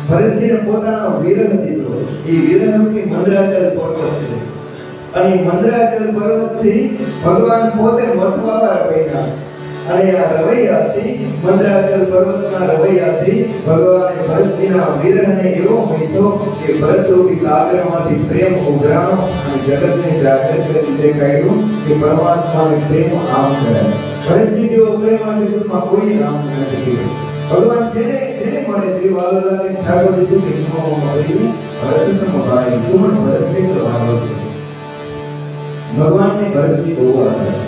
ભરતજીને પોતાનો વિરહ દીધો. એ વિરહરૂપી મંદરાચલ પર્વત છે અને મંદરાચલ પર્વતથી ભગવાન પોતે મથવા પર બન્યા અને આ રવૈયાથી મંદરાચલ પર્વતના રવૈયાથી ભગવાને ભરતજીના વિરહને એવો મૂક્યો કે ભરતરૂપી સાગરમાંથી પ્રેમ ઉભરાણો અને જગતને જાહેર કરી દેખાડ્યું કે પરમાત્માને પ્રેમ આમ કરાય. ભરતજી જેવો પ્રેમ આ જગતમાં કોઈ નામ નથી. ભગવાન જેને જેને મળે છે વાલો લાગે ઠાકોરજી શું કે હિમોમાં ભર્યું ભરત સમભાઈ તું પણ ભરતજી તો વાલો છે. ભગવાનને ભરતજી બહુ આદર છે.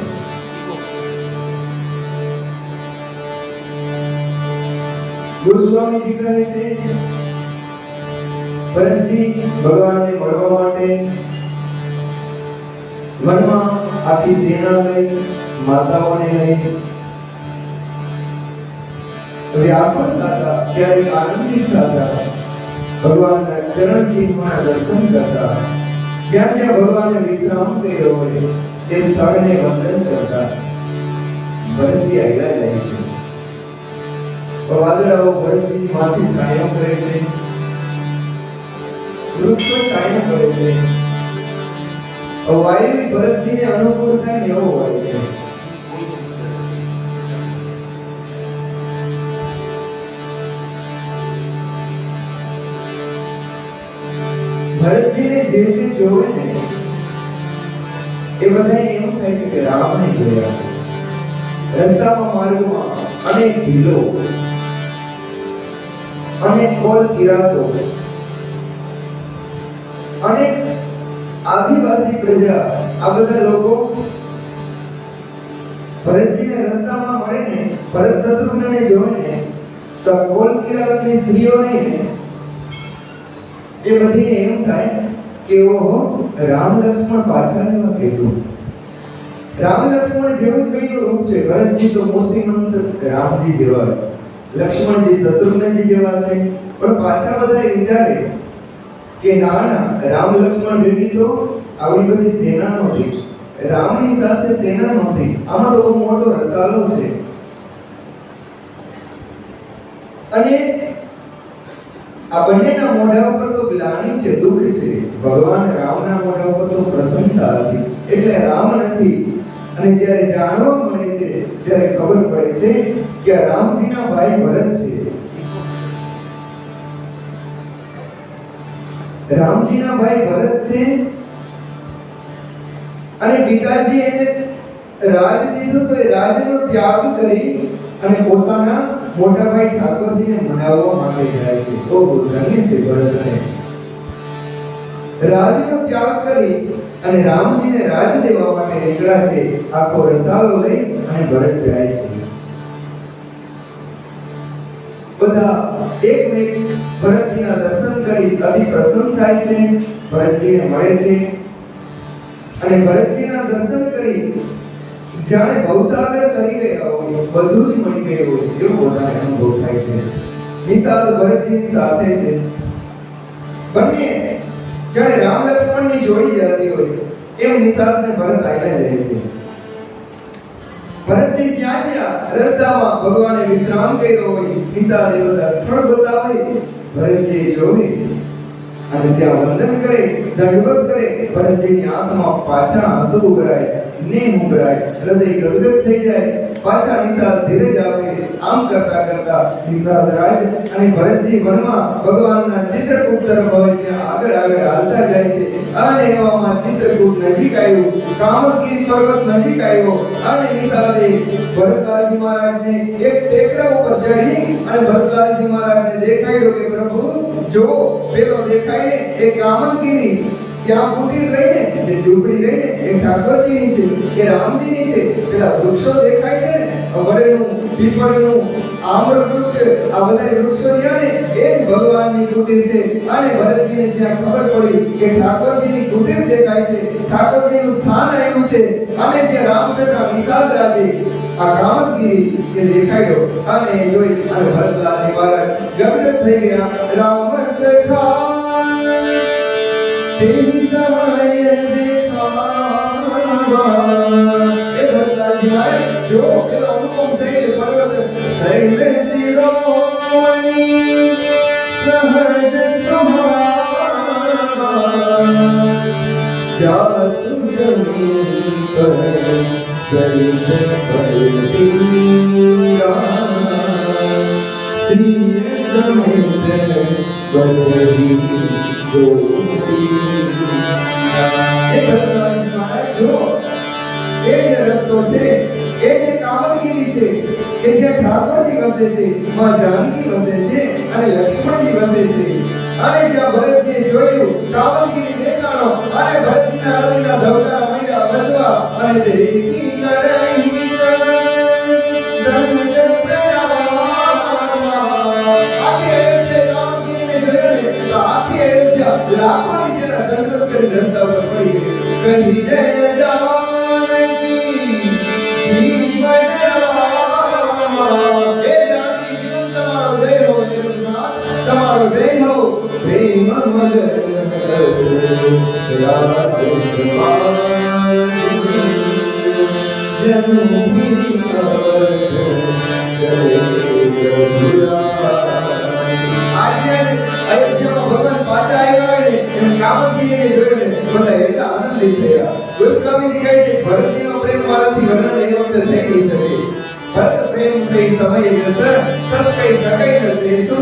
ગોસ્વામીજી કહે છે ભરતજી ભગવાનને મળવા માટે વનમાં આખી સેના લઈ માતાઓને લઈ વ્યાકુળ થતા ક્યારેક આનંદિત થતા ભગવાનના ચરણચિહ્નના દર્શન કરતા જ્યાં જ્યાં ભગવાને વિશ્રામ કર્યો હોય તે સ્થળને વંદન કરતા ભરતજી આવ્યા જાય છે. વાદળાઓ ભરતજીની માથે છાયો કરે છે, વૃક્ષો છાયો કરે છે, વાયુ ભરતજીને અનુકૂળ થાય એવો હોય છે. ભરતજીને જે જે જોવે ને એ બધાને એમ થાય છે કે રામને જોયા. રસ્તામાં માર્ગમાં અનેક ભીલો, અનેક કોલ કિરાતો, અનેક આદિવાસી પ્રજા, આ બધા લોકો ભરતજીને રસ્તામાં મળે ને ભરત શત્રુઘ્નને જોવે ને તો કોલ કિરાતની સ્ત્રીઓ નહીં ને એ બધીને એમ થાય કે ઓહો રામ લક્ષ્મણ પાછા આવ્યા કે શું. રામ લક્ષ્મણ જેવું જ બીજું રૂપ છે. ભરતજી તો મૂર્તિમંત રામજી જેવા, લક્ષ્મણજી શત્રુઘ્નજી જેવા છે, પણ પાછા બધા વિચારે કે ના ના રામ લક્ષ્મણ ભેગી તો આવી બધી સેના નહોતી, રામની સાથે સેના નહોતી, આમાં તો બહુ મોટો રસાલો છે. અને આ બંનેના મોઢા ઉપર તો ગ્લાનિ છે, દુઃખ છે. ભગવાન રામના મોઢા ઉપર તો પ્રસન્નતા હતી, એટલે રામ નથી. અને જ્યારે જાણવા મળે છે ત્યારે ખબર પડે છે કે આ રામજીના ભાઈ ભરત છે. રામજીના ભાઈ ભરત છે અને પિતાજી એને રાજ દીધું તો એ રાજનો ત્યાગ કરી અને પોતાના મોટા ભાઈ ઠાકોરજીને મનાવવા માટે જાય છે. તો ધન્ય છે ભરતને. રાજનો ત્યાગ કરી અને રામજીને રાજ દેવા માટે નીકળ્યા છે. આખો રસાલો લઈ અને ભરત જાય છે. બધા એકમેક ભરતજીના દર્શન કરી અતિ પ્રસન્ન થાય છે, ભરતજીને મળે છે અને ભરતજીના દર્શન કરી જાણે ભવસાગર તરી ગયા હોય, બધું જ મળી ગયું હોય એવો બધાને અનુભવ થાય છે. નિષાદ ભરતજીની સાથે છે. બંને જાણે રામ લક્ષ્મણની જોડી જતી હોય એમ નિષાદને ભરત આયલા જાય છે. ભરતજી જ્યાં જ્યાં રસ્તામાં ભગવાને વિશ્રામ કર્યો હોય નિષાદ એ બધા સ્થળ બતાવે, ભરતજી જોવે અને ત્યાં વંદન કરે, દંડવત કરે. ભરતજીની આંખમાં પાછા આંસુ ઉભરાય, નેમ ઉભરાય, હૃદય ગદગદ થઈ જાય. પાછા નિષાદ ધીરજ આવે. આમ કરતા કરતા નિષાદ રાજ અને ભરતજી વનમાં ભગવાનના ચિત્રકૂટ તરફ હવે છે, આગળ આગળ હાલતા જાય છે. અને એવામાં ચિત્રકૂટ નજીક આવ્યું, કામદગીરી પર્વત નજીક આવ્યો અને નિષાદે ભરતલાલજી મહારાજને એક ટેકરા ઉપર ચડી અને ભરતલાલજી મહારાજને દેખાડ્યો કે પ્રભુ જો પેલો દેખાય ને એ કામદગીરી, ત્યાં કુટીર રહીને જે ઝૂંપડી રહીને એ ઠાકોરજીની છે, એ રામજીની છે. પેલા વૃક્ષો દેખાય છે ને વડેનું, પીપળનું, આમ્ર વૃક્ષ, આ બધા વૃક્ષો ત્યાં ને એ જ ભગવાનની કુટીર છે. અને ભરતજીને ત્યાં ખબર પડી કે ઠાકોરજીની કુટીર દેખાય છે, ઠાકોરજીનું સ્થાન આવ્યું છે. અને જે રામસેના નિષાદ રાજે આ કામદગીરી એ દેખાડ્યો અને જોઈ અને ભરતલાલજી મહારાજ ગદગદ થઈ ગયા. રામ સખા તેની સમય દેખાવા એ ભરતલાલજી મહારાજ જો પેલો અનુપમ શૈલ પર્વત શૈલ શિરોમણી સહજ સુહાવા જાસુ જમીન પર સરિત પલટીરા સિંહ સમેત બસરી ગોપી એ ભગવાન મહારાજ જો એ જે રસ્તો છે એ જે કામતગીરી છે કે જ્યાં ઠાકોરજી વસે છે માં જાનકી વસે છે અને લક્ષ્મણજી વસે છે અને જ્યાં ભરતજીએ જોયું કામતગીરી દેખાણો અને ભરતજીના હૃદયના ધબકારા માંડ્યા વધવા અને તે એકી કરઈ દંડ પ્રણામ આખી અયોધ્યા કામતગીરીને જોયો ને તો આખી અયોધ્યા લાખોની સેના દંડવત કરી રસ્તા ઉપર પડી ગઈ કહી જય જાનકી જીવન રામા એ જાનકી જીવન તમારો જય હો જગન્નાથ તમારો જય હો પ્રેમ મગન રાધે જન્મી અયોધ્યામાં ભગવાન પાછા આવ્યા હોય ને એમ કામતગીરીને જોયો ને બધા એટલા આનંદિત થયા. ગોસ્વામીજી કહે છે ભરતજીનો પ્રેમ મારાથી વર્ણન એ વખતે થઈ નહીં શકે. ભરત પ્રેમ કઈ સમયે જસ કસ કઈ સકઈ ન શ્રેષ્ઠ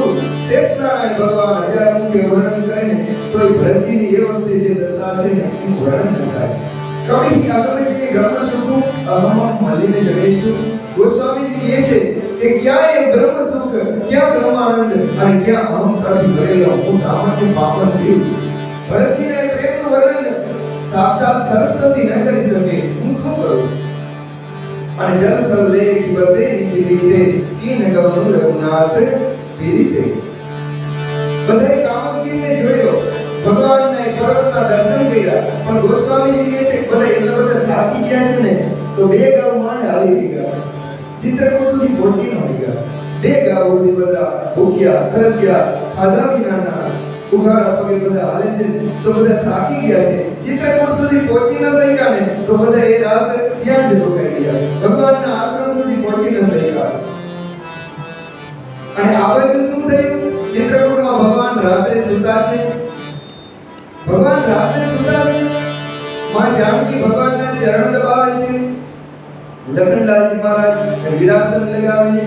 શેષનારાયણ ભગવાન હજાર મુખે વર્ણન કરે ને તોય ભરતજીની એ વખતે જે દશા છે ને એનું વર્ણન ન થાય. કવિ આગળની બ્રહ્મ સુખ અહમ મળીને જગેશું. ગોસ્વામીજી કહે છે કે ક્યાં એ બ્રહ્મ સુખ, ક્યાં બ્રહ્માનંદ અને ક્યાં અહંકારથી ભરેલો હું સામાન્ય પામર જીવ. ભરતજીના પ્રેમનું વર્ણન સાક્ષાત સરસ્વતી ન કરી શકે, હું શું કરું? અને જલ કર લેખ બસે નિસીતે કીન ગમનું રઘુનાથ પીરીતે. બધાએ કામતગીરીને જોયો, ભગવાનના પર્વતના દર્શન કર્યા, પણ ગોસ્વામીજી કહે છે કે બધા એટલા બધા થાકી ગયા છે ને તો 2 ગાઉ માંડ હાલી ગયા, ચિત્રકૂટ સુધી પહોંચી ન ગયા. 2 ગાઉ સુધી બધા ભૂખ્યા તરસ્યા, ખાધા વિનાના ઉઘાડા પગે બધા હાલે છે તો બધા થાકી ગયા છે. ચિત્રકૂટ સુધી પહોંચી ન શક્યા ને તો બધા એ રાત ત્યાં જ રોકાઈ ગયા, ભગવાનના આશ્રમ સુધી પહોંચી ન શક્યા. અને આ બાજુ શું થયું? ચિત્રકૂટમાં ભગવાન રાત્રે સૂતા છે. ભગવાન રાત્રે સૂતા છે, માં જાનકી ભગવાનના ચરણ દબાવે છે. લખનલાલજી મહારાજ વિરાસન લગાવે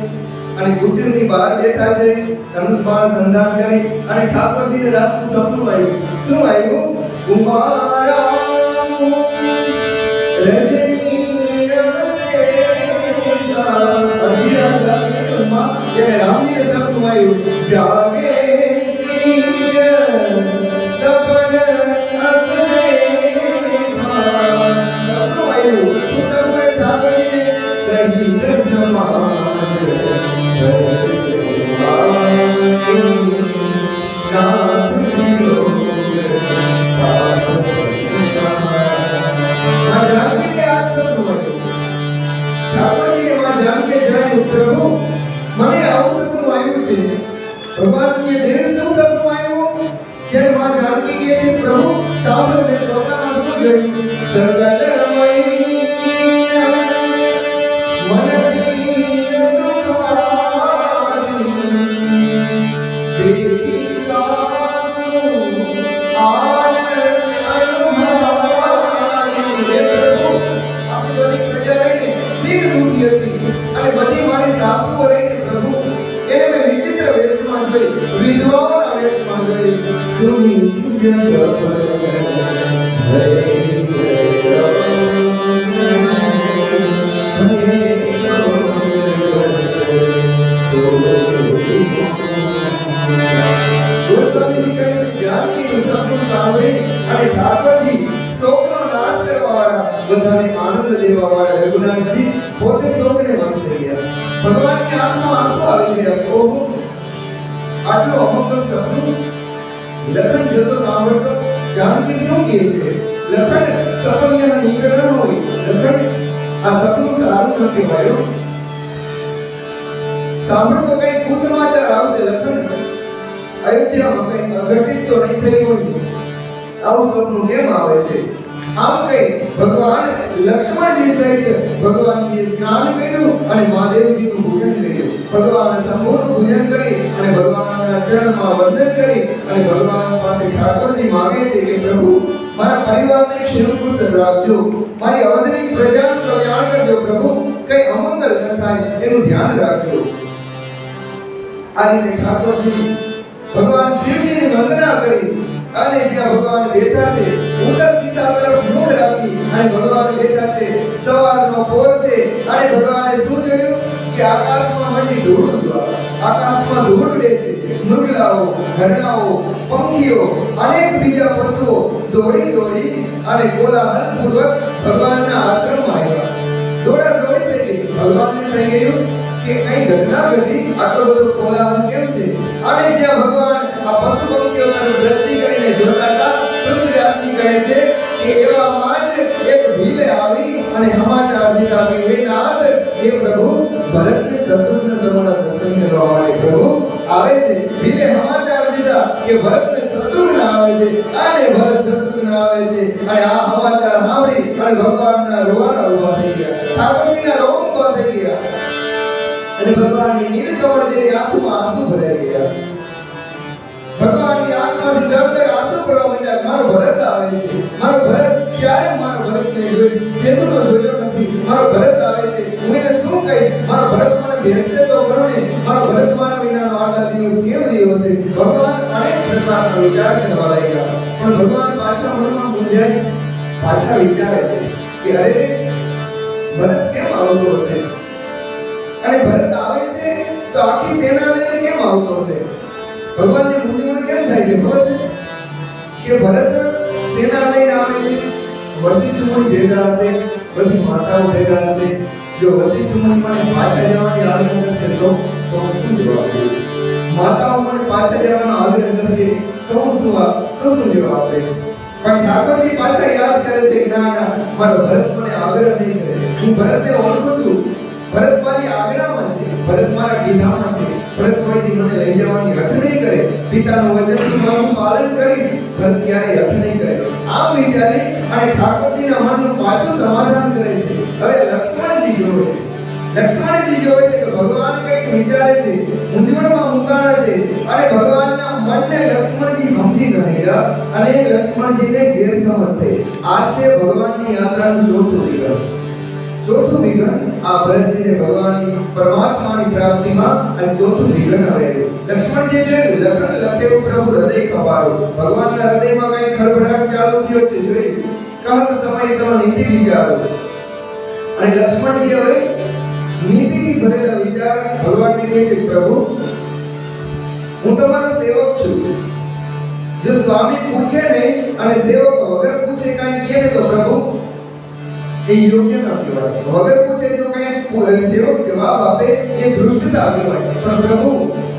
અને કુટીરની બહાર બેઠા છે, ધનુષ બાણ સંધાન કરી અને ઠાકોરજીને રાતનું સપનું આવ્યું. શું આવ્યું? કુમારા રજની રમસેસા અડધી રાત લાગી કુમાર ત્યારે રામજીને સપનું આવ્યું. જાગે સિય સપન અસરે સપનું આવ્યું. શું સપનું? ઠાકોરજીને સહિત સમાજ પ્રભુ મને આવું સપનું આવ્યું છે. ભગવાન કે દેશ નું સપનું આવ્યું ત્યારે માં જાનકી કહે છે પ્રભુ સાંભળો મેં સ્વપ્નમાં શું જોયું? સર્વદમય વિધવાઓના વેશમાં જોઈ સુની સપન અને ઠાકોરજી શોકનો નાશ કરવાવાળા, બધાને આનંદ દેવાવાળા રઘુનાથજી પોતે શોકને વશ થઈ ગયા. ભગવાનની આંખમાં આંસુ આવી ગયા. ઓહો, આટલું અમંગળ સપનું! લખન જોતો સાંભળતો જાનકી શું કહે છે? લખન, સપન યહાં નીકળ ન હોય. લખન, આ સપનું સારું ન કહેવાય. સાંભળો તો કઈ કુસમાચાર આવશે. લખન, અયોધ્યામાં કઈ અઘટિત તો નહીં થઈ હોય. આવું સપનું કેમ આવે છે? આમ કહી ભગવાન લક્ષ્મણજી સહિત ભગવાનજીએ સ્નાન કર્યું અને મહાદેવજીનું પૂજન કર્યું. ભગવાન સંપૂર્ણ પૂજન કરી અને ભગવાનના ચરણમાં વંદન કરી અને ભગવાન પાસે ઠાકોરજી માંગે છે કે પ્રભુ મારા પરિવારને ક્ષેમ કુશળ રાખજો, મારી અવધની પ્રજાનું કલ્યાણ કરજો પ્રભુ, કઈ અમંગલ ન થાય એનું ધ્યાન રાખજો. આ રીતે ઠાકોરજી ભગવાન શિવજીની વંદના કરી અને જ્યાં ભગવાન બેઠા છે ઉત્તર દિશા તરફ મુખ રાખી અને ભગવાન બેઠા છે. સવારનો પોર છે અને ભગવાને શું જોયું કે આકાશમાં મંડી ધૂળ ઉડવા, આકાશમાં ધૂળ ઉડે છે. મુરલાઓ, હરણાઓ, પંખીઓ, અનેક બીજા પશુઓ દોડી દોડી અને કોલાહલપૂર્વક ભગવાનના આશ્રમમાં આવ્યા. દોડા દોડી થઈ ગઈ. ભગવાનને થઈ ગયું કે કઈ ઘટના ઘટી, આટલો બધો કોલાહલ કેમ છે? અને જ્યાં ભગવાન આ પશુ પંખીઓ તરફ દ્રષ્ટિ કરીને જોતા હતા, તુલસીદાસજી કહે છે કે એવામાં જ એક ભીલે આવી અને સમાચાર દીધા કે હે નાથ, હે પ્રભુ, ભરતને શત્રુઘ્ન તમારા દર્શન કરવા માટે પ્રભુ આવે છે. ભીલે સમાચાર દીધા કે ભરતને શત્રુઘ્ન આવે છે અને ભરત શત્રુઘ્ન આવે છે. અને આ સમાચાર સાંભળી અને ભગવાનના રોવાના ઊભા થઈ ગયા, ઠાકોરજીના રોમ ઊભા થઈ ગયા અને ભગવાનની નીલકમળ જેવી આંખોમાં આંસુ ભરાઈ ગયા. ભગવાનની આંખમાંથી દળદળ આંસુ પડવા માંડ્યા. મારો ભરત આવે છે, મારો ભરત, ક્યારે મારો ભરતને જોઈશ? કેદુનો જોયો નથી. મારો ભરત આવે છે, હું એને શું કહીશ? મારો ભરત મને ભેટશે તો ખરો ને? મારો ભરત મારા વિનાનો આટલા દિવસ કેમ રહ્યો છે? ભગવાન અનેક પ્રકારના વિચાર કરવા લાગ્યા. પણ ભગવાન પાછા મનમાં મૂંઝાય, પાછા વિચારે છે કે અરે ભરત કેમ આવતો હશે? અને ભરત આવે છે તો આખી સેના લઈને કેમ આવતો હશે? ભગવાનને મૂંઝવણ કેમ થાય છે ખબર છે? કે ભરત સેના લઈને આવે છે, વશિષ્ઠ મુનિ ભેગા હશે, બધી માતાઓ ભેગા હશે. જો વશિષ્ઠ મુનિ મને પાછા જવાની આજ્ઞા કરશે તો હું શું જવાબ આપીશ? માતાઓ મને પાછા જવાનો આગ્રહ કરશે તો હું શું જવાબ આપીશ? પણ ઠાકોરજી પાછા યાદ કરે છે કે ના ના, મારો ભરત મને આગ્રહ નહીં કરે, હું ભરતને ઓળખું છું, ભરત મારી આજ્ઞામાં છે, ભરત મારા કીધામાં છે, ભરત કોઈથી મને લઈ જવાની હઠ નહીં કરે, પિતાનું વચનનું મારું પાલન કરીશ, ભરત ક્યારેય હઠ નહીં કરે. આમ વિચારી અને ઠાકોરજીના મનનું પાછું સમાધાન કરે છે. હવે લક્ષ્મણજી જોવે છે, લક્ષ્મણજી જોવે છે કે ભગવાન કંઈક વિચારે છે, મૂંઝવણમાં મુકાણા છે અને ભગવાનના મનને લક્ષ્મણજી સમજી ગયા અને લક્ષ્મણજીને ગેરસમજ થઈ. આ છે ભગવાનની યાત્રાનું ચોથું વિઘ્ન. આ ભરતજીને ભગવાનની પરમાત્માની પ્રાપ્તિમાં આ ચોથું વિઘ્ન આવેલું. લક્ષ્મણજી જોયું, લખન લખે પ્રભુ હૃદય કપાળો. ભગવાનના હૃદયમાં કઈ ખળભળાટ ચાલુ થયો છે. જોયું કહત સમય સમ નીતિ વિચારો. અને લક્ષ્મણજી હવે નીતિથી ભરેલા વિચાર ભગવાનને કહે છે, પ્રભુ હું તમારો સેવક છું. જો સ્વામી પૂછે નહીં અને સેવક વગર પૂછે કાંઈ કહે ને તો પ્રભુ એ યોગ્ય ન કહેવાય. વગર પૂછે જો કઈ સેવક જવાબ આપે એ દૃષ્ટતા કહેવાય. પણ પ્રભુ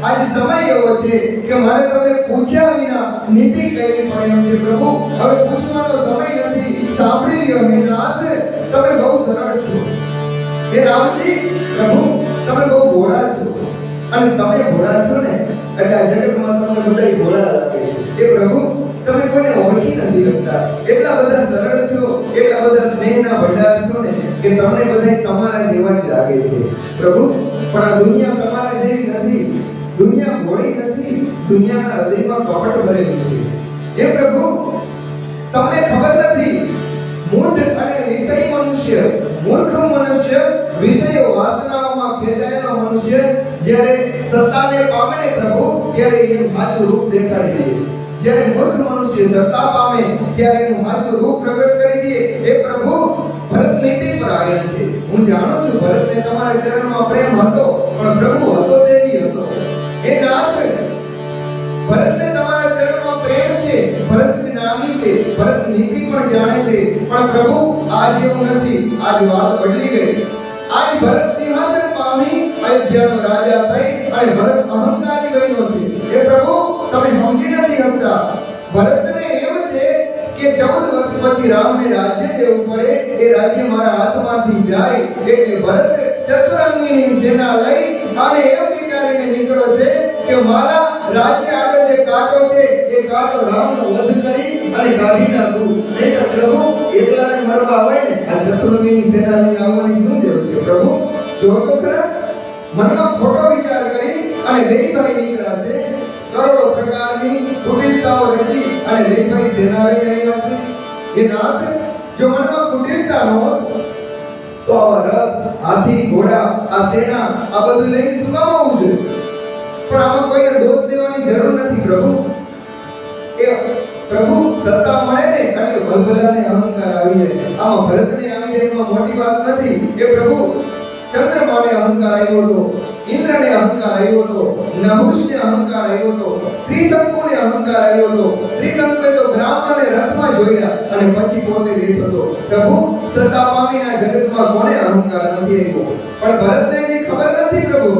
આજ સમય એવો છે કે મારે તમને પૂછ્યા વિના નીતિ કહેવી પડે એમ છે. પ્રભુ હવે પૂછવાનો સમય નથી, સાંભળી લ્યો હે નાથ, તમે બહુ સરળ છો. હે રામજી, પ્રભુ તમે બહુ ભોળા છો અને તમે ભોળા છો ને એટલે આ જગતમાં તમને બધા ભોળા લાગે છે. એ પ્રભુ તમે કોઈને ઓળખી નથી શકતા, એટલા બધા સરળ છો, એટલા બધા સ્નેહના ભંડાર છો ને કે તમને બધા તમારા જેવા જ લાગે છે. પ્રભુ પણ આ દુનિયા તમારા જેવી નથી, દુનિયા ભોળી નથી, દુનિયાના હૃદયમાં કપટ ભરેલું છે. હે પ્રભુ તમને ખબર નથી, મૂઢ અને વિષય મનુષ્ય, મૂર્ખ મનુષ્ય, વિષયો વાસનાઓમાં ખેંચાયેલો મનુષ્ય જ્યારે સત્તાને પામે ને પ્રભુ ત્યારે એનું સાચું રૂપ દેખાડી દે. જ્યારે મૂર્ખ મનુષ્ય સત્તા પામે ત્યારે એનું સાચું રૂપ પ્રગટ કરી દે. એ પ્રભુ ભરત નીતિ પર આગળ છે. હું જાણું છું ભરતને તમારા ચરણમાં પ્રેમ હતો, પણ પ્રભુ હતો તેજી હતો. એ નાથ, ભરતને તમારા ચરણમાં પ્રેમ છે, ભરત જ્ઞાની છે, ભરત નીતિ પણ જાણે છે, પણ પ્રભુ આજ એવું નથી. આજ વાત બદલી ગઈ. આજ ભરત સિંહાસન પામી અયોધ્યાનો રાજા થઈ અને ભરત અહંકારી બન્યો છે. એ પ્રભુ તમે સમજી નથી શકતા. ભરતને એવું છે કે 14 વર્ષ પછી રામને રાજ્ય દેવું પડે, એ રાજ્ય મારા હાથમાંથી જાય એટલે ભરત ચતુરંગીની સેના લઈ અને એમ વિચારીને નીકળ્યો છે કે મારા રાજ્ય આગળ જે કાંટો છે એ કાંટો રામનો વધ કરી અને કાઢી નાખું. નહીં તો પ્રભુ એકલાને મળવા આવે ને આ ચતુર્વેદી સેનાની આવવાની શું જરૂર છે? પ્રભુ જો તો ખરા, મનમાં ખોટો વિચાર કરી અને બે ભાઈ નીકળ્યા છે. કરોડો પ્રકારની કુટિલતાઓ રચી અને બે ભાઈ સેના લઈને આવ્યા છે. એ નાથ, જો મનમાં કુટિલતા ન હોત તો આ રથ, હાથી, ઘોડા, આ સેના આ બધું લઈને શું કામ આવવું જોઈએ? પણ આમાં કોઈને દોષ દેવાની જરૂર નથી પ્રભુ. એ પ્રભુ સત્તા મળે ને એટલે ભલભલાને અહંકાર આવી જાય. આમાં ભરતને આવી જાય એમાં મોટી વાત નથી. એ પ્રભુ ચંદ્રમાને અહંકાર આવ્યો હતો, ઇન્દ્રને અહંકાર આવ્યો હતો, નહુષને અહંકાર આવ્યો હતો, ત્રિશંકુને અહંકાર આવ્યો હતો. ત્રિશંકુએ તો બ્રાહ્મણને રથમાં જોયા અને પછી પોતે બેઠો હતો. પ્રભુ સત્તા પામીના જગતમાં કોને અહંકાર નથી આવ્યો? પણ ભરતને જે ખબર નથી પ્રભુ,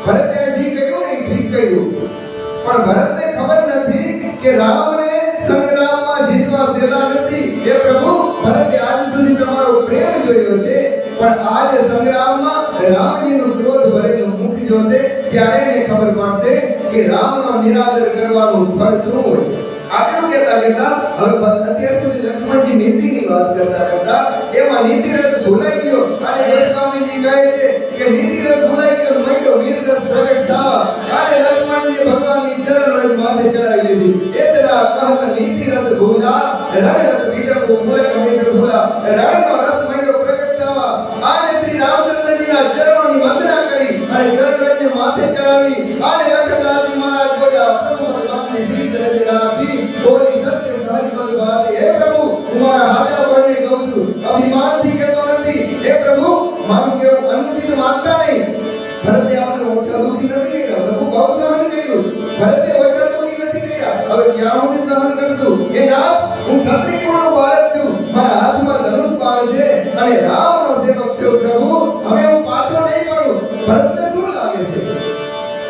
ભરતે જે કર્યું ને ઠીક કર્યું, પણ ભરતને ખબર નથી કે રામને સંગ્રામમાં જીતવા સહેલા નથી. એ પ્રભુ ભરતે આજ સુધી તમારો પ્રેમ જોયો છે, પણ આજ સંગ્રામમાં રામજીનું ક્રોધ ભરેલું મુખ જોશે ત્યારે એને ખબર પડશે કે રામનો નિરાદર કરવાનું ફળ શું હોય. આટલું કહેતા હવે અત્યાર સુધી લક્ષ્મણજી નીતિની વાત કરતા એમાં નીતિ રસ ભૂલાઈ ગયો અને ગોસ્વામીજી કહે છે કે નીતિ રસ ભૂલાઈ ગયો, માંડ્યો વીર રસ પ્રગટ થવા. અને લક્ષ્મણજી ભગવાનની ચરણ રજ માથે ચડાવી લીધી. એતરા કહત નીતિ રસ ભૂલા, રણ રસ વિટકો ભૂલે હંમેશા ભૂલા. રણનો રસ માંડ્યો પ્રગટ થવા. અને શ્રી રામચંદ્રજીના ચરણોની વંદના કરી અને ચરણ રજને માથે ચડાવી. અને લખનલાલજી મહારાજ બોલ્યા, પ્રભુ ભગવાનની શ્રી રજ રાખી બોલી સત્ય સારી બલ વાસે. હે પ્રભુ, હું મારા હાથા પરને કહું છું, અભિમાનથી કહેતો નથી. હે પ્રભુ, મારું કેવું અનુચિત માનતા નહીં. ભરતે આપણે ઓછા દુખી નથી કર્યા, પ્રભુ બહુ સહન કર્યું. ભરતે ઓછા દુખી નથી કર્યા, હવે ક્યાં સુધી સહન કરશું? એ નાથ, હું ક્ષત્રિય કુળનો બાળક છું, મારા હાથમાં ધનુષ બાણ છે અને રામનો સેવક છું. પ્રભુ, હવે હું પાછો નહીં પડું. ભરતને શું લાગે છે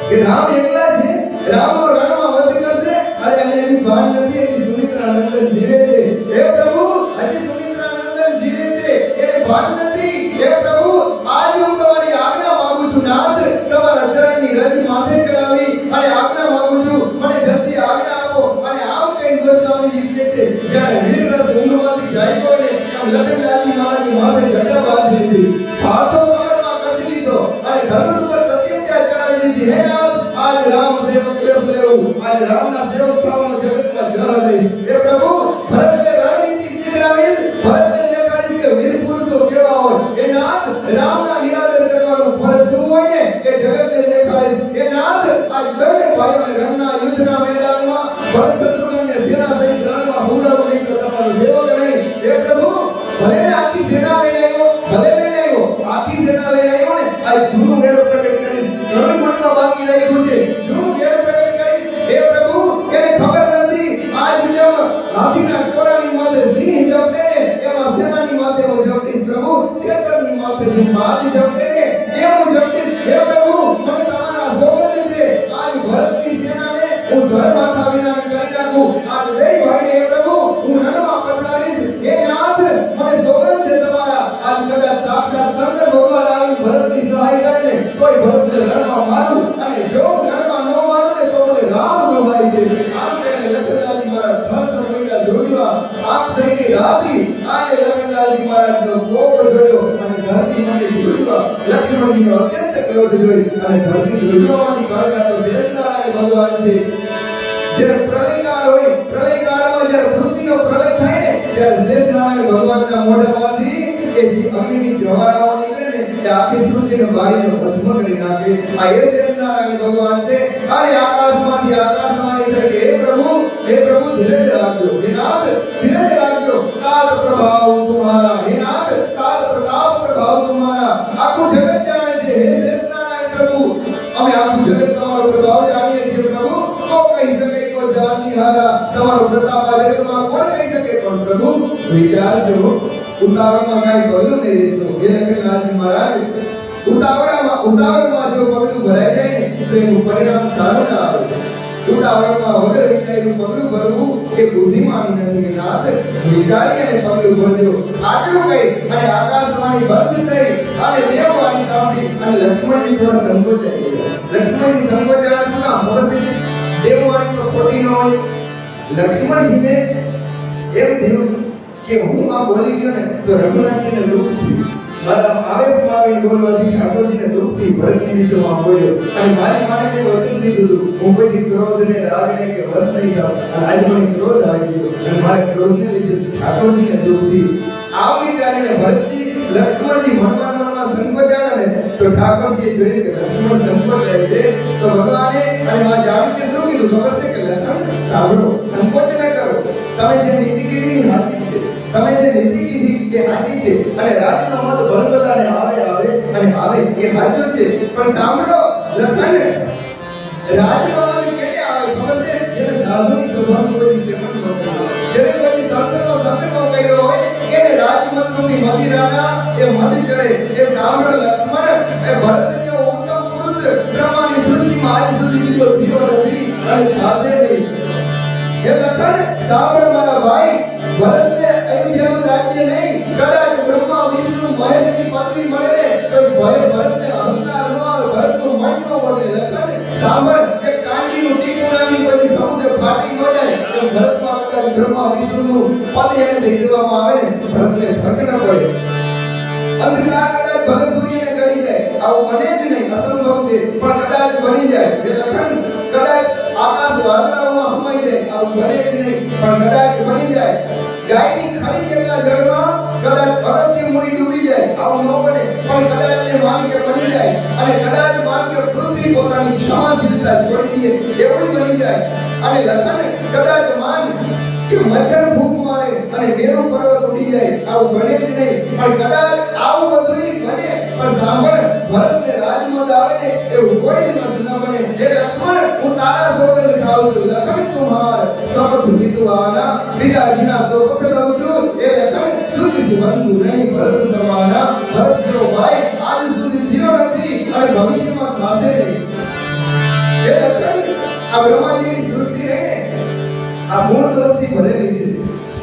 કે રામ એકલા છે, રામનો રણમાં વધ કરશે? અરે અને એની ભાન નથી, હજી સુમિત્રાનંદન જીવે છે. હે પ્રભુ, હજી સુમિત્રાનંદન જીવે છે, એને ભાન નથી. હે પ્રભુ, આજ હું તમારી આજ્ઞા માંગુ છું નાથ, તમારા ચરણની રજ માથે ચડાવી અને આજ્ઞા માંગુ છું, મને જલ્દી આજ્ઞા આપો. અને આમ કઈ ગોસ્વામીજી કહે છે, જ્યારે વીર રસ ઊંઘમાંથી જાગ્યો ને એમ લખનલાલજી મહારાજની માથે જટા બાંધી લીધી, હાથો કમરમાં કસી લીધો અને ધનુષ ઉપર પ્રતિજ્ઞા ચડાવી દીધી. હે નાથ, આજ રામ સેવક યશ લેવું, આજ રામના સેવક થવાનો જગતમાં જહ લઈશ. હે પ્રભુ, ભરતને રણનીતિ શીખડાવીશ, ભરતને દેખાડીશ કે વીર પુરુષો કેવા હોય. હે નાથ, રામના નિરાદર કરવાનું ફળ શું હોય ને એ જગતને દેખાડીશ. હે નાથ, આજ બંને ભાઈઓને રણના યુદ્ધના મેદાનમાં ભરત શત્રુઘ્નને સેના સહિત રણમાં હુવડાવું નહીં તો તમારો સેવક નહીં. હે પ્રભુ, ભલે ને આખી સેના લઈને આવ્યો, ભલે લઈને આવ્યો, આખી સેના લઈને આવ્યો ને આજ જૂનું ઘેર પ્રગટ કરીશ. ત્રણ મનમાં બાકી રહ્યું છે, જૂનું ઘેર પ્રગટ કરીશ. હે પ્રભુ, એને ખબર નથી આજ જેમ હાથીના ટોળાની માથે સિંહ જપે ને એમાં સેનાની માથે હું જપટીશ. પ્રભુ, તેતરની માથે જેમ બાજ જપે ને એમ હું જપટીશ. હે પ્રભુ, મને તમારા સોગંદ છે, આજ ભરતની સેનાને હું ધડ માથા વિનાની કરી નાખું. આજ બે ભાઈને હે પ્રભુ હું રણમાં પછાડીશ. હે નાથ, મને સોગંદ છે તમારા, આજ કદાચ સાક્ષાત શંકર ભગવાન આવી ભરતની સહાય કરે ને તોય ભરતને રણમાં મારું, અને જો રણમાં ન મારું ને તો મને રામ ગવાય છે. આમ કહીને લખનલાલજી મહારાજ થર થર જોયું, આંખ થઈ ગઈ રાતી. આને લખનલાલજી મહારાજનો કોપ જોયો અને ધરતી મને જોયું. લક્ષ્મણજીનો અત્યંત ક્રોધ જોઈ અને ધરતી જોવાની કાળકા તો શેષનારાયણ ભગવાન છે. જ્યારે પ્રલયકાળ હોય, પ્રલયકાળમાં જ્યારે પૃથ્વીનો પ્રલય થાય ને ત્યારે શેષનારાયણ ભગવાનના મોઢામાંથી એ જે અગ્નિની જ્વાળાઓ નીકળે ને એ આખી સૃષ્ટિને બાળીને ભસ્મ કરી નાખે. આ એ શેષનારાયણ ભગવાન છે. અને આકાશમાંથી આકાશવાણી થઈ કે હે પ્રભુ, ધીરજ રાખજો. હે નાથ, ધીરજ રાખજો. કાલ પ્રભાવ તુમ્હારા, હે નાથ, કાલ પ્રતાપ પ્રભાવ તુમ્હારા. આખું જગત જાણે છે. હે શેષનારાયણ પ્રભુ, અમે આખું જગત તમારો પ્રભાવ જાણીએ છીએ. પ્રભુ, કો કહી શકે કો જાનની હારા, તમારો પ્રતાપ આ જગતમાં કોણ કહી શકે? પણ પ્રભુ વિચારજો, ઉતાવળમાં કાંઈ પગલું નહીં લેશો. હે લખનલાલજી મહારાજ, ઉતાવળમાં જો પગલું ભરાઈ જાય ને તો એનું પરિણામ સારું ના આવે. ઉતાવળમાં વગર વિચાર્યું પગલું ભરવું એ બુદ્ધિમાની નથી. નાથ, વિચારી અને પગલું ભરજો. આટલું કહી અને આકાશવાણી બંધ થઈ અને દેવવાણી સાંભળી અને લક્ષ્મણજી થોડા સંકોચાઈ ગયા. લક્ષ્મણજી સંકોચાણા શું કામ ખબર છે? દેવવાણી તો ખોટી ન હોય, લક્ષ્મણજીને એમ થયું કે હું આ બોલી ગયો ને તો રઘુનાથજીને દુઃખ થયું, મારા આવેશમાં આવીને બોલવાથી ઠાકોરજીને દુઃખ થયું, ભરતજી વિશે હું બોલ્યો અને મારી માને મેં વચન દીધું હું કોઈથી ક્રોધને રાગને કે વશ નહીં થાઉં, અને આજે મને ક્રોધ આવી ગયો અને મારા ક્રોધને લીધે ઠાકોરજીને દુઃખ થયું. આ વિચારીને ભરતજી લક્ષ્મણજી મનમાં સંકોચાણા ને તો ઠાકોરજીએ જોયું કે લક્ષ્મણ સંકોચાય છે તો ભગવાને અને માં જાનકી શું કીધું ખબર છે કે લક્ષ્મણ સાંભળો, સંકોચ ન કરો, તમે જે નીતિ કીધી સાચી છે, તમે જે નીતિ કીધી એ સાચી છે અને રાજનો મત ભલભલાને આવે એ સાચું છે, પણ સાંભળો લખન, રાજનો મત કેને આવે ખબર છે? જેને સાધુની સભાનું કોઈ સેવન ન કર્યું, જેને કોઈ સંતનો કર્યો હોય એને રાજમત રૂપી મદિરાના એ મદ ચડે. એ સાંભળો લક્ષ્મણ, એ ભરત જેવો ઉત્તમ પુરુષ બ્રહ્માની સૃષ્ટિમાં આજ સુધી બીજો થયો નથી અને થાશે નહીં. એ લખન સાંભળ મારા ભાઈ, ભરતને અયોધ્યાનું રાજ્ય નહીં, કદાચ બ્રહ્મા વિષ્ણુ મહેશની પદવી મળે ને તો ભરતને અહંકાર ન આવે, ભરતનું મન ન બદલે. લખન સાંભળ, કે કાંજીનું ટીકુણાની બધી સમુદ્ર ફાટી ન જાય તો ભરતમાં કદાચ બ્રહ્મા વિષ્ણુનું પદ એને દઈ દેવામાં આવે ને ભરતને ફરક ન પડે. અંધકાર કદાચ ભગત સૂર્યને ગળી જાય, આવું બને જ નહીં, અસંભવ છે, પણ કદાચ બની જાય. એ લખન કદાચ આકાશ વાદળાઓમાં હમાઈ જાય, આવું બને જ નહીં, પણ કદાચ બની જાય. ગાયની ખરી જેટલા જળમાં કદાચ અગત્ય મૂડી ડૂબી જાય, આવું ન બને, પણ કદાચ ને માન કે બની જાય, અને કદાચ માન કે પૃથ્વી પોતાની ક્ષમાશીલતા છોડી દે એવું બની જાય. અને લખન કદાચ માન કે મચ્છર ફૂંક મારે અને મેરુ પર્વત ઉડી જાય, આવું બને જ નહીં, પણ કદાચ આવું બધું બને, પણ સાંભળ, ભરતને રાજમત આવે ને એવું કોઈ જ ન બને. હે લક્ષ્મણ, હું તારા સોગંદ ખાઉં છું, લખન તુમ્હાર શપથ વિદ્વાના, પિતાજીના શપથ લઉં છું. એ લખન સુધી સુબંધુ નહીં ભરત સમાના, ભરત જેવો ભાઈ આજ સુધી થયો નથી અને ભવિષ્યમાં થશે નહીં. હે લખન, આ બ્રહ્માજીની સૃષ્ટિ રહે ને આ ગુણ દોષથી ભરેલી છે.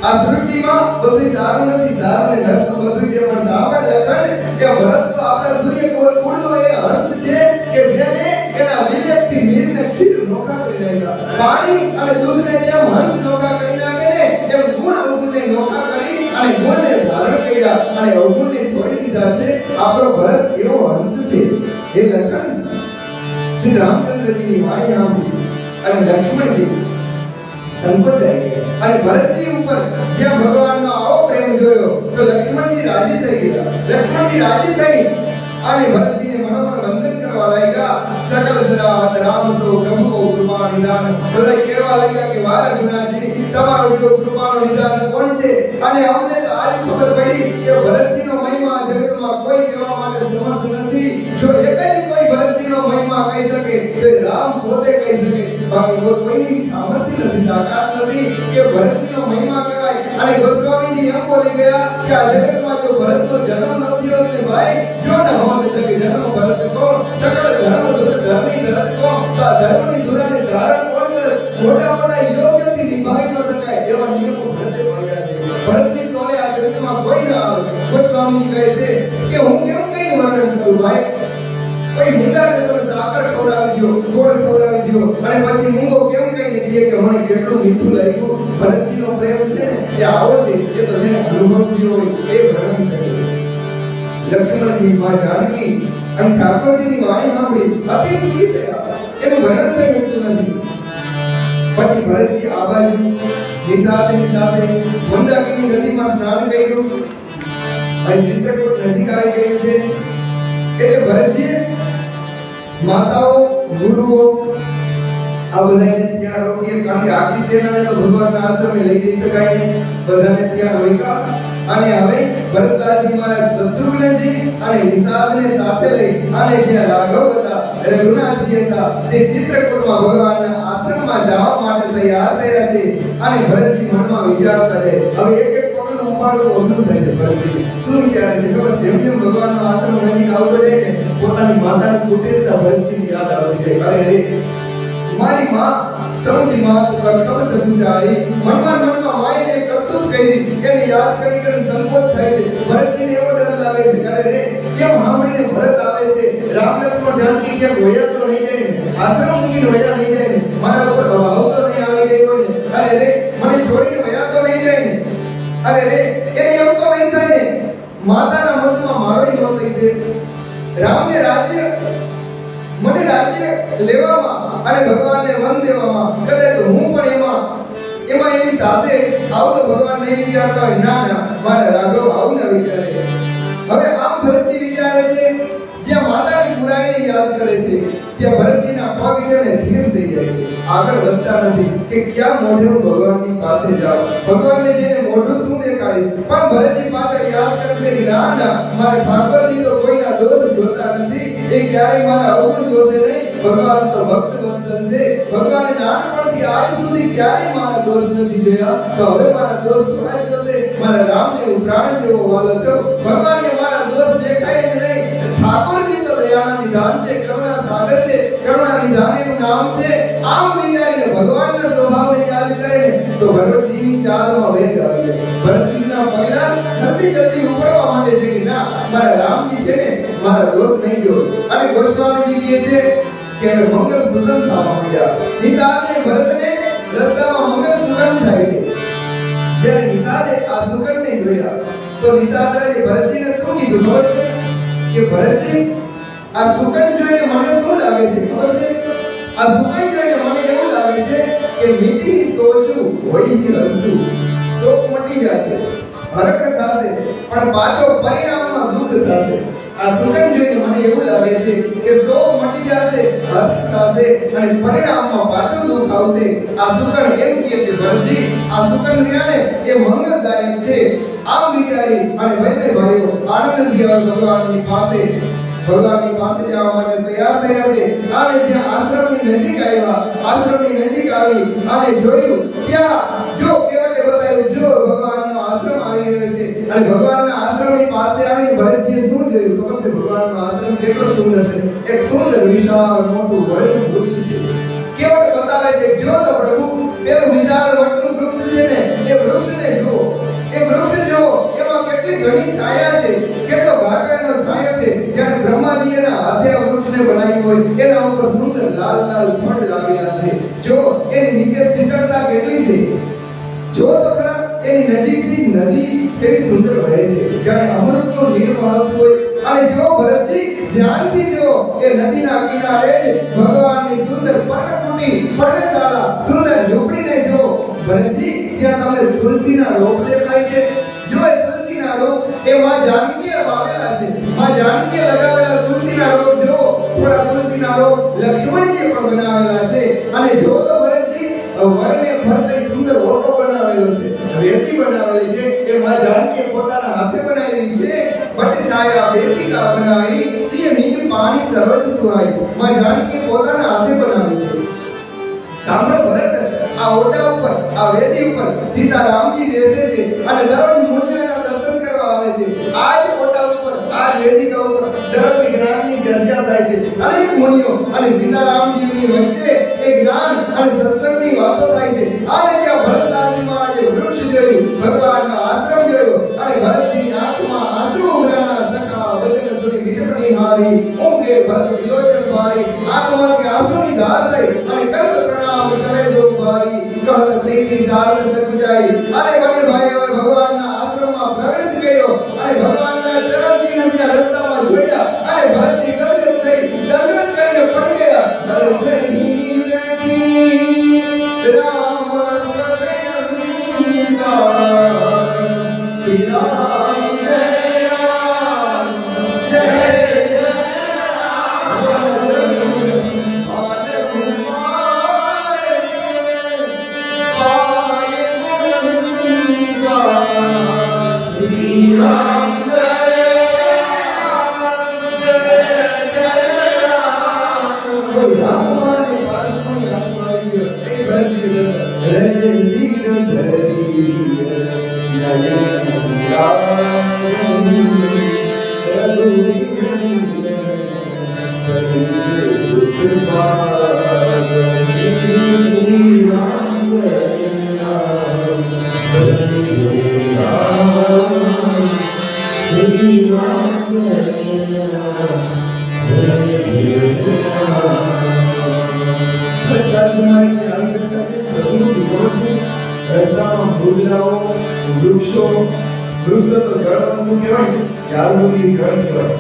આ સૃષ્ટિમાં બધું સારું નથી, સારું ને નષ્ટ બધું છે, પણ સાંભળ લખન, કે ભરત તો આપણા સૂર્ય કુળનો એ હંસ છે કે જેને એના વિવેકથી નીરને ક્ષીર નોખા કરી નાખ્યા. પાણી અને દૂધને જેમ હંસ નોખા કરી નાખે ને એમ ગુણ અવગુણને નોખા કરી અને ગુણને ધારણ કર્યા અને અવગુણને છોડી દીધા છે. આપણો ભરત એવો હંસ છે. એ લખન શ્રી રામચંદ્રજીની વાણી સાંભળી અને લક્ષ્મણજી સંકોચાઈ ગયા અને ભરતજી ઉપર જ્યાં ભગવાનનો આવો પ્રેમ જોયો તો લક્ષ્મણજી રાજી થઈ ગયા. લક્ષ્મણજી રાજી થઈ અને ભરતજીને મનોમન વંદન કરવા લાગ્યા. સકલ સરાત રામ સો પ્રભુ કો કૃપા નિદાન, બધા કહેવા લાગ્યા કે વાહ રઘુનાથજી, તમારો જેવો કૃપાનો નિદાન કોણ છે? અને અમને તો આજ ખબર પડી કે ભરતજીનો મહિમા જગતમાં કોઈ કહેવા માટે સમર્થ નથી. જો એક જ કોઈ ભરતજીનો મહિમા કહી શકે તો રામ પોતે કહી શકે, બાકી કોઈની સામર્થ્ય નથી, તાકાત નથી કે ભરતજીનો મહિમા કહેવાય. અને ગોસ્વામીજી એમ બોલી ગયા કે આ જગતમાં જો ભરતનો જન્મ ન થયો ને ભાઈ, જો ન હોત જગ જન્મ ભરત કો, સકળ ધર્મ ધુર ધર્મી ધરત કો, તો આ ધર્મની ધુરાને ધારણ કોણ કરે? મોટા મોટા યોગ્યથી નિભાવી ન શકાય એવા નિયમો ભરતે પાડ્યા છે. ભરતની તોલે આ જગતમાં કોઈ ન આવે. ગોસ્વામીજી કહે છે કે હું કેમ કઈ વર્ણન કરું ભાઈ? કોઈ મૂંગાને તમે સાકર ખવડાવી દો, ગોળ ખવડાવી દો અને પછી મૂંગો કેમ કહીને કહે કે મને કેટલું મીઠું લાગ્યું? ભરતજીનો પ્રેમ છે ને એ આવો છે, એ તો જેને અનુભવ થયો હોય એ વર્ણવી શકે. લક્ષ્મણજી, માં જાનકી અને ઠાકોરજીની વાણી સાંભળી અતિ સુખી થયા. એનું વર્ણન થઈ શકતું નથી. પછી ભરતજી આ બાજુ નિષાદની સાથે મંદાકિની નદીમાં સ્નાન કર્યું અને ચિત્રકૂટ નજીક આવી ગયું છે. એટલે ભરતજીએ માતાઓ, ગુરુઓ આ બધાને ત્યાં રોકીએ, કારણ કે આખી સેનાને તો ભગવાનના આશ્રમે લઈ જઈ શકાય નહીં, બધાને ત્યાં રોક્યા. અને હવે ભરતલાલજી મહારાજ શત્રુઘ્નજી અને નિષાદને સાથે લઈ અને જ્યાં રાઘવ હતા, રઘુનાથજી હતા, તે ચિત્રકૂટમાં ભગવાનના આશ્રમમાં જવા માટે તૈયાર થયા છે. અને ભરતજી મનમાં વિચારતા રહે, હવે એક એક પગલું ઉપાડવું અઘરું થાય છે. ભરતજી શું વિચારે છે ખબર? જેમ જેમ ભગવાનનો આશ્રમ નજીક આવતો જાય ને પોતાની માતાની કુટીરતા ભરતજીની યાદ આવતી જાય. અરે રે મારી માં સમુજી માં તો કર્તવ્ય સમજાય, મનમાં માએ જે કરતૂત કરી એને યાદ કરી કરીને સંકોચ થાય છે. ભરતજીને એવો ડર લાગે છે, અરે રે કેમ સાંભળીને ભરત આવે છે, રામ લક્ષ્મણ જાનકી ક્યાંક વયા તો નહીં જાય ને, આશ્રમ મૂકીને વયા નહીં જાય ને, મારા ઉપર ભાવ તો નહીં આવી ગયો ને, અરે રે રે મને છોડીને વયા તો નહીં જાય ને? અરે રે એને એમ તો નહીં થાય ને? માતાના મતમાં મારો મોત થઈ છે. રામને રાજ્ય મને રાજ્ય લેવામાં અને ભગવાનને વન દેવામાં કદાચ હું પણ એમાં એની સાથે આવું તો ભગવાન નહીં વિચારતા હોય. ના ના, મારા રાઘવ આવું ના વિચારે. હવે આમ ભરતજી વિચારે છે, જ્યાં માતાની બુરાઈને યાદ કરે છે ત્યાં ભરતજીના પગ છે ને ધીર થઈ જાય છે, આગળ વધતા નથી કે ક્યાં મોઢે ભગવાનની પાસે જાવ, ભગવાનને જઈને મોઢું શું દેખાડીશ. પણ ભરતજી પાછા યાદ કરે છે કે ના ના, મારા ઠાકોરજી તો કોઈના દોષ જોતા નથી, એ ક્યારેય મારા અવગુણ જોશે નહીં. ભગવાન તો ભક્ત વત્સલ છે, ભગવાને નાનપણથી આજ સુધી ક્યારેય મારા દોષ નથી જોયા, તો હવે મારા દોષ થોડા જોશે. મારા રામને હું પ્રાણ જેવો વાલો છું, ભગવાનને મારા દોષ દેખાય જ નહીં. ઠાકોરજી તો દયાના નિધાન છે, કરુણા સાગર છે, કરુણા નિધાનનું નામ છે. આમ વિચારીને ભગવાનના સ્વભાવને યાદ કરે ને તો ભરતજીની ચાલમાં વેગ આવી જાય. ભરતજીના પગલા જલ્દી જલ્દી ઉપડવા માંડે છે કે ના, મારા રામજી છે ને મારા દોષ નહીં જો. અને ગોસ્વામીજી કહે છે કે હવે મંગલ સુગંધ થવા માંડ્યા. નિષાદને ભરતને રસ્તામાં મંગલ સુગંધ થાય છે. જ્યારે નિષાદે આ સુગંધને જોયા તો નિષાદે ભરતજીને શું કીધું ખબર છે કે ભરતજી, આ સુગંધ જોઈને મને શું લાગે છે ખબર છે? આ સુગંધ જોઈને મને એવું લાગે છે કે મીઠી સોચું હોય કે હસું, શોક મટી જશે, હરખ થશે, પણ પાછો પરિણામમાં દુઃખ થશે. આ સુગંધ જોઈને મને એવું લાગે છે કે શોક મટી જશે, હર્ષ થશે અને પરિણામમાં પાછું દુઃખ આવશે. આ સુગંધ એમ કહે છે ભરતજી, આ સુગંધ જ્ઞાને એ મંગલદાયક છે. આમ વિચારી અને બંને ભાઈઓ આનંદથી હવે ભગવાનની પાસે જવા માટે તૈયાર થયા છે. અને જ્યાં આશ્રમની નજીક આવી અને જોયું ત્યાં જો કેવટે બતાવ્યું, જો ભગવાનનો આશ્રમ આવી રહ્યો છે. અને ભગવાનના આશ્રમની પાસે આવીને ભરતજીએ શું જોયું ખબર છે? ભગવાનનો આશ્રમ કેટલો સુંદર છે. એક સુંદર વિશાળ મોટું વડનું વૃક્ષ છે. કેવટ બતાવે છે, જો તો પ્રભુ પેલું વિશાળ વડનું વૃક્ષ છે ને, એ વૃક્ષને જુઓ, એ વૃક્ષ જુઓ, એમાં કેટલી ઘણી છાયા છે, કેટલો ઘાટાનો છાયો છે. જ્યારે બ્રહ્માજી એના હાથે આ વૃક્ષને બનાવ્યું હોય, એના ઉપર સુંદર લાલ લાલ ફળ લાગેલા છે. જો એની નીચે શીતળતા કેટલી છે, જો તો ખરા એની નજીકથી નદી કેવી સુંદર વહે છે, જાણે અમૃતનું નીર વહેતું હોય. અને જો ભરતજી ધ્યાનથી જો એ નદીના કિનારે ભગવાનની સુંદર પર્ણકુટી, પર્ણશાળા, સુંદર ઝૂંપડીને જો ભરતજી, ત્યાં તમને તુલસીના રોપ દેખાય છે. જો એ તુલસીના રોપ એ માં જાનકીએ વાવેલા છે, માં જાનકીએ લગાવેલા તુલસીના રોપ જો, થોડા તુલસીના રોપ લક્ષ્મણજીએ પણ બનાવેલા છે. અને જો તો ભરતજી વરને ફરતે સુંદર ઓટો બનાવેલો છે, વેદી બનાવેલી છે, એ માં જાનકીએ પોતાના હાથે બનાવેલી છે. બટ છાયા વેદિકા બનાવી, સિંહ નીચ પાણી સરોજ સુહાઈ, માં જાનકીએ પોતાના હાથે બનાવેલી છે. સાંભળો ભરત, આ ઓટા ઉપર, આ વેદી ઉપર સીતારામજી બેસે છે અને દરરોજ મુનિઓના દર્શન કરવા આવે છે. આ જ ઓટા ઉપર, આ જ વેદિકા ઉપર દરરોજ જ્ઞાનની ચર્ચા થાય છે. અનેક મુનિઓ અને સીતારામજીની વચ્ચે એ જ્ઞાન અને સત્સંગની વાતો થાય છે. અને ત્યાં ભરતદાસજી મહારાજે વૃક્ષ જોયું, ભગવાનનો આશ્રમ જોયો અને ભરતજીની આંખમાં આંસુ ઉભરાણા. સખા વચન સુની વિટપણી હારી, ઊંઘે ભરત વિલોચન ભારી, આંખમાંથી આંસુની ધાર થઈ અને કલ્પ પ્રણામ ચડે દો ભાઈ, કહત પ્રીતિ સારદ સકુચાઈ. અને બંને ભાઈઓ ભગવાનના આશ્રમમાં પ્રવેશ કર્યો અને ભગવાનના ચરણચિહ્ન ત્યાં રસ્તામાં જોયા અને ભરતજી ગદગદ થઈ દંડવત કરીને પડી ગયા. અરે સહી રાખી રામ રસ્તામાં ફૂલાઓ, વૃક્ષો તો જળ વસ્તુ કહેવાય, ઝાડવું જળ કહેવાય.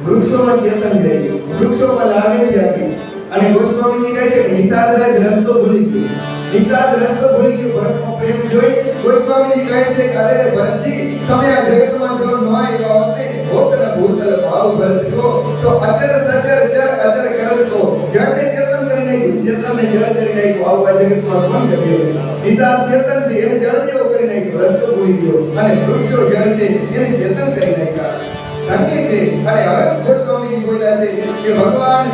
વૃક્ષોમાં ચેતન થઈ ગયું, વૃક્ષોમાં લાગણી જાગી. અને ગોસ્વામીજી કહે છે કે નિષાદરાજ રસ્તો ભૂલી ગયો. નિષાદ રસ્તો ભૂલી ગયો. ભરતનો પ્રેમ જોઈ ગોસ્વામીજી કહે છે કે અરે ભરતજી, તમે આ જગતમાં જો નોય હોતે હોતન ભૂતલ ભાવ ભરત કો તો અચર સચર ચર અચર કરત કો જડને ચેતન કરી નાખ્યું, ચેતનને જડ કરી નાખ્યું. આવું આ જગતમાં કોણ કરી શકે? નિષાદ ચેતન છે, એને જડ જેવો કરી નાખ્યો, રસ્તો ભૂલી ગયો. અને વૃક્ષો જડ છે, એને ચેતન કરી નાખ્યા. ધન્ય છે. અને હવે ગોસ્વામીજી બોલ્યા છે કે ભગવાન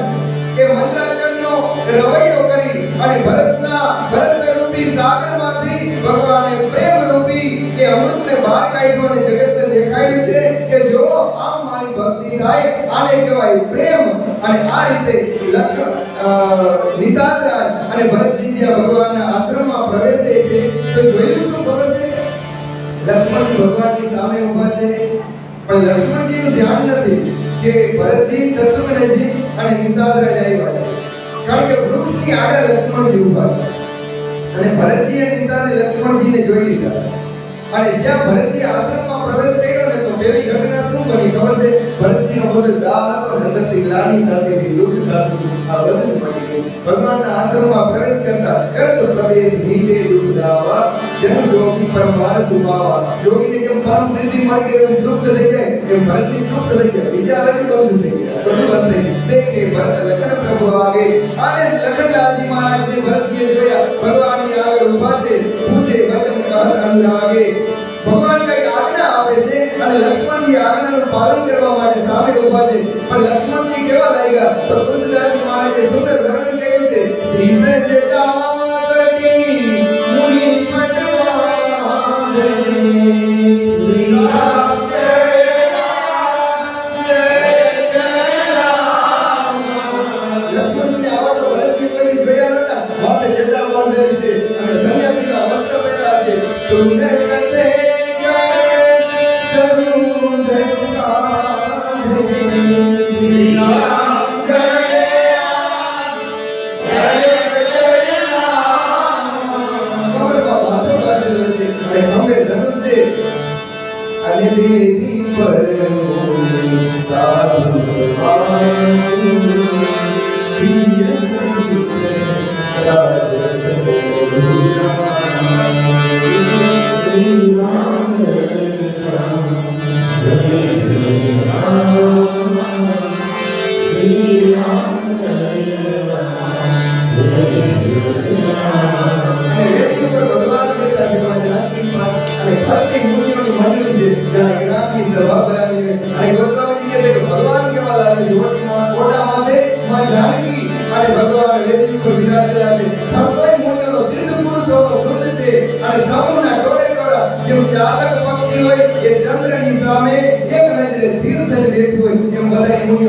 એ મંત્રાચરણનો રવૈયો કરી અને ભરત રૂપી સાગરમાંથી ભગવાને પ્રેમ રૂપી એ અમૃતને બહાર કાઢ્યો અને જગતને દેખાડ્યું છે કે જો આમ મારી ભક્તિ થાય આને કહેવાય પ્રેમ. અને આ રીતે નિષાદરાજ અને ભરતજી જ્યાં ભગવાનના આશ્રમમાં પ્રવેશે છે તો જોયું શું ખબર છે? લક્ષ્મણજી ભગવાનની સામે ઊભા છે, પણ લક્ષ્મણજીનું ધ્યાન નથી કે ભરતજી, શત્રુઘ્નજી અને નિષાદરાજ આવ્યા છે. કારણ કે વૃક્ષની આડે લક્ષ્મણજી ઊભા છે અને ભરતજી અને નિષાદે લક્ષ્મણજીને જોઈ લીધા. અને જ્યાં ભરતજી આશ્રમમાં પ્રવેશ કર્યો ને તો પેલી ઘટના શું બની ખબર છે? ભરતજીનો બધો દાહ હતો, અંદરથી ગ્લાનિ થતી હતી, દુઃખ થતું, આ બધું પડી ગયું. ભગવાનના આશ્રમમાં પ્રવેશ કરતા કરત પ્રવેશ મીઠે દુઃખ દાવા જન જોગી પરમાર્થ પાવા. જોગીને જેમ પરમ સિદ્ધિ મળી ગઈ એમ તૃપ્ત થઈ જાય, એમ ભરતજી તૃપ્ત થઈ ગયા. વિચાર જ બંધ થઈ ગયા, બધું બંધ થઈ ગયું. દેખે ભરત લખન પ્રભુ આગે. અને લખનલાલજી મહારાજને ભરતજીએ જોયા, ભગવાનની આગળ ઊભા છે, પૂછે વચન કહત અનુરાગે. ભગવાન કઈ આજ્ઞા આપે છે અને લક્ષ્મણજી આજ્ઞાનું પાલન કરવા માટે સામે ઊભા છે. પણ લક્ષ્મણજી કેવા લાગ્યા તો તુલસીદાસજી મહારાજે સુંદર વર્ણન કર્યું છે. સીસે જટાકટી મુનિ પટવાદે શ્રી રામ જય રામ. લક્ષ્મણજીને આવા તો ભરતજી કોઈ જોયા નહોતા. માથે જટા બાંધેલી છે અને સન્યાસીના વસ્ત્ર પહેર્યા છે. સુંદર કસે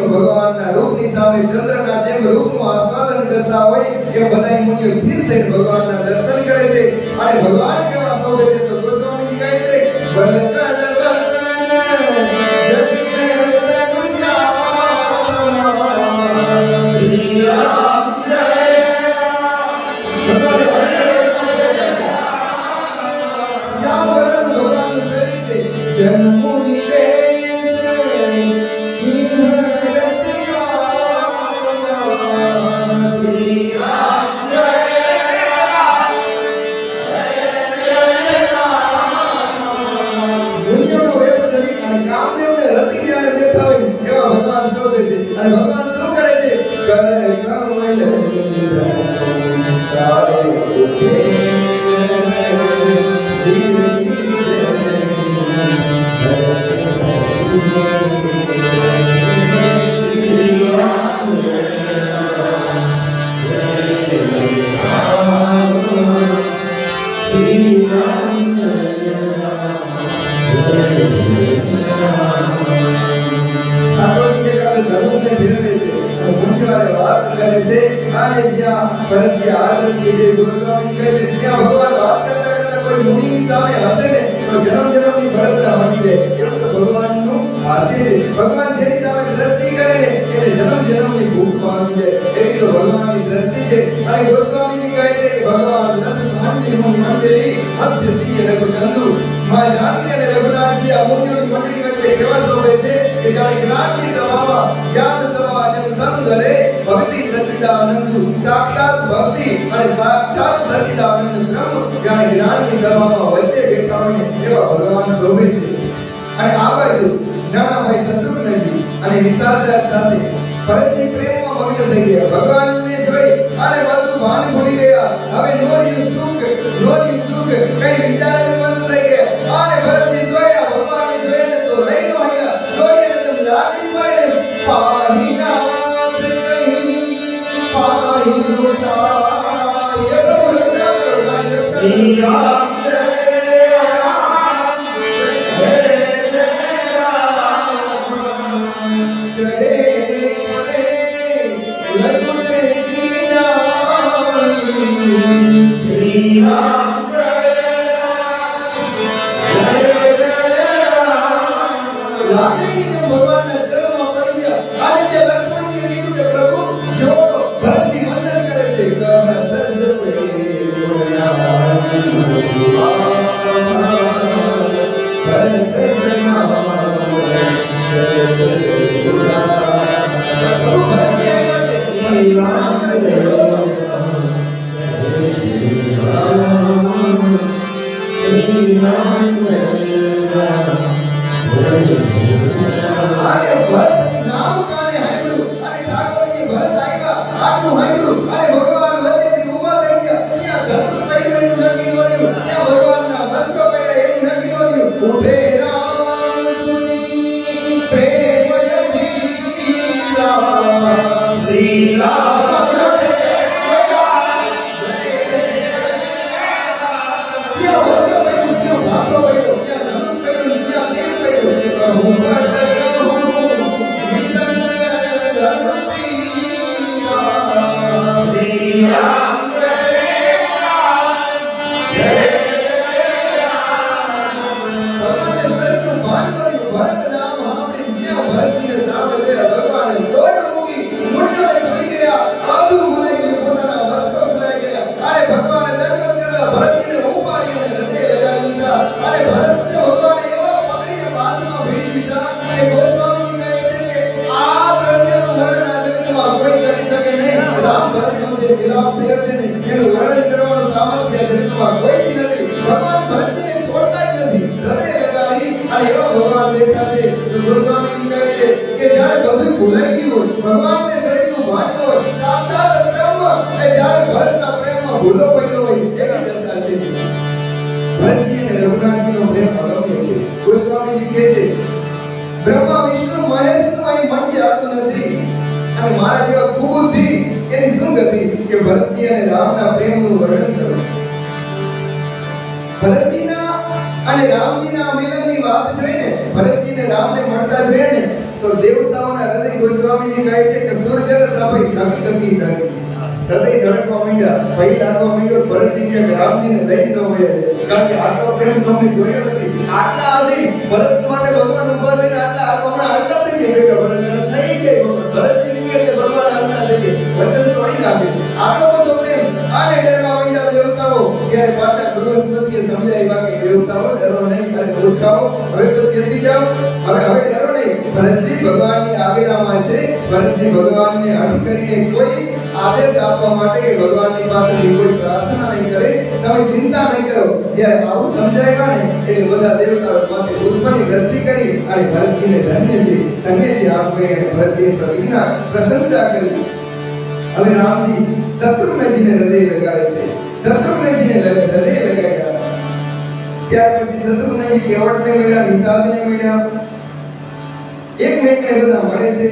ભગવાનના રૂપની સામે ચંદ્રના જેમ રૂપનું આસ્વાદન કરતા હોય એમ બધા મુનિઓ સ્થિર થઈને ભગવાનના દર્શન કરે છે. અને ભગવાન કેવા શોભે છે તો ગોસ્વામીજી કહે છે વલકલ વસન જગત ગુશ્યામ શ્રી રામ જય શ્યામ વરણ ભગવાનનું શરીર છે. જન્મુનિ ભગવાન શું કરે છે? કરે કમલ સારે ભરતજી આદર્શી જે ગોસ્વામી કહે છે ત્યાં ભગવાન વાત કરતા કરતા કોઈ મુનિની સામે હસે ને તો જન્મ જન્મની બળતરા મટી જાય. એવું તો ભગવાનનું ભાસે છે. ભગવાન જેની સામે દ્રષ્ટિ કરે ને એને જન્મ જન્મની ભૂખ ભાગી જાય એવી તો ભગવાનની દ્રષ્ટિ છે. અને ગોસ્વામીજી કહે છે કે ભગવાન દસ મંડળી મંડળી મધ્ય સિંહ રઘુચંદુ માં જાનકી અને રઘુનાથજી આ મુનિઓની મંડળી વચ્ચે કેવા શોભે છે કે જાણે જ્ઞાનની સભામાં જ્ઞાન સભા જન તન ધરે ભક્તિ સચ્ચિદાનંદ સાક્ષાત ભક્તિ અને સાક્ષાત સચ્ચિદાનંદ બ્રહ્મ જાણે જ્ઞાનની સભામાં વચ્ચે બેઠા હોય ને એવા ભગવાન શોભે છે. અને આ બાજુ નાનાભાઈ શત્રુઘ્નજી અને વિશાલરાજ સાથે ભરતજી પ્રેમમાં મગ્ન થઈ ગયા. ભગવાનને જોઈ અને બધું ભાન ભૂલી ગયા. હવે નો રહ્યું સુખ નો રહ્યું દુઃખ કઈ વિચાર જ બંધ થઈ ગયા. અને ભરતજી દોડ્યા ભગવાનને જોઈને તો રહી ન હૈયા દોડીને તેમ લાકડી પડે ને પાહીનાથ કહી પાહી રોસાય એ પ્રભુ રક્ષા કરો તારી રક્ષા ભગવાનના ચરણમાં પડી ગયા. અને જે લક્ષ્મણજીએ કીધું કે પ્રભુ જો ભરતજી વંદન કરે છે અને ભરત નામ કાને હાંભળ્યું અને ઠાકોરજી ભરત આવ્યા આટલું હાંભળ્યું અને ભગવાન વચ્ચેથી ઊભા થઈ ગયા. ત્યાં ધનુષ પડ્યું એનું નક્કી ન રહ્યું, ત્યાં ભગવાનના વસ્ત્રો પડ્યા એનું નક્કી ન રહ્યું. ઉઠે રામ સુની પ્રેમ યજીરા શ્રી રામ વિલાપ થયો છે ને એનું વર્ણન કરવાનું સામર્થ્ય જગતમાં કોઈથી નથી. ભગવાન ભરતજીને છોડતા જ નથી. હૃદય લગાડી અને એવા ભગવાન બેઠા છે. તો ગોસ્વામીજી કહે છે કે જ્યારે બધું ભૂલાઈ ગયું હોય, ભગવાનને શરીરનું ભાન હોય, સાક્ષાત બ્રહ્મ એ જ્યારે ભરતના પ્રેમમાં ભૂલો પડ્યો હોય એવી દશા છે. ભરતજી અને રઘુનાથજીનો પ્રેમ અગમ્ય છે. ગોસ્વામીજી કહે છે બ્રહ્મા વિષ્ણુ મહેશનું અહીં મન જાતું નથી અને મારા જેવા કુબુદ્ધિ એની શું ગતિ કે ભરતજી અને રામના પ્રેમનું વર્ણન કરું. ભરતજીના અને રામજીના મિલનની વાત જોઈને ભરતજી અને રામને મળતા જોઈએ ને તો દેવતાઓના હૃદય ગોસ્વામીજી કહે છે કે સૂર્યને સભઈ ધકી ધકી ધકી હૃદય ધડકવા માંડ્યા. ભય લાગવા માંડ્યો. ભરતજી કે રામજીને લઈ ન હોય કારણ કે આટલો પ્રેમ તો અમે જોયો નથી. આટલા આધી ભરત માટે ભગવાન ઉભા થઈને આટલા હમણાં હાલતા થઈ જાય ભેગા ભરત થઈ જાય. ભરતજી કે ભગવાન હાલતા થઈ જાય વચન તોડી નાખે. આટલો બધો પ્રેમ આને ડરવા માંડ્યા દેવતાઓ. ત્યારે પાછા બૃહસ્પતિએ સમજાવ્યા કે દેવતાઓ ડરો નહીં અને મૂર્ખાઓ હવે તો ચેતી જાઓ. હવે ડરો નહીં. ભરતજી ભગવાનની આજ્ઞામાં છે. ભરતજી ભગવાનને હઠ કરીને કોઈ આદેશ આપવા માટે ભગવાનની પાસેથી કોઈ પ્રાર્થના નહીં કરે. તમે ચિંતા નહીં કરો. જ્યારે આવું સમજાવ્યા ને એટલે બધા દેવતાઓ માથે પુષ્પની દ્રષ્ટિ કરી અને ભરતજીને ધન્ય છે આમ કહી ભરતજીની પ્રતિજ્ઞા પ્રશંસા કરી. હવે રામજી શત્રુઘ્નજીને હૃદય લગાડે છે. શત્રુઘ્નજીને હૃદય લગાડ્યા. ત્યાર પછી શત્રુઘ્નજી કેવટને મળ્યા, નિષાદને મળ્યા. એકમેકને બધા મળે છે.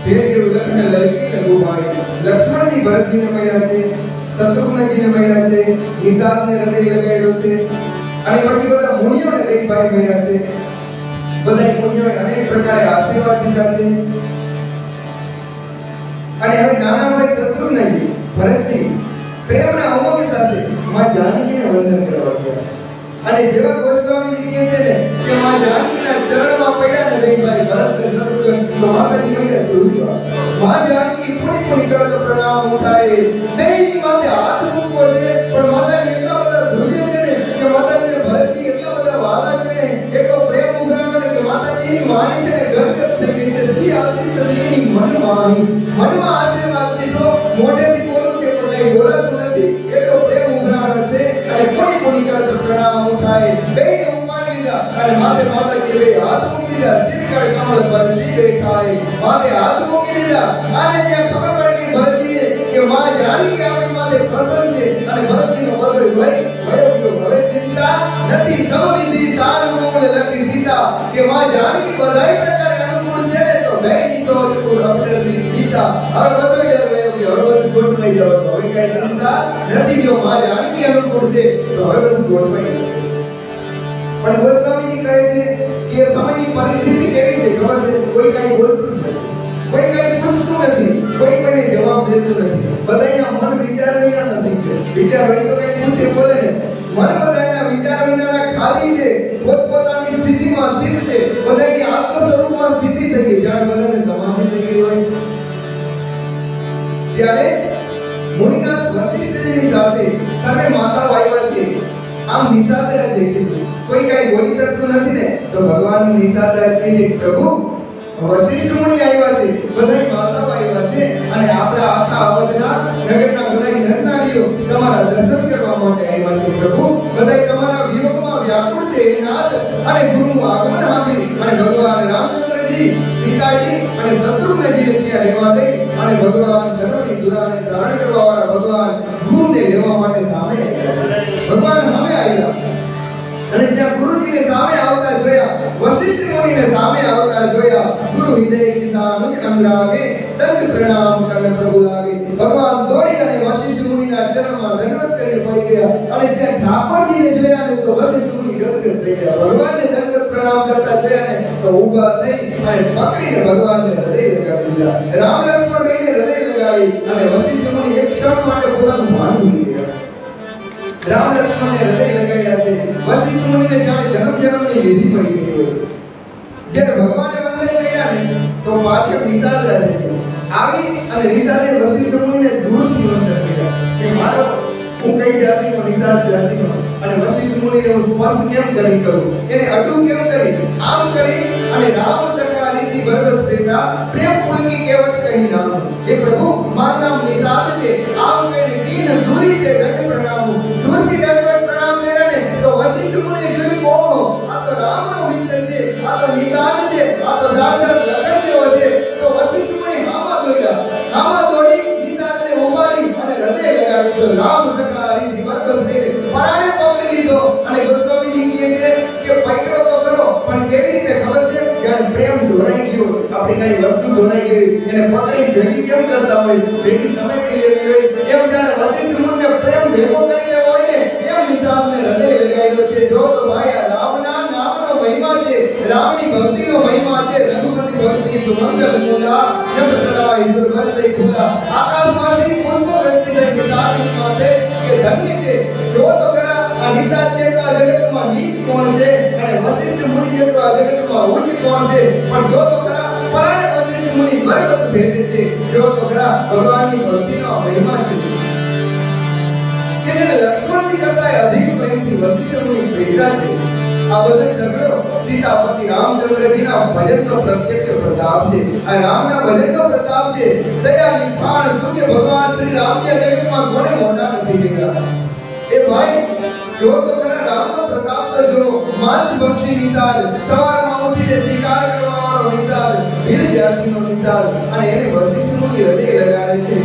ભેટ્યું લગ્ન લડકી લઘુભાઈ. લક્ષ્મણજી ભરતજીને મળ્યા છે, શત્રુઘ્નજીને મળ્યા છે, નિષાદને હૃદય લગાડ્યો છે. અને પછી બધા મુનિઓને કઈ ભાઈ મળ્યા છે. બધા મુનિઓએ અનેક પ્રકારે આશીર્વાદ દીધા છે. અને હવે નાના ભાઈ શત્રુઘ્નજી ભરતજી પ્રેમના ઉમંગ સાથે માં જાનકીને વંદન કરવા ગયા. અને જેવા ગોસ્વામીજી કહે છે ને કે માં જાનકીના ચરણમાં પડ્યા ને બે ભાઈ ભરત ને શત્રુઘ્ન તો માતાજી મને ધ્રુજવા માં જાનકી પૂરી પૂરી કરત પ્રણામ ઉઠાય બેની માથે હાથ મૂકવો છે પણ માતાજી એટલા બધા ધ્રુજે છે ને કે માતાજીને ભરતજી એટલા બધા વાલા છે ને એટલો પ્રેમ ઉભરાણો ને કે માતાજીની વાણી છે ને ગદગદ થઈ ગઈ છે શ્રી આશીષ દેવીની મનમાં આશીર્વાદ દીધો મોઢેથી બોલું છે પણ કઈ બોલાતું નથી એટલો પ્રેમ ઉભરાણો છે અને પૂરી પૂરી કરત પ્રણામ ઉઠાય બેને ઉપાડી લીધા અને માથે માતાજીએ બે હાથ મૂકી દીધા શિર કર કમળ પર શ્રી બેઠાય માથે હાથ મૂકી દીધા અને જ્યાં ખબર પડી ગઈ ભરતજીને કે માં જાનકી આપણી માથે પ્રસન્ન છે અને ભરતજીનો બધો ભય હવે ચિંતા નથી સબ વિધિ સાનુકૂળ લખી સીતા કે માં જાનકી બધાય પ્રકારે અનુકૂળ છે ને તો બેની સોચ કુળ અપડરની ગીતા હવે બધો ડર ગયો કે હવે બધું ગોઠવાઈ જવાનું હવે કઈ ચિંતા નથી જો માં જાનકી અનુકૂળ છે તો હવે બધું ગોઠવાઈ જશે પણ ગોસ્વામીજી કહે છે કે સમયની પરિસ્થિતિ કેવી છે ખબર છે કોઈ કઈ બોલતું નથી કોઈ કઈ પૂછતું નથી કોઈ કોઈને જવાબ દેતું નથી બધાયના મન વિચાર વિના નથી વિચાર હોય તો કઈ પૂછે બોલે ને મન બધાયના વિચાર વિનાના ખાલી છે પોતપોતાની સ્થિતિમાં સ્થિત છે બધાયની આત્મ સ્વરૂપમાં સ્થિતિ થઈ ગઈ જાણે બધાને સમાધિ થઈ ગઈ હોય ત્યારે મુનિનાથ વશિષ્ઠજીની સાથે સર્વે માતાઓ આવ્યા છે આમ નિષાદરાજ કીધું કોઈ કઈ બોલી શકતું નથી ને તો ભગવાન નિષાદરાજ કહે છે પ્રભુ વશિષ્ઠ મુનિ આવ્યા છે બધાય માતાઓ આવ્યા છે અને આપણા આખા અવધના નગરના બધાય નરનારીઓ તમારા દર્શન કરવા માટે આવ્યા છે પ્રભુ બધાય તમારા વિયોગમાં વ્યાકુળ છે હે નાથ અને ગુરુનું આગમન સાંભળી અને ભગવાન રામચંદ્રજી સીતાજી અને શત્રુઘ્નજીને ત્યાં રહેવા દઈ અને ભગવાન ધર્મની ધુરાને ધારણ કરવા વાળા ભગવાન ગુરુને લેવા માટે સામે આવ્યા ભગવાન સામે આવ્યા અને જ્યાં ગુરુજીને સામે આવતા જોયા વશિષ્ઠ મુનિને સામે આવતા જોયા ગુરુ હૃદય કિસાન અનુરાગે દંડ પ્રણામ કરને પ્રભુ લાગે ભગવાન દોડી અને વશિષ્ઠ મુનિના ચરણમાં દંડવત કરીને પડી ગયા અને જ્યાં ઠાકોરજીને જોયા ને તો વશિષ્ઠ મુનિ ગદગદ થઈ ગયા ભગવાનને દંડવત પ્રણામ કરતા જોયા ને તો ઊભા થઈ અને પકડીને ભગવાનને હૃદય લગાડી દીધા રામ લક્ષ્મણ બેને હૃદય લગાડી અને વશિષ્ઠ મુનિ એક ક્ષણ માટે પોતાનું ભાન ભૂલી ગયા રામ લક્ષ્મણને હૃદય લગાડ્યા છે વશિષ્ઠ મુનિને જાણે જન્મની વિધિ પડી ગઈ હોય જ્યારે ભગવાને વંદન કર્યા ને તો પાછળ નિષાદરાજ આવી અને નિષાદે વશિષ્ઠ મુનિને દૂરથી વંદન કર્યા કે મારો હું કઈ જાતિનો નિષાદ જાતિનો અને વશિષ્ઠ મુનિને હું સ્પર્શ કેમ કરી કરું એને અડું કેમ કરી આમ કરી અને રામ સખા ઋષિ બરબસ બેટા પ્રેમ પુલકી કેવટ કહી નામ એ પ્રભુ મારું નામ નિષાદ છે આમ કહીને કીન દૂરી તે દંડ પ્રણામ દૂરથી દંડવત પ્રણામ કર્યા ને તો વશિષ્ઠ મુનિએ જોયું ઓહો આ તો રામનો મિત્ર છે આ તો નિષાદ છે આ તો સાક્ષાત લખન જેવો છે તો વશિષ્ઠ મુનિ હામાં દોડી નિષાદને ઉપાડી અને હૃદય લગાડી તો રામ સખા ઋષિ બરબસ બેને પરાણે પકડી લીધો અને ગોસ્વામીજી કહે છે કે પકડો તો કરો પણ કેવી રીતે ખબર છે જાણે પ્રેમ ઢોરાઈ ગયો આપણે કઈ વસ્તુ ઢોરાઈ ગઈ એને પકડી ભેગી કેમ કરતા હોય ભેગી સમેટી લેવી હોય એમ જાણે વશિષ્ઠ મુનિને પ્રેમ ભેગો કરી લેવો હોય ને એમ નિષાદને હૃદય લગાડ્યો છે જો તો ભાઈ આ રામના નામનો મહિમા છે રામની ભક્તિનો મહિમા છે રઘુપતિ ભક્તિ સુમંગલ મૂલા જબ સદા ઈશ્વર વર્ષે ખુલા આકાશમાંથી પુષ્પ વૃષ્ટિ થઈ નિષાદની માથે કે ધન્ય છે જો તો ખરા આ નિષાદ જેટલા જગતમાં નીચ કોણ છે અને વશિષ્ઠ મુનિ જેટલા જગતમાં ઉચ્ચ કોણ છે પણ જો તો ખરા પરાણે વશિષ્ઠ મુનિ બરબસ ભેટે છે જો તો ખરા ભગવાનની ભક્તિનો મહિમા છે કે જેને લક્ષ્મણજી કરતા અધિક પ્રેમથી વશિષ્ઠ મુનિ ભેટા છે આ બધો ઝઘડો સીતાપતિ રામચંદ્રજીના ભજનનો પ્રત્યક્ષ પ્રતાપ છે આ રામના ભજનનો પ્રતાપ છે દયાની પાણ સૂર્ય ભગવાન શ્રી રામજી જગતમાં કોને મોટા નથી દેખા એ ભાઈ જો તો ખરા રામનો પ્રતાપ તો જો માંસ ભક્ષી નિષાદ સવારમાં ઉઠીને શિકાર કરવા વાળો નિષાદ ભીલ જાતિનો નિષાદ અને એને વશિષ્ઠ મુનિ હૃદય લગાડે છે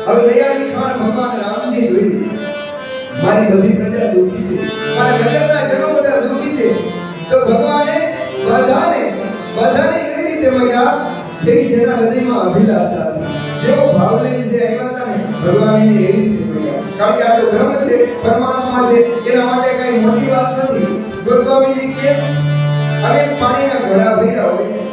હવે દયાની ખાણ ભગવાન રામજી જોઈ મારી બધી પ્રજા દુઃખી છે મારા નગરના જનો બધા દુઃખી છે તો ભગવાને બધાને એવી રીતે મળ્યા જેના હૃદયમાં અભિલાષા જેવો ભાવ લઈને જે આવ્યા હતા ને ભગવાન એને એવી રીતે મળ્યા કારણ કે આ તો બ્રહ્મ છે પરમાત્મા છે એના માટે કઈ મોટી વાત નથી ગોસ્વામીજી કહે અનેક પાણીના ઘડા ભર્યા હોય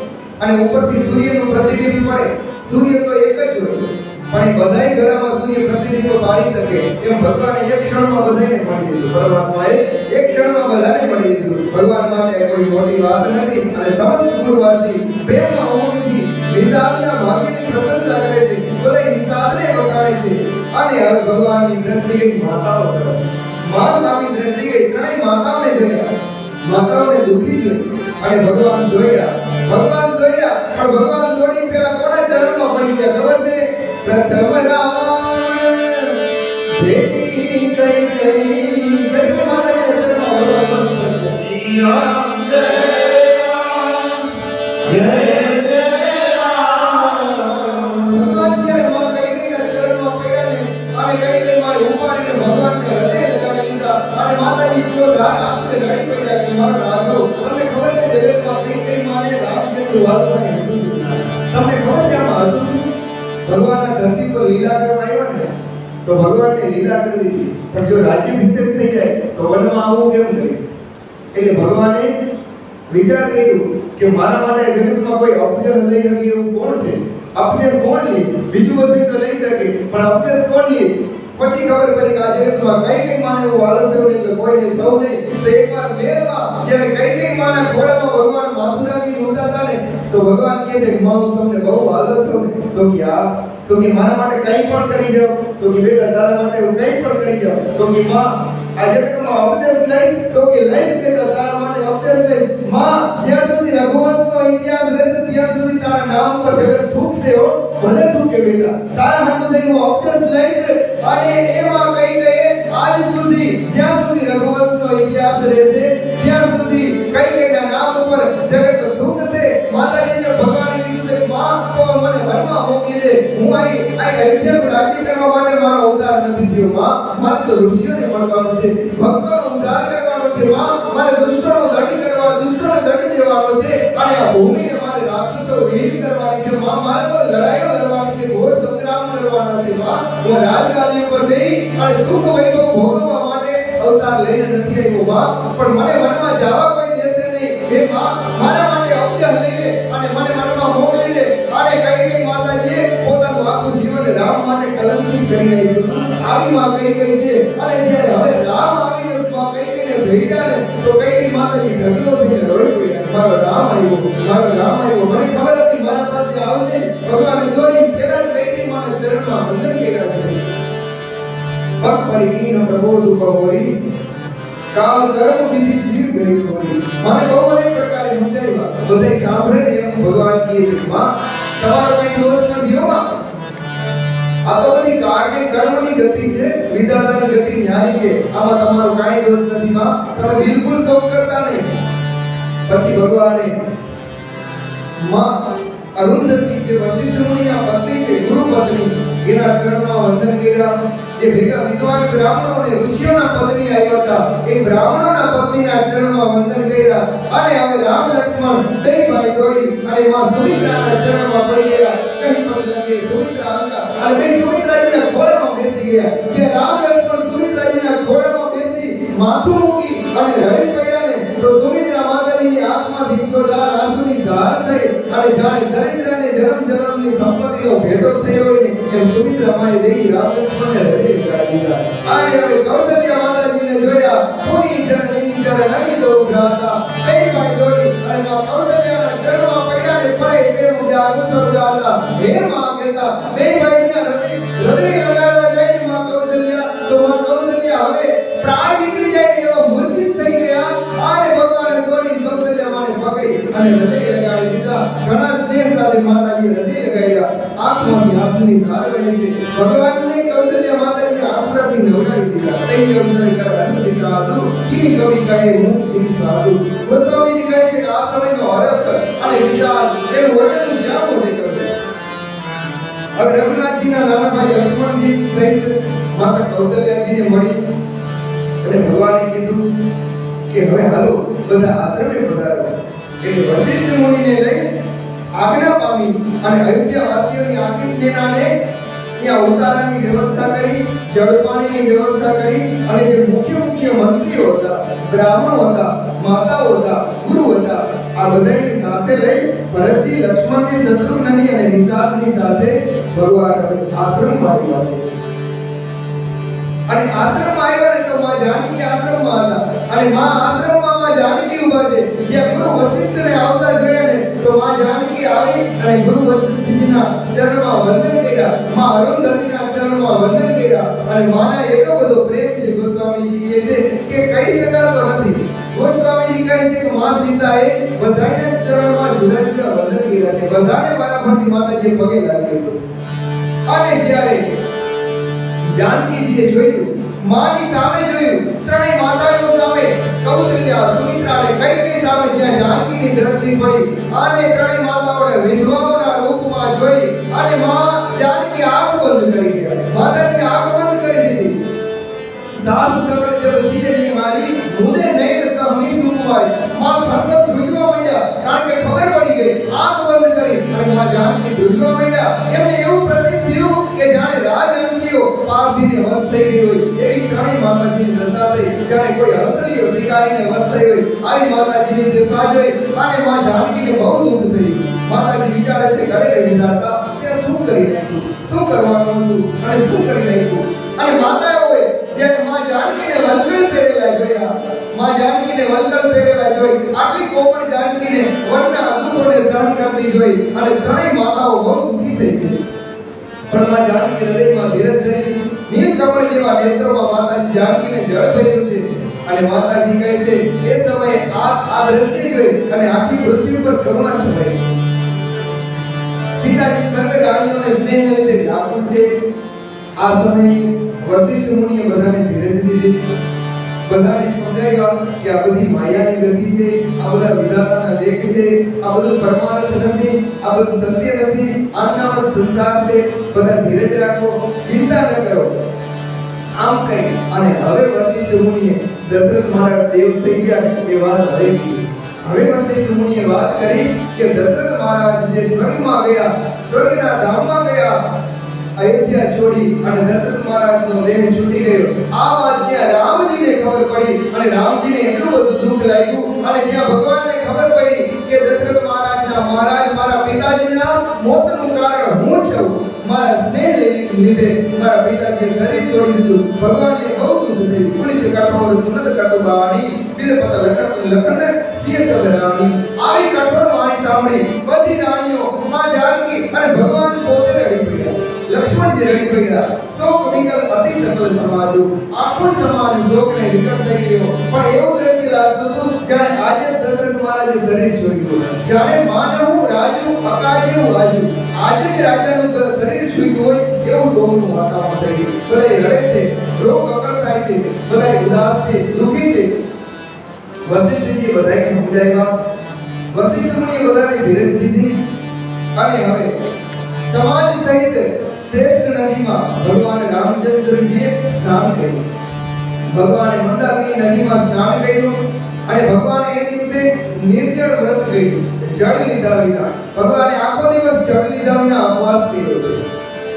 અને ઉપરથી સૂર્યનું પ્રતિબિંબ પડે સૂર્ય તો એક જ હોય પણ એ બધાય ગળામાં સૂર્ય પ્રતિબિંબ પાડી શકે એમ ભગવાને એક ક્ષણમાં બધાને મળી લીધું. પરમાત્માએ એક ક્ષણમાં બધાને મળી લીધું. ભગવાન માટે કોઈ મોટી વાત નથી અને સમસ્ત ગુરુવાસી પ્રેમમાં ઉમંગથી નિષાદના ભાગ્યની પ્રશંસા કરે છે, બધા નિષાદને વખાણે છે. અને હવે ભગવાનની દ્રષ્ટિ ગઈ માતાઓ તરફ. મા સ્વામી દ્રષ્ટિ ગઈ ત્રણેય માતાઓને જોયા, માતાઓને દુખી જોઈ અને ભગવાન દોડ્યા પણ ભગવાન દોડી પેલા કોના ચરણમાં પડી ગયા ખબર છે? પ્રથમ રામ ભેટી કઈ માતાજીના ચરણમાં ભગવાન પડી ગયા. ભગવાન જ્યારે મા કૈકેયીના ચરણમાં પડ્યા ને અને કૈકેયી માએ ઉપાડીને ભગવાનને હૃદય લગાવી લીધા અને માતાજી જો રાગ આંસુએ રડી પડ્યા કે મારો રાઘવ. તમને ખબર છે જગતમાં કૈકેયી માને રામ જેટલું વાલું નહીં હતું. તમને ખબર છે આમાં હતું શું? ભગવાનના ધરતી પર લીલા કરવા આવ્યા ને તો ભગવાનને લીલા કરવી હતી, પણ જો રાજ્યાભિષેક થઈ જાય તો વનમાં આવવું કેમ કરે? એટલે ભગવાને વિચાર કર્યું કે મારા માટે જગતમાં કોઈ અપજર લઈ શકે એવું કોણ છે? અપજર કોણ લે? બીજું બધું તો લઈ શકે પણ અપજર કોણ લે? પછી ખબર પડી કે આ જગતમાં કૈકેયી માને હું વાલો છું એટલે કોઈને સૌ નહીં. તો એકવાર મેલમાં જ્યારે કૈકેયી માના ઘોડામાં ભગવાન માથું રાખીને ઊભા હતા ને તો ભગવાન કહે છે કે માં હું તમને બહુ વાલો છું ને તો કે આ તો કે મારા માટે કંઈ પણ કરી જાઓ તો કે બેટા તારા માટે હું કંઈ પણ કરી જાઉં તો કે માં આ જગતમાં ઉપદેશ લઈશ તો કે લઈશ બેટા તારા માટે ઉપદેશ લઈશ. માં જ્યાં સુધી રઘુવંશનો ઇતિહાસ રહેશે ત્યાં સુધી તારા નામ ઉપર જગત થૂકશે હો, ભલે થૂકે બેટા તારા હાથથી હું ઉપદેશ લઈશ. અને એમાં કઈ ગયે આજ સુધી જ્યાં સુધી રઘુવંશનો ઇતિહાસ રહેશે ત્યાં સુધી કૈકેયીના નામ ઉપર જગત થૂકશે. માતાજીને ભગવાને કીધું કે માં તો મને વનમાં મોકલી દે, હું આ અયોધ્યાનું રાજ્ય કરવા માટે મારો અવતાર નથી થયો. માં મારે તો ઋષિઓને મળવાનું છે, ભક્તોનો ઉદ્ધાર કરવાનો છે. માં મારે દુષ્ટોનો દંડ દેવાનો છે અને આ ભૂમિને મારે રાક્ષસો વિહીન કરવાની છે. માં મારે તો લડાઈઓ લડવાની છે, ઘોર સંગ્રામ કરવાના છે. માં હું રાજગાદી ઉપર બેહી અને સુખ વૈભવ ભોગવવા માટે અવતાર લઈને નથી આવ્યો. માં પણ મને વનમાં જવા કોઈ દેશે નહીં. હે માં મારા માટે અવતાર લઈને અને મને વનમાં મોકલી દે. અને કૈકેયી માતાજીએ પોતાનું આખું જીવન રામ માટે કલંકિત કરી નાખ્યું. આવી માં કૈકેયી છે. અને જ્યારે હવે રામ આવીને માં કૈકેયીને ભેટ્યા ને તો કૈકેયી માતાજી ઢગલો થઈને રોઈ પડ્યા. મારો રામ આવ્યો, મારો રામ આવ્યો. મને ખબર હતી મારા પાસે આવશે. ભગવાને દોડી પેલા કૈકેયી માને ચરણમાં વંદન કર્યા છે. ભક્ત પરિકીન પ્રબોધ ઉપહોરી કાલ કર્મ વિધિ સ્થિર કરી હોરી. મને બહુ અનેક પ્રકારે સમજાવ્યા. બધાય સાંભળે ને એમ ભગવાન કહે છે માં તમારો કઈ દોષ નથી હો માં. આ તો બધી કાળની કર્મની ગતિ છે, વિધાતાની ગતિ ન્યાય છે. આમાં તમારો કાંઈ દોષ નથી માં, તમે બિલકુલ શોક કરતા નહીં. પછી ભગવાને માં અરુંધતી જે વશિષ્ઠ મુનિના પત્ની છે, ગુરુ પત્ની, એના ચરણમાં વંદન કર્યા. જે ભેગા વિદ્વાન બ્રાહ્મણો અને ઋષિઓના પત્ની આવ્યા હતા એ બ્રાહ્મણોના પત્નીના ચરણમાં વંદન કર્યા. અને હવે રામ લક્ષ્મણ બે ભાઈ દોડી અને માં સુમિત્રાના ચરણમાં પડી ગયા. કહી પદ લગે સુમિત્રા અંગા અને બે સુમિત્રાજીના ઘોડામાં બેસી ગયા. જે રામ લક્ષ્મણ સુમિત્રાજીના ઘોડામાં બેસી માથું મૂકી અને રડી પડ્યા ને તો સુમિત્રા માતાજીની આંખમાંથી ચોધાર આંસુની ધાર થઈ અને જાણે દરિદ્રને જન્મની સંપત્તિનો ભેટો થયો હોય ને એમ સુમિત્રા માએ દેઈ રામ લક્ષ્મણને હૃદય લગાડી દીધા. અને હવે કૌશલ્યા માતાજીને જોયા. પુની જનની ચરણની દો ભ્રાતા બે ભાઈ દોડી અને માં કૌશલ્યાના ચરણમાં પડ્યા ને પરે બે મુજા ગુસર ગાતા. હે માં કહેતા બે ભાઈ ત્યાં હૃદય લગાડવા જાય ને માં કૌશલ્યા તો માં કૌશલ્યા હવે પ્રાણ નીકળી જાય ને એવા મૂર્છિત થઈ ગયા. અને ભગવાને દોડી કૌશલ્યા માને પકડી અને હૃદય લગાડી દીધા. ઘણા સ્નેહ સાથે માતાજી હૃદય લગાડ્યા. આંખમાંથી આંસુની ધાર વહે છે. ભગવાનને કૌશલ્યા માતાજી આંસુડાથી નવડાવી દીધા. તૈય અવસરે કર હસી સાધુ કી કવિ કહે હું કી સાધુ. ગોસ્વામીજી કહે છે કે આ સમયનો હરખ અને વિશાલ એનું વર્ણન ક્યાં મોઢે કરવું. હવે રઘુનાથજીના નાના ભાઈ લક્ષ્મણજી સહિત માતા કૌશલ્યાજીને મળી અને ભગવાને કીધું કે હવે હાલો બધા આશ્રમે પધારો. એટલે વશિષ્ઠ મુનિને લઈ આજ્ઞા પામી અને અયોધ્યા વાસીઓની આખી સેનાને ત્યાં ઉતારાની વ્યવસ્થા કરી, જળપાણીની વ્યવસ્થા કરી અને જે મુખ્ય મંત્રીઓ હતા, બ્રાહ્મણો હતા, માતાઓ હતા, ગુરુ હતા, આ બધાની સાથે લઈ ભરતજી, લક્ષ્મણજી, શત્રુઘ્નની અને નિષાદની સાથે ભગવાન આશ્રમમાં આવ્યા છે. અને આશ્રમમાં આવ્યા ને તો માં જાનકી આશ્રમમાં હતા અને માં આશ્રમમાં માં જાનકી ઊભા છે. જ્યાં ગુરુ વશિષ્ઠને આવતા જોયા ને તો માં જાનકી આવી અને ગુરુ વશિષ્ઠજીના ચરણમાં વંદન કર્યા, માં અરુંધતીના ચરણમાં વંદન કર્યા અને માના એટલો બધો પ્રેમ છે, ગોસ્વામીજી કહે છે કે કહી શકાતો નથી. ગોસ્વામીજી કહે છે કે માં સીતાએ બધાના ચરણમાં જુદા જુદા વંદન કર્યા છે, બધાને વારાફરતી માતાજીએ પગે લાગ્યું. અને જ્યારે જાનકીજીએ જોયું, માની સામે જોયું, ત્રણેય માતાઓ સામે, કૌશલ્યા, સુમિત્રા અને કૈકેયી સામે જ્યાં જાનકીની દ્રષ્ટિ પડી અને ત્રણેય માતાઓને વિધવાઓના રૂપમાં જોઈ અને માં જાનકી આંખ બંધ કરી ગયા. માતાજી આંખ બંધ કરી દીધી. સાસુ સકળ જબ સિયની મારી મુદે નયન સહમી સુકુમારી. માં ખરખર ધ્રુજવા માંડ્યા, કારણ કે ખબર પડી ગઈ, આંખ બંધ કરી અને માં જાનકી ધ્રુજવા માંડ્યા. એમને એવું પ્રતીત થયું કે જાણે રાજહંસીઓ પારધીને વશ થઈ ગઈ હોય એવી ત્રણેય માતાજીની દશા થઈ, જાણે કોઈ હંસલીઓ શિકારીને વશ થઈ હોય આવી માતાજીની દશા જોઈ અને માં જાનકીને બહુ દુઃખ થયું. માતાજી વિચારે છે, ઘરે વિધાતા તે શું કરી નાખ્યું, શું કરવાનું હતું અને શું કરી નાખ્યું. અને માતાઓએ જ્યારે માં જાનકીને વલકલ પહેરેલા જોયા, માં જાનકીને વલકલ પહેરેલા જોઈ, આટલી કોમળ જાનકીને વનના દુઃખોને સહન કરતી જોઈ અને ત્રણેય માતાઓ બહુ દુઃખી થઈ છે. પણ માં જાનકી હૃદયમાં ધીરજ ધરી, નીલકમળ જેવા નેત્રોમાં માતાજી જાનકીને જળ ભર્યું છે. અને માતાજી કહે છે એ સમયે આ દ્રશ્ય જોઈ અને આખી પૃથ્વી ઉપર કરુણા છવાઈ. સીતાજી સર્વ રાણીઓને સ્નેહને લીધે વ્યાકુળ છે. આ સમયે વશિષ્ઠ મુનિએ બધાને ધીરજ દીધી, બધાને સમજાવ્યા કે આ બધી માયાની ગતિ છે, આ બધા વિધાતાના લેખ છે, આ બધું પરમાર્થ નથી, આ બધું સત્ય નથી, આનામત સંસાર છે, બધા ધીરજ રાખો, ચિંતા ન કરો. આમ કહી અને હવે વશિષ્ઠ મુનિએ દશરથ મહારાજ દેવ થઈ ગયા એ વાત હવે કીધી. હવે વશિષ્ઠ મુનિએ વાત કરી કે દશરથ મહારાજ જે સ્વર્ગમાં ગયા, સ્વર્ગના ધામમાં ગયા, અયોધ્યા છોડી અને દશરથ મહારાજનો દેહ છૂટી ગયો. આ વાત જ્યાં રામજીને ખબર પડી અને રામજીને એટલું બધું દુઃખ લાગ્યું અને જ્યાં ભગવાનને ખબર પડી કે દશરથ મહારાજના મહારાજ મારા પિતાજીના મોતનું કારણ હું છું, મારા સ્નેહ લીધે મારા પિતાજીએ શરીર છોડી દીધું, ભગવાનને બહુ દુઃખ થયું. પુલિસ કઠોર સુનત કટુબાણી દિલપત લખન સિંહ સબરાણી. આવી કઠોર વાણી સાંભળી બધી રાણીઓ, માં જાનકી અને ભગવાન પોતે રડી પડ્યા. લક્ષ્મણજી રડી પડ્યા. શોક વિકલ અતિ સકલ સમાજો, આખો સમાજ શોકને વિકળ થઈ ગયો. પણ એવું દ્રશ્ય લાગતું હતું જાણે આજે દશરથ મહારાજે શરીર છોડ્યું, જાણે માનવ રાજુ અકાજ્યું આજુ, આજે જ રાજાનું શરીર છૂટ્યું હોય એવું શોકનું વાતાવરણ થઈ ગયું. બધા રડે છે, રોગ અકળ થાય છે, બધા ઉદાસ છે, દુઃખી છે. વશિષ્ઠજી બધાને સમજાવ્યા. વશિષ્ઠ મુનિએ બધાને ધીરજ દીધી અને હવે સમાજ સહિત શ્રેષ્ઠ નદીમાં ભગવાન રામચંદ્રજીએ સ્નાન કર્યું. ભગવાને મંદાકિની નદીમાં સ્નાન કર્યું અને ભગવાને એ દિવસે નિર્જળ વ્રત કર્યું, જળ લીધા વિના. ભગવાને આખો દિવસ જળ લીધા વિના ઉપવાસ કર્યો છે.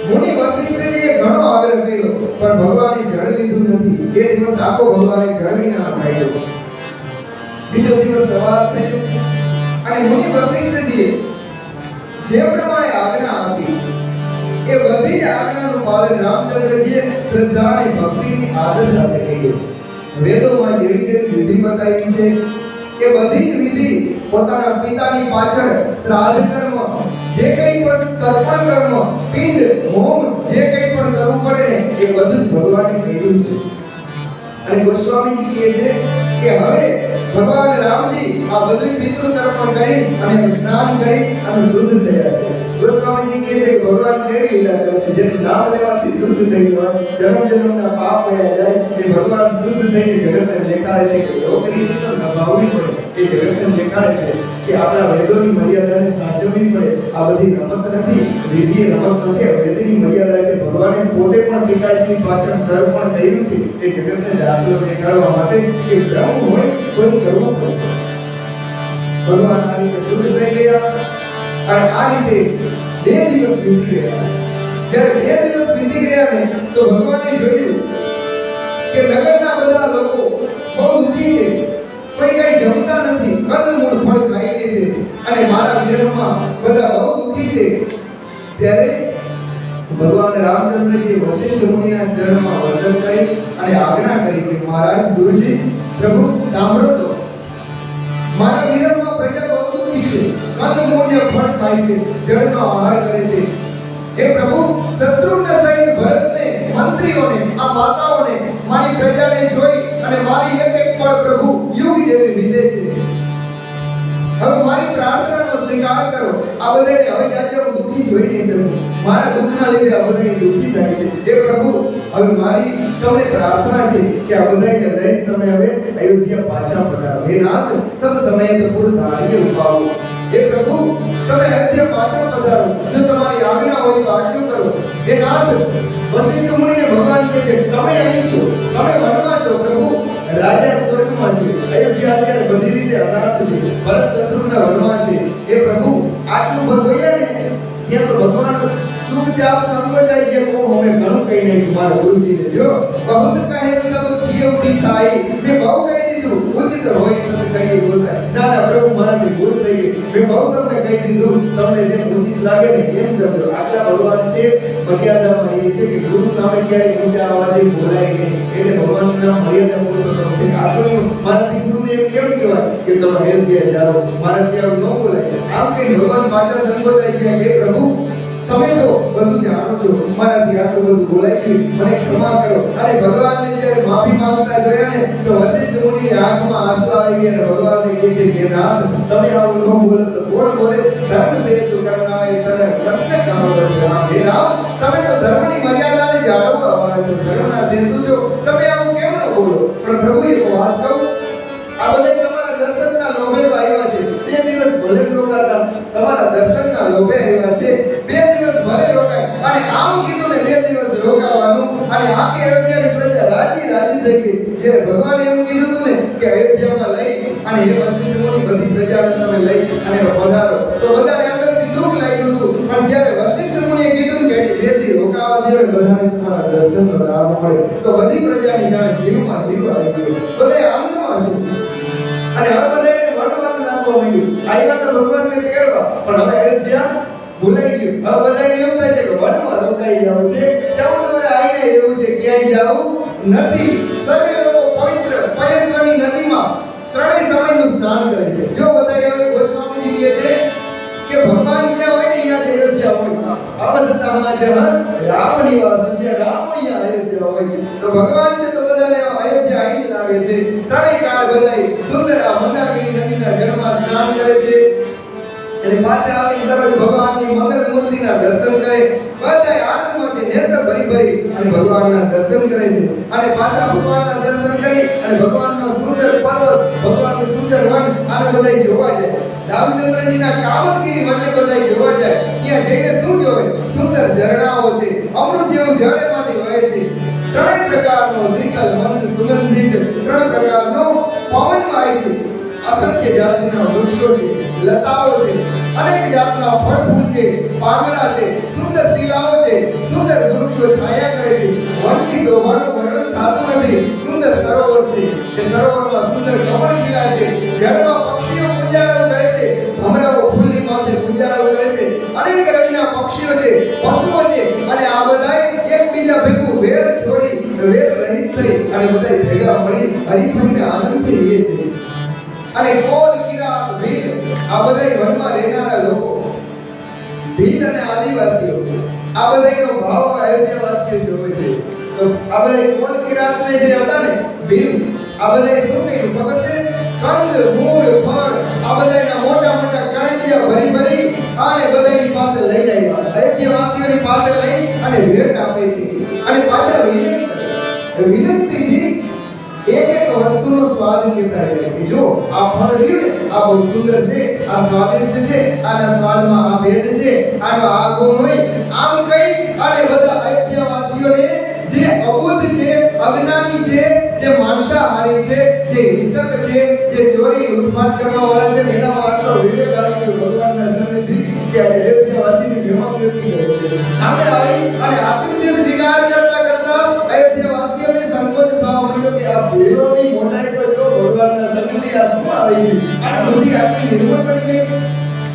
મુનિ વશિષ્ઠજીએ ઘણો આગ્રહ કર્યો પણ ભગવાને જળ લીધું નથી. એ દિવસ આખો ભગવાને જળ વિના ખાયો. બીજો દિવસ સવાર થયો અને મુનિ વશિષ્ઠજીએ જે પ્રમાણે આજ્ઞા આપી એ બધી જ આજ્ઞાનું પાલન રામચંદ્રજીએ શ્રદ્ધા અને ભક્તિની આદર સાથે કર્યું. વેદોમાં જેવી જેવી વિધિ બતાવી છે એ બધી જ વિધિ પોતાના પિતાની પાછળ શ્રાદ્ધ કર્મ, જે કંઈ પણ તર્પણ કર્મ, પિંડ, હોમ, જે કંઈ પણ કરવું પડે ને એ બધું જ ભગવાને કર્યું છે. અને ગોસ્વામીજી કહે છે કે હવે ભગવાન રામજી આ બધું પિતૃ તર્પણ કરી અને સ્નાન કરી અને શુદ્ધ થયા છે. ગોસ્વામીજી કહે છે કે ભગવાન કેવી લીલા કરે છે, જેનું નામ લેવાથી શુદ્ધ થઈ ગયો, જન્મ જન્મના પાપ વયા જાય, એ ભગવાન શુદ્ધ થઈને જગતને દેખાડે છે કે યોગ રીતે તો નભાવવી પડે, એ જગતને દેખાડે છે કે આપણા વેદોની મર્યાદાને સાચવવી પડે. આ બધી રમત નથી, વિધિ રમત નથી, વેદની મર્યાદા છે. ભગવાને પોતે પણ પિતાજીની પાછળ તર્પણ કર્યું છે એ જગતને દાખલો દેખાડવા માટે કે બ્રહ્મ હોય કોઈ કરવું પડે. ભગવાન આ રીતે શુદ્ધ થઈ ગયા અને આ રીતે 2 દિવસ વીતી ગયા. જ્યારે 2 દિવસ ગયા ને તો ભગવાને જોયું કે નગરના બધા લોકો બહુ દુઃખી છે, કોઈ કઈ જમતા નથી, કંદમૂળ ફળ ખાઈ લે છે અને મારા વિરહમાં બધા બહુ દુઃખી છે. ત્યારે ભગવાન રામચંદ્રજી વશિષ્ઠ મુનિના ચરણમાં વંદન કરી અને આજ્ઞા કરી કે મહારાજ ગુરુજી પ્રભુ સાંભળો તો, મારા વિરહમાં પ્રજા બહુ દુઃખી છે, કંદમૂળને ફળ ખાય છે, જળનો આહાર કરે છે. હે પ્રભુ, શત્રુઘ્ન સહિત ભરતને, મંત્રીઓને, આ માતાઓને, મારી પ્રજાને જોઈ અને મારી એક એક પળ પ્રભુ યુગ જેવી વીતે છે. હવે મારી પ્રાર્થનાનો સ્વીકાર કરો. આ બધાને હવે જાજે હું દુઃખી જોઈ નહીં શકું. મારા દુઃખના લીધે આ બધા દુઃખી થાય છે. હે પ્રભુ, હવે મારી તમને પ્રાર્થના છે કે આ બધાને લઈને તમે હવે અયોધ્યા પાછા પધારો. હે નાથ, સબ સમયે પૂર ધાર્ય ઉપાવો. હે પ્રભુ, તમે અયોધ્યા પાછા પધારો. જો તમારી આજ્ઞા હોય તો આટલું કરો. હે નાથ, વશિષ્ઠ મુનિને ભગવાન કહે છે તમે અહીં છો, તમે વનમાં છો. પ્રભુ, રાજા સ્વર્ગમાં છે, અયોધ્યા અત્યારે બધી રીતે અનાથ છે, ભરત શત્રુઘ્ન વનમાં છે. હે પ્રભુ, આટલું બોલ્યા ને ત્યાં તો ભગવાન ચૂપચાપ સંકોચાઈ ગયા. કો અમે ઘણું કહી નહીં મારા ગુરુજીને. જો બહુત કહે સબ કિએ ઉઠી થાય, મેં બહુ કહી દીધું, ઉચિત હોય પછી કહીએ ગોસાય. ના ના પ્રભુ, મારાથી ભૂલ થઈ ગઈ, મેં બહુ તમને કહી દીધું, તમને જેમ ઉચિત લાગે ને એમ કરજો. આટલા ભગવાન છે, મર્યાદામાં એ છે કે ગુરુ સામે ક્યારેય ઊંચા અવાજે બોલાય નહીં, એટલે ભગવાનના મર્યાદા પુરુષોત્તમ છે. આટલું મારાથી ગુરુને એમ કેમ કહેવાય કે તમે અયોધ્યા જાઓ, મારાથી આવું ન બોલાય. આમ કે ભગવાન પાછા સંકોચાઈ ગયા કે પ્રભુ, તમે તો બધું જાણો છો, મારાથી આટલું બધું બોલાઈ ગયું, મને ક્ષમા કરો. અને ભગવાનને જ્યારે માફી માંગતા જોયા ને તો વશિષ્ઠ મુનિની આંખમાં આંસુ આવી ગયા અને ભગવાનને કહે છે કે નાથ, તમે આવું ન બોલો તો કોણ બોલે? ધર્મ સેતુ કરનાય તને કૃષ્ણ કહો રામ. હે રામ, તમે તો ધર્મની મર્યાદાને જાળવવા વાળા છો, ધર્મના સેતુ છો, તમે આવું કેમ ન બોલો? પણ પ્રભુ, એક વાત કહું, આ બધા તમારા દર્શનના લોભે આવ્યા છે. 2 દિવસ ભલે રોકાતા, તમારા દર્શનના લોભે આવ્યા છે. 2 દિવસ ભલે રોકાય અને આમ કીધું ને 2 દિવસ રોકાવાનું અને આખી અયોધ્યાની પ્રજા રાજી રાજી થઈ ગઈ. જ્યારે ભગવાને એમ કીધું હતું ને કે અયોધ્યામાં લઈ અને એ વશિષ્ઠ મુનિ બધી પ્રજાને તમે લઈ અને પધારો, તો બધાને અંદરથી દુઃખ લાગ્યું હતું. પણ જ્યારે વશિષ્ઠ મુનિએ કીધું કે 2 દિવસ રોકાવા દેવો, બધાને તમારા દર્શનનો લાભ મળે, તો બધી પ્રજાની જાણે જીવમાં જીવ આવી ગયો, બધા આનંદમાં છે. અને હવે બધાને વડવાદ લાગવા માંડ્યું. આવ્યા તો ભગવાનને તેડવા, પણ હવે અયોધ્યા ભૂલાઈ ગયું. હવે બધાને એમ થાય છે કે વનમાં રોકાઈ જવું છે, 14 વર્ષ આઈને એવું છે, ક્યાંય જવું નથી. સર્વે લોકો પવિત્ર પયસ્વની નદીમાં ત્રણેય સમયનું સ્નાન કરે છે. જો બધા હવે ગોસ્વામીજી કહે છે કે ભગવાન જ્યાં હોય ને ત્યાં અયોધ્યા હોય. અવધતામાં જ્યાં રામ નિવાસ, જ્યાં રામ અહીંયા અયોધ્યા હોય, તો ભગવાન છે તો બધાને અયોધ્યા અહીં જ લાગે છે. ત્રણેય કાળ બધાય સુંદર આ મંદાકિની નદીના જળમાં સ્નાન કરે છે અને પાછા આવીને દરરોજ ભગવાનની મંગલ મૂર્તિના દર્શન કરે. બધાય આનંદમાં છે, નેત્ર ભરી ભરી અને ભગવાનના દર્શન કરે છે. અને પાછા ભગવાનના દર્શન કરી અને ભગવાનનો સુંદર પર્વત, ભગવાનનું સુંદર વન આને બધાય જોવા જાય. રામચંદ્રજીના કામતગીરી વનને બધાય જોવા જાય. ત્યાં જઈને શું જોવે? સુંદર ઝરણાઓ છે, અમૃત જેવું જળ એમાંથી વહે છે. 3 પ્રકારનો શીતલ મંદ સુગંધિત 3 પ્રકારનો પવન વાય છે. અસંખ્ય જાતિના વૃક્ષો છે, લતાઓ છે, અનેક જાતના ફળ ફૂલ છે, પાંદડા છે, સુંદર શિલાઓ છે, સુંદર વૃક્ષો છાયા કરે છે. વનની શોભાનું વર્ણન થતું નથી. સુંદર સરોવર છે, તે સરોવરમાં સુંદર કમળ ખીલા છે, જળમાં પક્ષીઓ પૂંજારો કરે છે, ભમરાઓ ફૂલની માથે પૂંજારો કરે છે, અનેક રંગના પક્ષીઓ છે, પશુઓ છે, અને આ બધાય એકબીજા ભેગું વેર છોડી વેર રહિત થઈ અને બધાય ભેગા મળી હરીફરીને આનંદથી રહે છે. અને કોલ કિરાત ભીલ આ બધાય વનમાં રહેનારા લોકો, ભીલ અને આદિવાસીઓ, આ બધાયનો ભાવ અયોધ્યાવાસીઓ જોવે છે. તો આ બધાય કોલ કિરાતને જે હતા ને ભીલ, આ બધાય શું કર્યું ખબર છે? કંદ મૂળ ફળ આ બધાયના મોટા મોટા કરંડિયા ભરી ભરી અને બધાયની પાસે લઈને આવ્યા. અયોધ્યાવાસીઓની પાસે લઈ અને ભેટ આપે છે. અને પાછા વિનંતીથી એક એક વસ્તુનો સ્વાદ લેતા રહે કે જો આ ફળ રહ્યું ને આ બહુ સુંદર છે, આ સ્વાદિષ્ટ છે, આના સ્વાદમાં આ ભેદ છે, આનો આ ગુણ હોય, આમ કહી અને બધા અયોધ્યાવાસીઓને જે અબુદ્ધ છે, અજ્ઞાની છે, જે માંસાહારી છે, જે હિંસક છે, જે ચોરી લૂંટફાટ કરવા વાળા છે, એનામાં આટલો વિવેક આવી ગયો ભગવાનના સન્નિધિ કે અયોધ્યાવાસીની મહેમાન ગતિ કરે છે. સામે આવી અને આતિથ્ય સ્વીકાર કરે ભેલોની મોટાઈ તો જો ભગવાનના સંગથી આ શું આવી ગઈ અને બુદ્ધિ આટલી નિર્મળ બની ગઈ.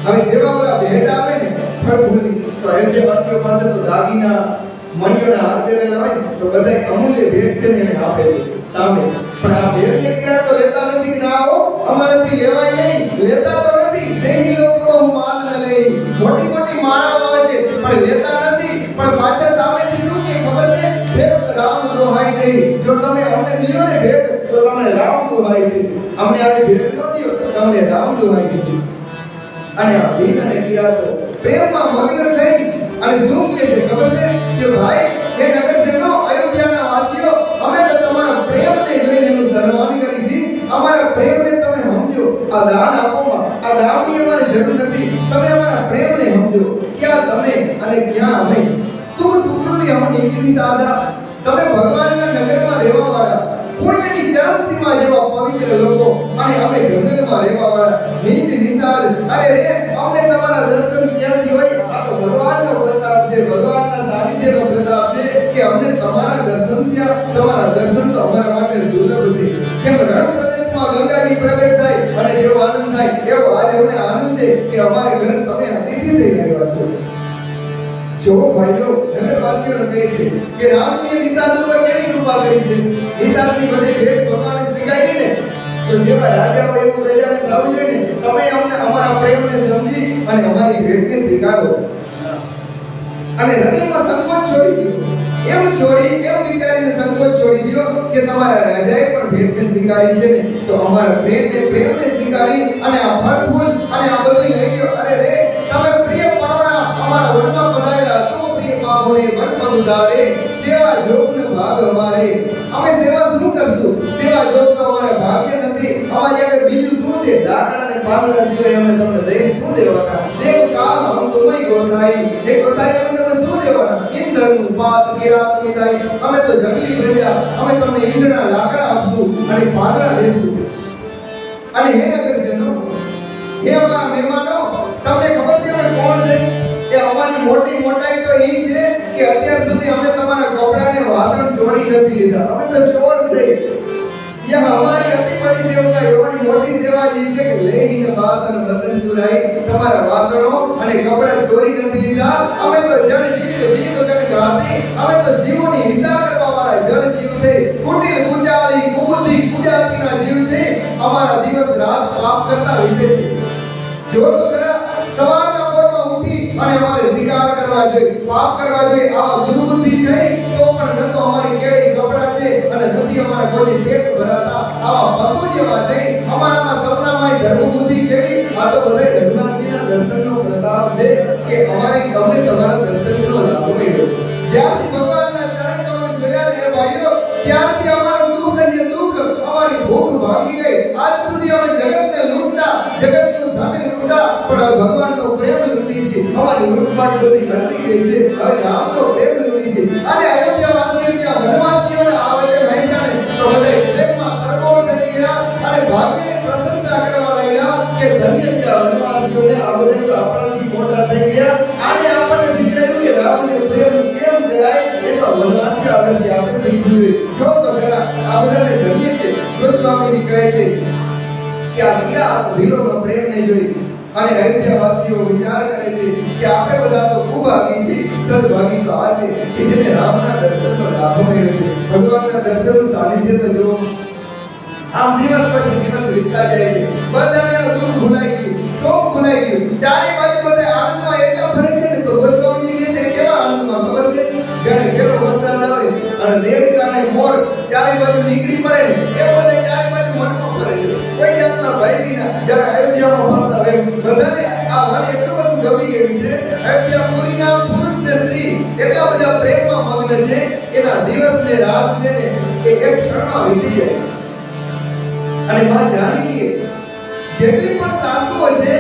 હવે જેવા ઓલા ભેટ આવે ને ફળ ફૂલી તો અયોધ્યાવાસીઓ પાસે તો દાગીના મણિયોના હાથ પહેરેલા હોય તો બધાય અમૂલ્ય ભેટ છે ને એને આપે છે સામે. પણ આ ભેટને ક્યાં તો લેતા નથી કે ના આવો અમારાથી લેવાય નહીં, લેતા તો નથી. દેહી લોકો માલ ન લે, મોટી મોટી માળાઓ આવે છે પણ લેતા નથી. પણ પાછા સામેથી શું કે ખબર છે, ભેટ રામ દોહાઈ દે. જો તમે અમને દિયો ને ભેટ તો તમને રામ દોહાઈ છે, અમને આવી ભેટ ન દિયો તમને રામ દોહાઈ છે. અને આ ભીલ અને કિરાતો પ્રેમમાં મગ્ન થઈ અને શું કહે છે ખબર છે કે ભાઈ એ નગરજનો અયોધ્યાના વાસીઓ અમે તો તમારા પ્રેમને જોઈને એનું સન્માન કરી છે. અમારા પ્રેમને તમે સમજો, આ દાન આપોમાં આ દાનની અમારે જરૂર નથી, તમે અમારા પ્રેમને સમજો. ક્યાં તમે અને ક્યાં અમે, તું સુકૃતિ હમ નીચલી સાદા. તમે ભગવાનના નગરમાં રહેવા વાળા, પુણ્યની ચરમસીમા જેવા પવિત્ર લોકો અને અમે જંગલમાં રહેવા વાળા નીચ નિસાદ. અરે રે અમને તમારા દર્શન ક્યાંથી હોય? આ તો ભગવાનનો પ્રતાપ છે, ભગવાનના સાનિધ્યનો પ્રતાપ છે કે અમને તમારા દર્શન થયા. તમારા દર્શન તો અમારા માટે દુર્લભ છે. જેમ રણ પ્રદેશમાં ગંગાજી પ્રગટ થાય અને જેવો આનંદ થાય એવો આજે અમને આનંદ છે કે અમારે ઘરે તમે અતિથિ થઈ રહ્યા છો. જો ભાઈઓ નગરવાસીઓને કહે છે કે રામજીએ નિષાદ ઉપર કેવી કૃપા કરી છે. નિષાદની બધી ભેટ ભગવાને સ્વીકારી ને તો જેવા રાજા હોય એવું પ્રજાને થવું જોઈએ ને. તમે અમને અમારા પ્રેમને સમજી અને અમારી ભેટને સ્વીકારો અને હૃદયમાં સંકોચ છોડી દો. એમ વિચારીને સંકોચ છોડી દો કે તમારા રાજાએ પણ ભેટને સ્વીકારી છે ને તો અમારા પ્રેમને સ્વીકારી અને આ ફળ ફૂલ અને આ બધું લઈ લ્યો. અરે રે તમે પ્રિય પરોણા અમારા વનમાં પધારેલા, તો પ્રિય બાબુને વન પગ ઉધારે. સેવા જોગનો ભાગ અમારે, અમે સેવા શું કરશું? સેવા જોગ તો અમારે ભાગ્ય નથી. અમારી આગળ બીજું શું છે? દાખલા ને પાંદડા સિવાય અમે તમને દઈ શું દેવાના? દેવ કામ હમ તુમય ગોસાઈ, એ ગોસાઈ અમે તમને શું દેવાના? ઇંધન પાત કિરાત મિટાઈ. અમે તો જંગલી પ્રજા, અમે તમને ઈંધણા લાકડા આપશું અને પાંદડા દેશું. અને હે નગરજનો, હે અમારા મહેમાનો, તમને ખબર છે અમે કોણ છે? એ અમારી મોટી મોટાઈ તો એ છે કે અત્યાર સુધી અમે તમારા કપડાને વાસણ ચોરી નથી લીધા, અમે તો ચોર છે. यह हमारी अति बड़ी सेवा, हमारी मोटी सेवा ये છે કે લેહીને વાસણ વસન ચુરાઈ, તમારા વાસણો અને કપડા ચોરી નથી લીધા. અમે તો જળ જીવ ગણ ગાતી, અમે તો જીવોની હિસા કરવા વાળા જળ જીવ છે. કુટિલ કુચાલી કુબુદ્ધિ કુજાતીના જીવ છે. અમારા દિવસ રાત પાપ કરતા વીતે છે. જો તો ખરા સવારના પોરમાં ઉઠી અને અમારે શિકાર કરવા જોઈએ, પાપ કરવા જોઈએ. આવા દુર્બુદ્ધિ છે તો પણ ન તો અમારી કેળી કપડા છે અને નથી અમારા કોઈ પેટ ભરાતા. આવા પશુ જેવા છે. અમારામાં સપનામાં ધર્મ બુદ્ધિ કેવી? આ તો બધા રઘુનાથજીના દર્શનનો પ્રતાપ છે કે અમને તમારા દર્શનનો લાભ મળ્યો. જ્યારથી ભગવાનના ચરણ કમળ જોયા ને ભાઈઓ, ત્યારથી અમારું દુઃખ અને દુઃખ, અમારી ભૂખ ભાંગી ગઈ. આજ સુધી અમે જગતને લૂંટતા, જગતનું ધન લૂંટતા, પણ હવે ભગવાનનો પ્રેમ લૂંટી છે. અમારી લૂંટમાટ બધી બંધી ગઈ છે. હવે રામનો પ્રેમ લૂંટી છે. અને અયોધ્યાવાસીઓ ત્યાં વનવાસીઓને આ વચન સાંભળ્યા ને તો બધા પ્રેમમાં તરબોળ થઈ ગયા અને ભાગ્યની પ્રશંસા કરવા લાગ્યા કે ધન્ય છે આ વનવાસીઓને. આ બધા તો આપણાથી મોટા થઈ ગયા. આને આપણને શીખવાડ્યું કે રામને પ્રેમ કેમ કરાય, એ તો વનવાસીઓ આગળથી આપણે શીખવ્યું. જો તો ખરા આ બધાને ધન્ય છે. ગોસ્વામી કહે છે કે આ કિરાત ભીલોનો પ્રેમને જોઈ અને અયોધ્યાવાસીઓ વિચાર કરે છે કે આપણે બધા તો ખૂબ ભાગી છે. સદભાગી તો આ છે કે જેને રામના દર્શનનો લાભ મળ્યો છે. ભગવાનના દર્શનનું સાનિધ્ય તો જો આમ દિવસ પછી દિવસ વીતતા જાય છે. બધાને દુઃખ ભૂલાઈ ગયું, શોક ભૂલાઈ ગયું. ચારે બાજુ બધા આનંદમાં એટલા ભરે છે ને તો ગોસ્વામીજી કહે છે કેવા આનંદમાં ખબર છે? જાણે કેવો વરસાદ આવે અને દેડકા અને મોર ચારે બાજુ નીકળી પડે ને એ બધા ચારે બાજુ મનમાં ફરે છે. કોઈ જાતના ભય વિના જ્યારે અયોધ્યામાં ફરતા હોય બધાને આ વન એટલું બધું ગમી ગયું છે. અયોધ્યાપુરીના પુરુષ ને સ્ત્રી એટલા બધા પ્રેમમાં મગ્ન છે. એના દિવસ ને રાત છે ને એ એક ક્ષણમાં વીતી જાય છે. અને માં જાનકી જેટલી પણ સાસુઓ છે,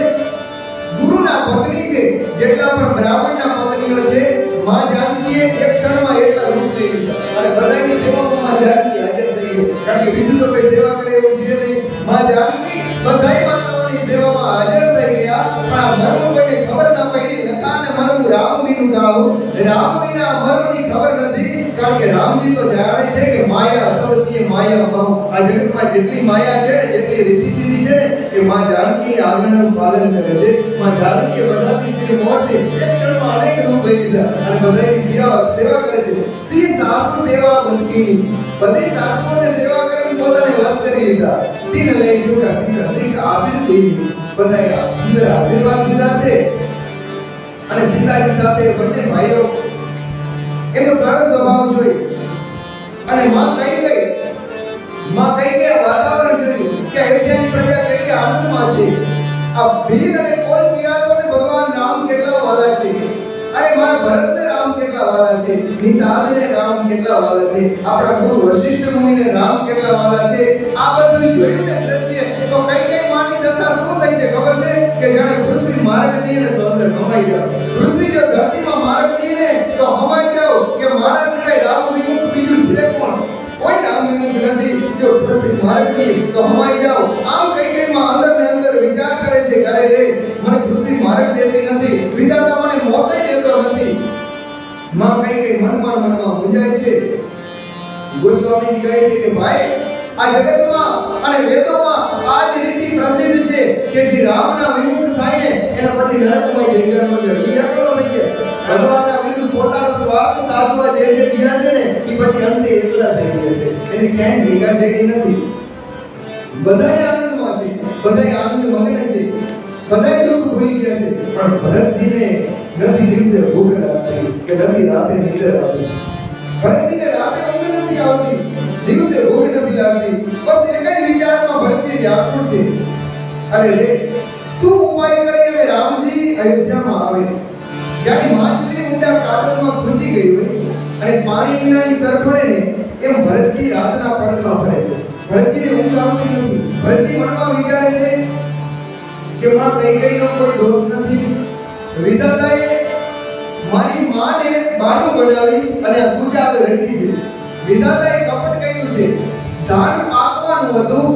ગુરુના પત્ની છે, જેટલા પણ બ્રાહ્મણના પત્નીઓ છે, માં જાનકીએ એક ક્ષણમાં એટલા રૂપ લઈ લીધા અને બધાની સેવામાં માં જાનકી હાજર થઈ ગઈ. કારણ કે બીજું તો કોઈ સેવા કરે એવું છે નહીં. માં જાનકી બધાય માતાઓને ભગવાનની સેવામાં હાજર થઈ ગયા, પણ આ મર્મ કોઈને ખબર ન પડી. લખાને મર્મ રામ બીનું ગાવું, રામ વિના મર્મની ખબર નથી. કારણ કે રામજી તો જાણે છે કે માયા સવસીએ માયા બહુ. આ જગતમાં જેટલી માયા છે ને, જેટલી રીતિ સીધી છે ને, એ માં જાનકીની આજ્ઞાનું પાલન કરે છે. માં જાનકીએ બધાથી સિર મોરથી એક ક્ષણમાં અનેક રૂપ લઈ લીધા અને બધાની સેવા કરે છે. સી સાસુ સેવા બસકીની, બધી સાસુઓને સેવા કરીને પોતાને વશ કરી લીધા. તીન લઈ સુકા સીધા શીખ આશીર્વાદ દેવી, બધાએ અંદર આશીર્વાદ દીધા છે. અને સીતાજી સાથે બંને ભાઈઓ એનો સરસ સ્વભાવ જોઈ અને માં કઈ ગઈ વાતાવરણ જોયું કે અયોધ્યાની પ્રજા કેટલી આનંદમાં છે. આ ભીલ અને કોલ કિરાતોને ભગવાન રામ કેટલા વાલા છે. અરે મારા ભરતને રામ કેટલા વાલા છે, નિષાદને રામ કેટલા વાલા છે, આપણા ગુરુ વશિષ્ઠ મુનિને રામ કેટલા વાલા છે. આ બધું જોયું ને દ્રશ્ય તો કઈ માની દશા શું થઈ છે ખબર છે? કે જાણે પૃથ્વી માર્ગ દે ને તો અંદર હમાઈ જાવ. પૃથ્વી જો ધરતીમાં માર્ગ દે ને તો હમાઈ જાવ કે મારા સિવાય રામ વિમુખ બીજું છે કોણ? કોઈ રામ વિમુખ નથી. જો પૃથ્વી માર્ગ દે તો હમાઈ જાવ. આમ કઈ માં અંદર ને અંદર વિચાર કરે છે, અરે રે મને પૃથ્વી માર્ગ દેતી નથી, વિધાતા મને મોતે દેતો નથી. માં કઈ મનમાં મૂંઝાય છે. ગોસ્વામીજી કહે છે કે ભાઈ, આ જગતમાં અને વેદોમાં આ જ રીતિ પ્રસિદ્ધ છે કે જે રામના વિમુખ થાય ને એના પછી નરકમાં જઈ જવાનો છે. એ એકલો નહીં છે. ભગવાનના વિરુદ્ધ પોતાનો સ્વાર્થ સાધવા જે ગયા છે ને એ પછી અંતે એકલા થઈ ગયા છે. એને ક્યાંય ભેગા થઈ નથી. બધાય આનંદમાં છે, બધાય આનંદ મગ્ન છે, બધાય દુઃખ ભૂલી ગયા છે. પણ ભરતજીને નથી દિવસે ભૂખ લાગતી કે નથી રાતે નીંદર આવતી. ભરતજીને રાતે ઊંઘ નથી આવતી, દિવસે ભૂખ નથી લાગતી. બસ એક જ વિચારમાં ભરતજી વ્યાકુળ છે. અરે રે શું ઉપાય કરે હવે રામજી અયોધ્યામાં આવે. જાણે માછલી ઊંડા કાદવમાં ખૂંચી ગઈ હોય અને પાણી વિનાની તરફડે ને એમ ભરતજી રાતના પડખા ફરે છે. ભરતજીને ઊંઘ આવતી નથી. ભરતજી મનમાં વિચારે છે કે માં કઈકેયીનો કોઈ દોષ નથી. વિધાતાએ મારી માને બાણું બનાવી અને આ પૂજા રચી છે. વિધાતાએ કપટ કર્યું છે. ધાન પાકવાનું હતું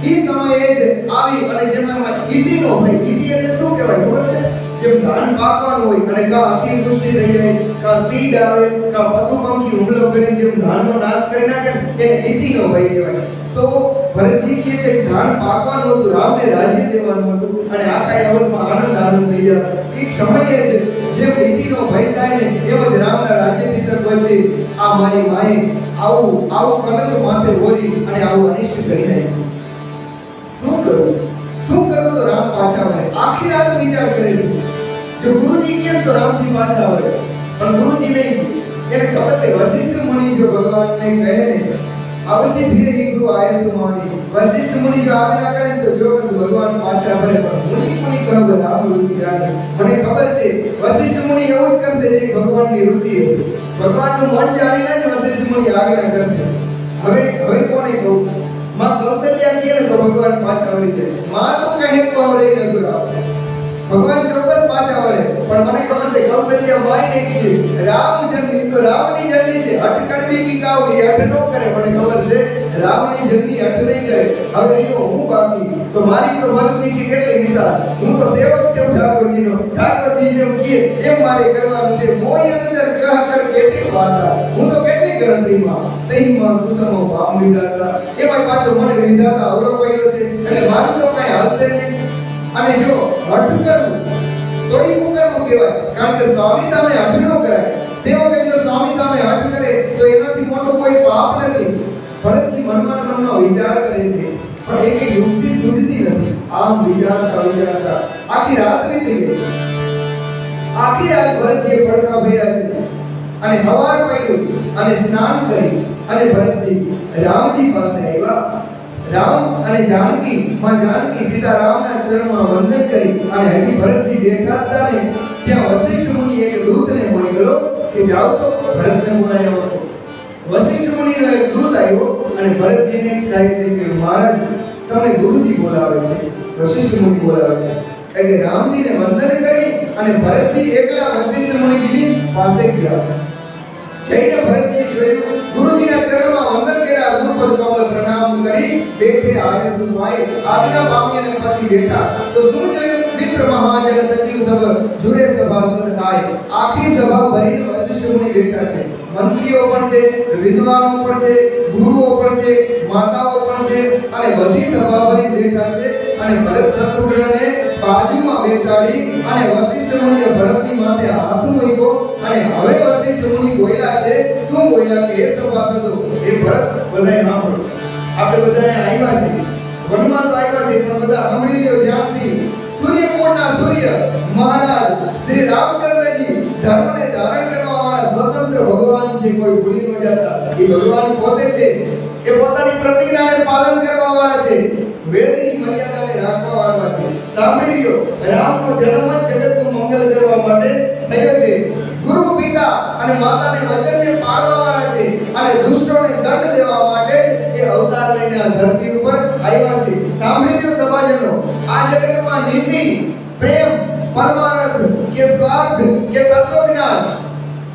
એ સમયે જ આવી અને જેમાં ઈતિનો ભય. ઈતિ એટલે શું કહેવાય ખબર છે? જેમ ધાન પાકવાનું હોય અને કા અતિવૃષ્ટિ થઈ જાય, કા તીડ આવે, કા પશુ પંખી હુમલો કરી જેમ ધાનનો નાશ કરી નાખે એને ઈતિનો ભય કહેવાય. તો ભરતજી કહે છે કે ધાન પાકવાનું હતું, રામને રાજ્ય દેવાનું હતું અને આખા અવધમાં આનંદ થઈ જાય. એ સમયે જ જેમ ઈતિનો ભય થાય ને એમ જ રામના રાજ્યાભિષેક વચ્ચે આ મારી માએ આવું કલંક માથે ઓરી અને આવું અનિષ્ટ કરી નાખ્યું. શું કરું તો રામ પાછા આવે. આખી રાત વિચાર કરે છે. જો ગુરુજી કહે તો રામજી પાછા આવે, પણ ગુરુજી નહીં. એને ખબર છે વશિષ્ઠ મુનિ જો ભગવાનને કહે ને અવશ્ય ધીરે ધીરે ગુરુ આયે સુમાડી. વશિષ્ઠ મુનિ જો આજ્ઞા કરે તો ચોક્કસ ભગવાન પાછા આવે. પણ મુનિ કહે રામ રુચિ જાણે. મને ખબર છે વશિષ્ઠ મુનિ એવું જ કરશે જે ભગવાનની રુચિ હશે. ભગવાનનું મન જાણીને જ વશિષ્ઠ મુનિ આજ્ઞા કરશે. હવે કોને કહું? માં કૌશલ્યા કહે ને તો ભગવાન પાછા આવી જાય. માં તો કહે કહો રે રઘુરામ, ભગવાન ચોક્કસ પાછા આવે. પણ મને ખબર છે કૌશલ્યા માય નહીં કીધી રામ જન્મી તો રામની જન્મી છે. હઠ કરવી કી કાવ એ હઠ નો કરે. મને ખબર છે રામની જન્મી હઠ નહીં કરે. હવે યો હું બાકી તો મારી તો ભક્તિ કે કેટલી વિશાળ. હું તો સેવક છું ઠાકોરજીનો. ઠાકોરજી જેમ કહે એમ મારે કરવાનું છે. મોય અનુસાર કહ કર કેતી વાતા. હું તો કેટલી ગણતરીમાં તઈમાં કુસમો પામ વિધાતા. એમાં પાછો મને વિધાતા અવળો પડ્યો છે એટલે મારું તો કાંઈ હાલશે નહીં. અને જો હઠ કરવું તો એ કુકર્મ કહેવાય. કારણ કે સ્વામી સામે હઠ ન કરાય. સેવકે જો સ્વામી સામે હઠ કરે તો એનાથી મોટો કોઈ પાપ નથી. ભરતજી મનમાં વિચાર કરે છે પણ એકે યુક્તિ સૂઝતી નથી. આમ વિચારતા આખી રાત વીતી ગઈ. આખી રાત ભરતજીએ પડખા ભર્યા છે અને હવાર પડ્યું અને સ્નાન કરી અને ભરતજી રામજી પાસે આવ્યા. રામ અને જાનકી માં જાનકી સીતારામના ચરણમાં વંદન કરી અને હજી ભરતજી બેઠા હતા ને ત્યાં વશિષ્ઠ મુનિ એક દૂતને મોકલ્યો કે જાઓ તો ભરતને બોલાવ્યો. વશિષ્ઠ મુનિનો એક દૂત આવ્યો અને ભરતજીને કહે છે કે મહારાજ તમને ગુરુજી બોલાવે છે, વશિષ્ઠ મુનિ બોલાવે છે. એટલે રામજીને વંદન કરી અને ભરતજી એકલા વશિષ્ઠ મુનિજીની પાસે ગયા. જઈને ભરતજીએ જોયું, ગુરુજીના ચરણમાં વંદન કર્યા, ગુરુપદ કમળ પ્રણામ કરી બેઠે આગે સુભાઈ આજ્ઞા પામી અને પછી બેઠા. તો શું જોયું? વિપ્ર મહાજન સચિવ સભ જુરે સભાસદ આય. આખી સભા ભરીને વશિષ્ઠ મુનિ બેઠા છે. મંત્રીઓ પણ છે, વિદ્વાનો પણ છે, ગુરુઓ પણ છે, માતાઓ પણ છે અને બધી સભા ભરી બેઠા છે. અને ભરત શત્રુઘ્નને બાજુમાં બેસાડી અને વશિષ્ઠ મુનિએ ભરતની માથે હાથ મૂક્યો અને હવે વશિષ્ઠ મુનિ બોલ્યા છે. શું બોલ્યા કે હે સભાસદો, હે ભરત, બધાય સાંભળો. આપણે બધાએ આવ્યા છે, વનમાં તો આવ્યા છે, પણ બધા સાંભળી લ્યો ધ્યાનથી. સૂર્યકોટના સૂર્ય મહારાજ શ્રી રામચંદ્રજી ધર્મને ધારણ કરવા વાળા સ્વતંત્ર ભગવાન છે, કોઈ ભૂલી ન જાતા. એ ભગવાન પોતે છે, એ પોતાની પ્રતિજ્ઞાને પાલન કરવા વાળા છે, વેદની મર્યાદાને રાખવા વાળા છે. સાંભળી લ્યો, રામનો જન્મ જ જગતનું મંગલ કરવા માટે થયો છે. ગુરુ પિતા અને માતાને વચનને પાળવા વાળા છે અને દુષ્ટોને દંડ દેવા માટે એ અવતાર લઈને આ ધરતી ઉપર આવ્યા છે. સાંભળી લ્યો સભાજનો, આ જગતમાં નીતિ, પ્રેમ, પરમાર્થ કે સ્વાર્થ કે તત્વજ્ઞાન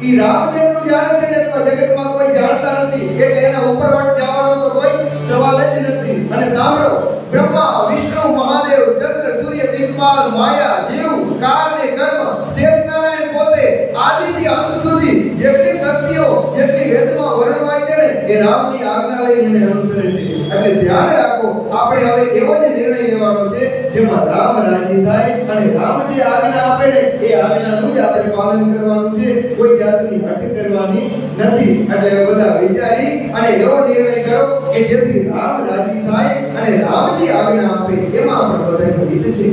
ઈ રામ જેટલું જાણે છે ને એટલું જગતમાં કોઈ જાણતા નથી. એટલે એના ઉપરવટ જવાનો તો કોઈ સવાલ જ નથી. અને સાંભળો, બ્રહ્મા, વિષ્ણુ, મહાદેવ, ચંદ્ર, સૂર્ય, દિક્પાલ, માયા, જીવ, કાળ ને કર્મ, શેષ નારાયણ પોતે આદિથી અંત સુધી જેટલી શક્તિઓ, જેટલી વેદમાં વર્ણવાય છે ને એ રામની આજ્ઞા લઈને એને અનુસરે છે. એટલે ધ્યાન રાખો, આપણે હવે એવો જ નિર્ણય લેવાનો છે જેમાં રામ રાજી થાય અને રામ જે આજ્ઞા આપે ને એ આજ્ઞાનું જ આપણે પાલન કરવાનું છે. કોઈ જાતની હઠ કરવાની નથી. એટલે બધા વિચારી અને એવો નિર્ણય કરો કે જેથી રામ રાજી થાય અને રામજી આજ્ઞા આપે, એમાં આપણે બધાનું હિત છે.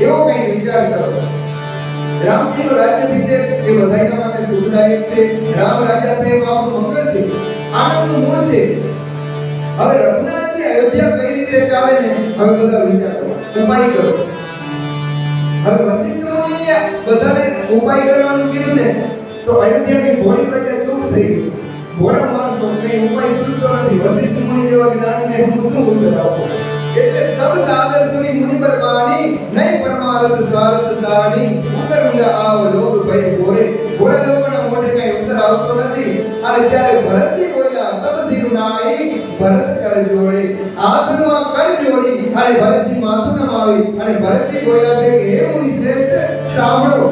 એવો કંઈ વિચાર કરો. રામજીનો રાજ્યાભિષેક એ બધાના માટે સુખદાયક છે. રામ રાજા થાય એમાં આપણું મંગળ છે, આનંદનું મૂળ છે. હવે રઘુનાથજી અયોધ્યા કઈ રીતે ચાલે ને હવે બધા વિચાર કરો, ઉપાય કરો. હવે વશિષ્ઠ મુનિએ બધાને ઉપાય કરવાનું કીધું ને તો અયોધ્યાની ભોળી પ્રજા ચૂપ થઈ ગઈ. ભોળા માણસો કઈ ઉપાય સૂચતો નથી. વશિષ્ઠ મુનિ જેવા જ્ઞાનીને હું શું ઉત્તર આપું? એટલે સબ સાદર સુની મુનિ પર બાણી નહીં પરમાર્થ સ્વાર્થ સાણી ઉત્તર ઊંડા આવ લોક ભય ભોરે. ભોળા લોકોના મોઢે કઈ ઉત્તર આવતો નથી. અને ત્યારે ભરતજી બોલ્યા, તબ સિર નાઈ ભરત કર જોડે. હાથમાં કર જોડી અને ભરતજી માથું નમાવી અને ભરતજી બોલ્યા છે કે હે મુનિ શ્રેષ્ઠ સાંભળો,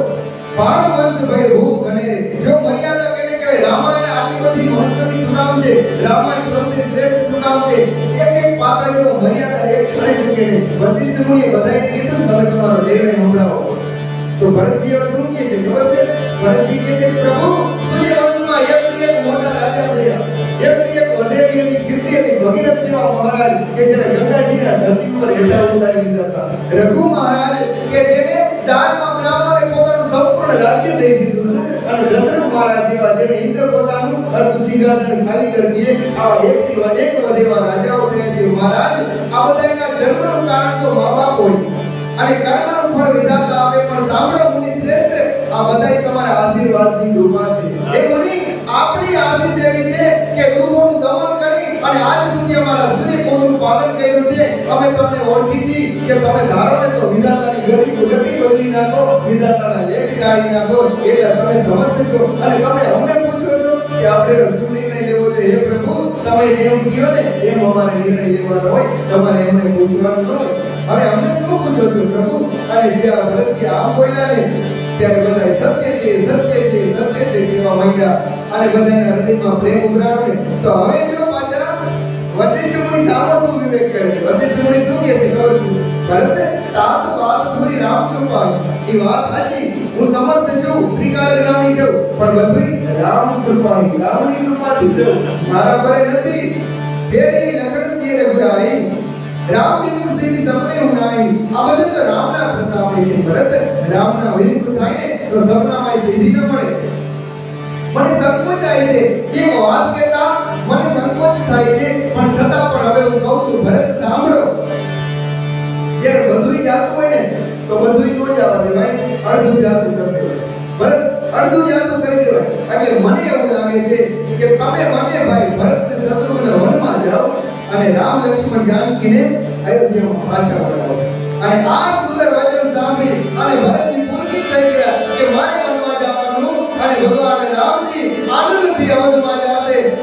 ભાણુ વંશ ભય રૂપ ગણે. જો મર્યાદા કેને કહેવાય, રામાયણ આટલી બધી મહત્વની સુનામ છે, રામાયણ સૌથી શ્રેષ્ઠ સુનામ છે. એક એક પાત્ર જો મર્યાદા એક ક્ષણે ચૂકે ને. વશિષ્ઠ મુનિએ બધાને કીધું તમે તમારો નિર્ણય સંભળાવો. તો ભરતજી હવે શું કહે છે ખબર છે? ભરતજી કહે છે, પ્રભુ સૂર્યવંશમાં એકથી એક મોટા રાજા થયા, એકથી એક વધેલી એની કીર્તિ હતી. ભગીરથ જેવા મહારાજ કે જેને ગંગાજીને ધરતી ઉપર હેઠા ઉતારી દીધા હતા. રઘુ મહારાજ કે જેને દાનમાં બ્રાહ્મણે પોતાનું સંપૂર્ણ રાજ્ય દઈ દીધું. અને દશરથ મહારાજ જેવા જેને ઇન્દ્ર પોતાનું અર્ધ સિંહાસન ખાલી કરી દીએ. આવા એકથી એક વધેવા રાજાઓ થયા છે. મહારાજ, આ બધાના જન્મનું કારણ તો મા બાપ હોય અને કર્મનું ફળ વિધાતા આપે. પણ સાંભળો મુનિ શ્રેષ્ઠ, આ બધાય તમારા આશીર્વાદની કૃપા છે. હે મુનિ, આપણી આશીષ એવી છે કે દુઃખોનું દમન કરી અને આજ સુધી અમારા સૂર્યકોટનું પાલન કર્યું છે. અમે તમને ઓળખી છીએ કે તમે ધારો ને તો વિધાતાની ગતિ બદલી નાખો, વિધાતાના લેખ કાઢી નાખો. એટલે તમે સમર્થ છો અને તમે અમને પૂછો છો કે આપણે શું નિર્ણય લેવો છે. હે પ્રભુ, તમે જેમ કહો ને એમ અમારે નિર્ણય લેવાનો હોય, તમારે એમને પૂછવાનું ન હોય. હવે અમને શું પૂછો છો પ્રભુ? અને જે આ ભરતજી આમ બોલ્યા ને ત્યારે બધા સત્ય છે, સત્ય છે, સત્ય છે કહેવા માંડ્યા અને બધાના હૃદયમાં પ્રેમ ઉભરાયો ને. તો હવે જો પાછા વશિષ્ઠ મુનિ સામો શું વિવેક કરે છે? વશિષ્ઠ મુનિ શું કહે છે ખબર છે? ભરત, તાત વાત થોડી રામ કૃપા. એ વાત સાચી, હું સમર્થ છું, ત્રિકાળ જ્ઞાની છું, પણ બધું રામ કૃપા, રામની કૃપાથી છું, મારા બળે નથી. તેરી લખણ સિંહ રઘુરાઈ રામ વિમુખ થી સપને ઉનાઈ. આ બધું તો રામના પ્રતાપે છે. ભરત, રામના વિમુખ થાય ને તો સપનામાં સિદ્ધિ ન મળે. મને સંકોચ આવે છે એક વાત કહેતા, મને સંકોચ થાય છે, પણ છતાં પણ હવે હું કહું છું ભરત સાંભળો. જ્યારે બધુંય જાતું હોય ને તો બધુંય ન જવા દેવાય, અડધું જાતું કરી દેવાય. ભરત, અડધું જાતું કરી દેવાય. એટલે મને એવું લાગે છે કે તમે બંને ભાઈ ભરત ને શત્રુઘ્ન વનમાં જાઓ અને રામ લક્ષ્મણ જાનકીને અયોધ્યામાં પાછા વળાવો. અને આ સુંદર વચન સાંભળી અને ભરતજી પુલકિત થઈ ગયા કે મારે વનમાં જવાનું અને ભગવાન રામજી આનંદથી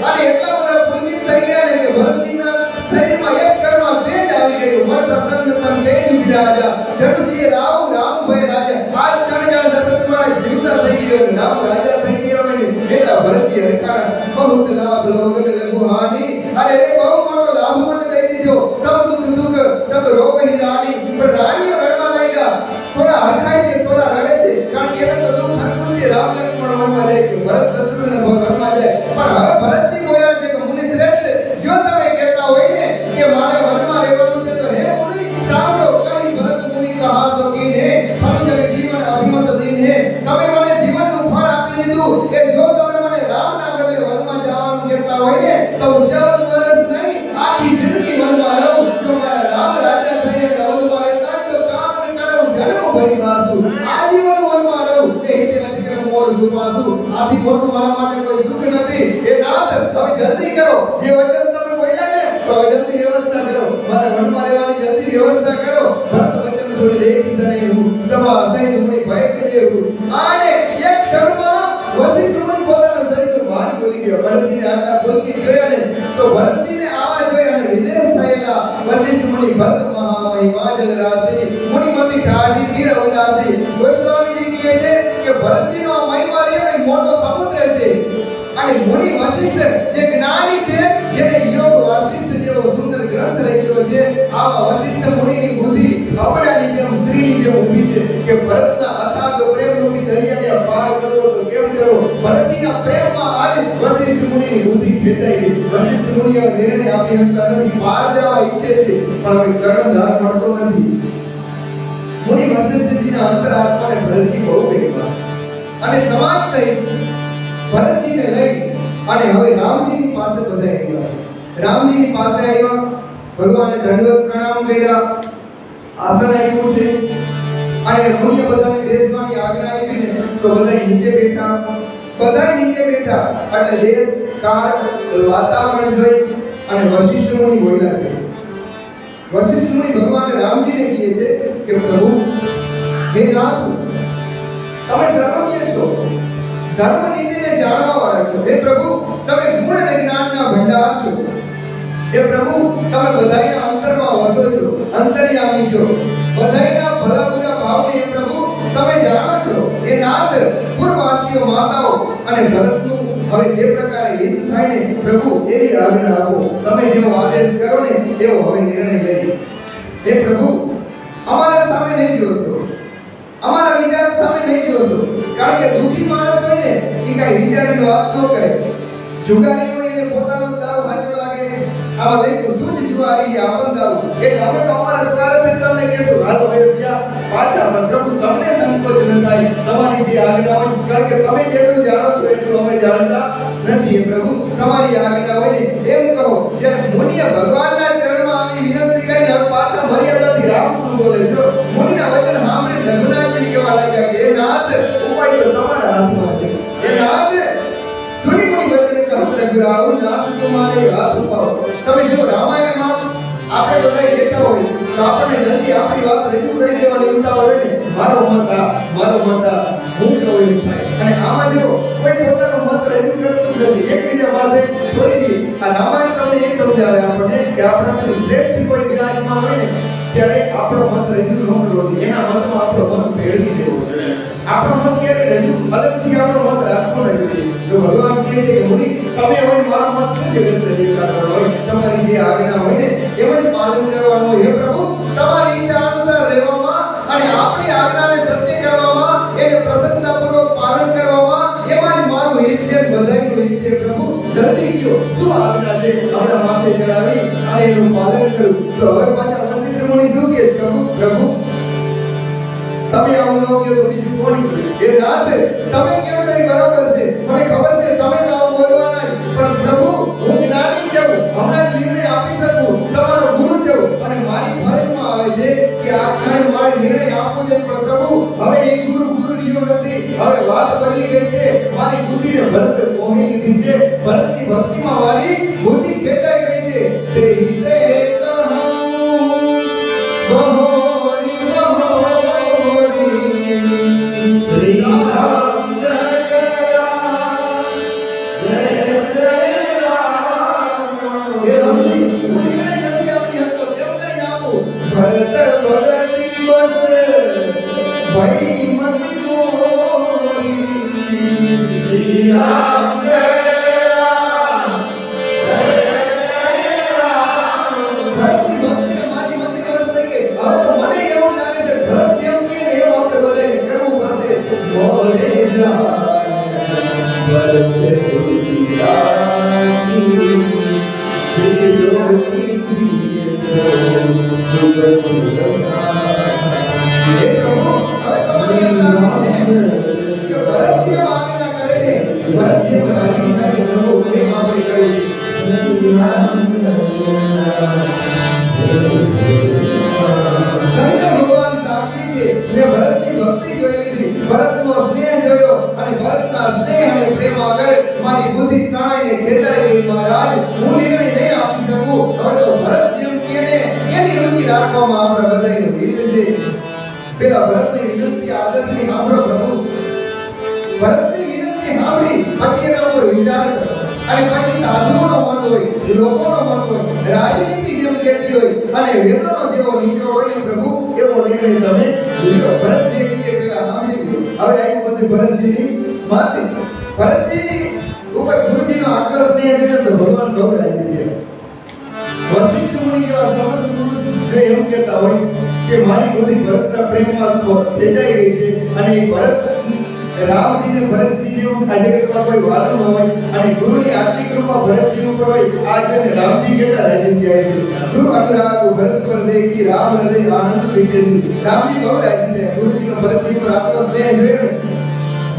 અને એટલા બધા પુલકિત થઈ ગયા ને કે ભરતજીના શરીરમાં એક ક્ષણમાં તેજ આવી ગયું. મન પ્રસન્ન તન તેજ વિરાજા જનજી રાવ રામભાઈ રાજા. આ ક્ષણે જાણે દશરથ મહારાજ જીવતા થઈ ગયો અને રામ રાજા થઈ ગયા ને એટલા ભરતજી હરખાણા બહુત લાભ લોગન લઘુ હાની. અરે રે બહુ મોટો લાભ મને દઈ દીધો. સબ દુઃખ સુખ સબ રોગ હી રાની. પણ રાણીઓ રડવા લાગ્યા. થોડા હરખાય છે, થોડા રડે છે, કારણ કે એને તો દુઃખ હરખું છે. રામ લક્ષ્મણ વનમાં જાય કે ભરત શત્રુઘ્ન વનમાં જાય. પણ હવે ભરતજી બોલ્યા છે કે મુનિ શ્રેષ્ઠ, જો તમે કહેતા હોય ને કે મારે વનમાં રહેવાનું છે તો હે મુનિ સાંભળો. કહી ભરત મુનિ કહા શોકીન હે ફલ જગ જીવન અભિમત દીન હે. તમે મને જીવનનું ફળ આપી દીધું. એ જો તમે મને રામના બદલે વનમાં જવાનું કહેતા હોય ને તો 14 વર્ષ નહીં આખી જિંદગી વનમાં રહું. જો મારા રામ રાજા થઈ અને વનમાં રહેતા તો કામ ન કરું જન્મ ભરી બાસુ. આજીવન વનમાં રહું એ હિતે અતિક્રમ મોર સુપાસુ. આથી મોટું મારા માટે કોઈ સુખ નથી. એ નાથ હવે જલ્દી કરો. જે વચન તમે બોલ્યા ને તો હવે જલ્દી વ્યવસ્થા કરો. મારે વનમાં રહેવાની જલ્દી વ્યવસ્થા કરો. ભરત વચન સુની દેખી સને હું સભા સહિત મુનિ ભય કે હું. આને એક ક્ષણમાં વશિષ્ઠ મુનિ પોતાના શરીરનું ભાન ભૂલી ગયા. ભરતજીને આટલા પુલકિત જોયા ને તો ભરતજીને આવા જોઈ અને વિદેહ થયેલા વશિષ્ઠ મુનિ ભરત મહામહિમા જલ રાશિ મુનિમતિ ઠાઠી તીર ઉલ્લાસી. ગોસ્વામીજી કહે છે કે ભરતજીનો આ મહિમા રહ્યો ને મોટો સમુદ્ર છે. અને મુનિ વશિષ્ઠ જે જ્ઞાની છે, જેને યોગ વાસિષ્ઠ જેવો સુંદર ગ્રંથ રચ્યો છે, આવા વશિષ્ઠ મુનિની બુદ્ધિ અબડાની જેમ સ્ત્રીની જેમ ઊભી છે કે ભરતના અથાગ પ્રેમ રૂપી દરિયાને પાર કરવો તો કેમ કરો. ભરતજીના પ્રેમમાં આજ વશિષ્ઠ મુનિની બુદ્ધિ ખેંચાઈ ગઈ. વશિષ્ઠ મુનિએ નિર્ણય આપી શકતા નથી. પાર જવા ઈચ્છે છે પણ હવે કર્ણધાર મળતો નથી. મુનિ વશિષ્ઠજીના અંતરાત્માને ભરતજી બહુ ગમ્યા અને સમાજ સહિત ભરતજીને લઈ અને હવે રામજીની પાસે બધા આવ્યા. રામજીની પાસે આવ્યા, ભગવાને દંડવત પ્રણામ કર્યા, આસન આપ્યું છે અને મુનિએ બધાને બેસવાની આજ્ઞા આપી ને તો બધા નીચે બેઠા. બધા નીચે બેઠા એટલે દેશ કાળ વાતાવરણ જોઈ અને વશિષ્ઠ મુનિ બોલ્યા છે. વશિષ્ઠ મુનિ ભગવાન રામજીને કહે છે કે પ્રભુ હે નાથ, તમે સર્વજ્ઞ છો, ધર્મ નીતિને જાણવા વાળા છો. હે પ્રભુ, તમે ગુણ અને જ્ઞાનના ભંડાર છો. હે પ્રભુ, તમે બધાયના અંતરમાં વસો છો, અંતર્યામી છો. બધાયના ભલા બુરા ભાવને હે પ્રભુ તમે જાણો છો. હે નાથ, પૂર્વવાસીઓ માતાઓ અને ભરતનું હવે જે પ્રકારે હિત થાય ને પ્રભુ એવી આજ્ઞા આપો. તમે જેવો આદેશ કરો ને એવો હવે નિર્ણય લઈ. હે પ્રભુ, અમારા સામે નહીં જોશો, અમારા વિચારો સામે નહીં જોશો, કારણ કે દુઃખી માણસ હોય ને એ કઈ વિચારની વાત ન કરે. જુગારી હોય એને પોતાનો દાવ સાચો લાગે. આવા લઈ સૂજ જુવારી આપન દાવ. એટલે અમે તો અમારા સ્વાર્થે તમને કહેશું હાલો ભાઈ ક્યાં પાછા. પણ પ્રભુ તમને સંકોચ ન થાય. તમારી જે આજ્ઞા હોય, કારણ કે તમે જેટલું જાણો છો એટલું અમે જાણતા નથી. પ્રભુ તમારી આજ્ઞા હોય ને એમ કહો. જ્યારે મુનિએ ભગવાનના ચરણમાં આવી વિનંતી કરીને પાછા મર્યાદાથી રામ સંબોધે છો. મુનિના વચન સાંભળી રઘુનાથજી કહેવા લાગ્યા કે હે નાથ, ઉપાય તો તમારા હાથમાં છે. હે નાથ, સુની મુનિ વચન કહત રઘુરાવ, નાથ તમારે હાથ ઉપાવો. તમે જો રામાયણમાં આપણે બધા બેઠા હોય તો આપણને જલ્દી આપણી વાત રજૂ કરી દેવાની ઉતાવળ હોય ને, મારો મત આ, મારો મત આ, હું કહું એમ થાય. અને આમાં જો કોઈ પોતાનો મત રજૂ કરતું નથી, એકબીજા માથે છોડી દે. આ રામાયણ તમને એ સમજાવે આપણને કે આપણાથી શ્રેષ્ઠ કોઈ વિરાજમાન હોય ને ત્યારે આપણો મત રજૂ ન કરવો જોઈએ. એના મતમાં આપણો મત ભેળવી દેવો જોઈએ. આપણો મત ક્યારે રજૂ અલગથી આપણો મત રાખવો ન જોઈએ. જો ભગવાન કહે છે કે મુનિ તમે હોય મારો મત શું જગતને દેખાડવાનો હોય, તમારી જે આજ્ઞા હોય ને એમ જ પાલન કરવાનું હોય. હે પ્રભુ, તમારી ઈચ્છા અનુસાર રહેવામાં અને આપણી આજ્ઞાને સત્ય કરવામાં, એને પ્રસન્નતાપૂર્વક પાલન કરવામાં એમાં જ મારું હિત છે, બધાયનું હિત છે. પ્રભુ જલ્દી કયો શું આજ્ઞા છે, હમણાં માથે ચડાવી અને એનું પાલન કરું. તો હવે પાછા વશિષ્ઠ મુનિ શું કહે છે? પ્રભુ તમે આવું ન કહો તો બીજું કોણ કહે? હે નાથ, તમે કહો છો એ બરાબર છે, મને ખબર છે તમે તો આવું બોલવાના જ. પણ પ્રભુ હું જ્ઞાની છું, હમણાં જ નિર્ણય આપી શકું, તમારો ગુરુ છું અને મારી ફરજમાં આવે છે કે આ ક્ષણે મારે નિર્ણય આપવો જોઈએ. પણ પ્રભુ હવે એ ગુરુ રહ્યો નથી. હવે વાત બદલી ગઈ છે. મારી બુદ્ધિને ભરત મોહી લીધી છે. ભરતની ભક્તિમાં મારી બુદ્ધિ ખેંચાઈ ગઈ છે. તે હિતે કહું બહોરી બહોરી શ્રી રામ જય રામ જય જય રામ. भाई मत मोरी श्री राम ભરતની ભક્તિને મારી મંદિર વસ્તુ કે હવે તો મને એવું લાગે છે ભરત જેમ કે ને એવું આપણે બધાને કરવું પડશે મોરે જા ભરત તુજી શ્રી જોગી જી સો સુખ સુખ હે પ્રભુ હવે તો મને એમ લાગે છે કે ભરત જે આજ્ઞા કરે ને ભરત જે આજ્ઞા કરે પ્રભુ એ આપણે કરીએ સંત ભગવાન સાક્ષી છે મેં ભરતની ભક્તિ જોઈ લીધી ભરતનો સ્નેહ જોયો અને ભરતના સ્નેહ અને પ્રેમ આગળ મારી બુદ્ધિ તણાઈને ખેંચાઈ ગઈ મહારાજ હું નિર્ણય નહીં આપી શકું હવે તો ભરત જેમ કે ને એની રુચિ રાખવામાં આપણા બધાનું હિત છે પેલા ભરતની વિનંતી આદરથી સાંભળો પ્રભુ ભરતની વિનંતી સાંભળી પછી એના ઉપર વિચાર કરો અને પછી સાધુઓનો મત હોય લોકોનો મત હોય રાજનીતિ જેમ કહેતી હોય અને વેદોનો જેવો નીચો હોય ને પ્રભુ એવો નિર્ણય તમે લ્યો ભરત જે કહે પેલા સાંભળી લો હવે આવ્યું બધું ભરતજીની માથે ભરતજી ઉપર ગુરુજીનો આટલો સ્નેહ છે તો ભગવાન ગૌરાજી છે વશિષ્ઠ મુનિ જેવા સમર્થ પુરુષ જે એમ કહેતા હોય કે મારી બુદ્ધિ ભરતના પ્રેમમાં ખેંચાઈ ગઈ છે અને એ ભરત રામજી ને ભરતજી જેવું આ જગતમાં કોઈ વાલું ન હોય અને ગુરુની આટલી કૃપા ભરતજી ઉપર હોય આ જોઈને રામજી કેટલા રાજી થયા છે ગુરુ અનુરાગ ભરત પર દેખી રામ હૃદય આનંદ વિશેષી રામજી બહુ રાજી થયા ગુરુજીનો ભરતજી પર આટલો સ્નેહ જોયો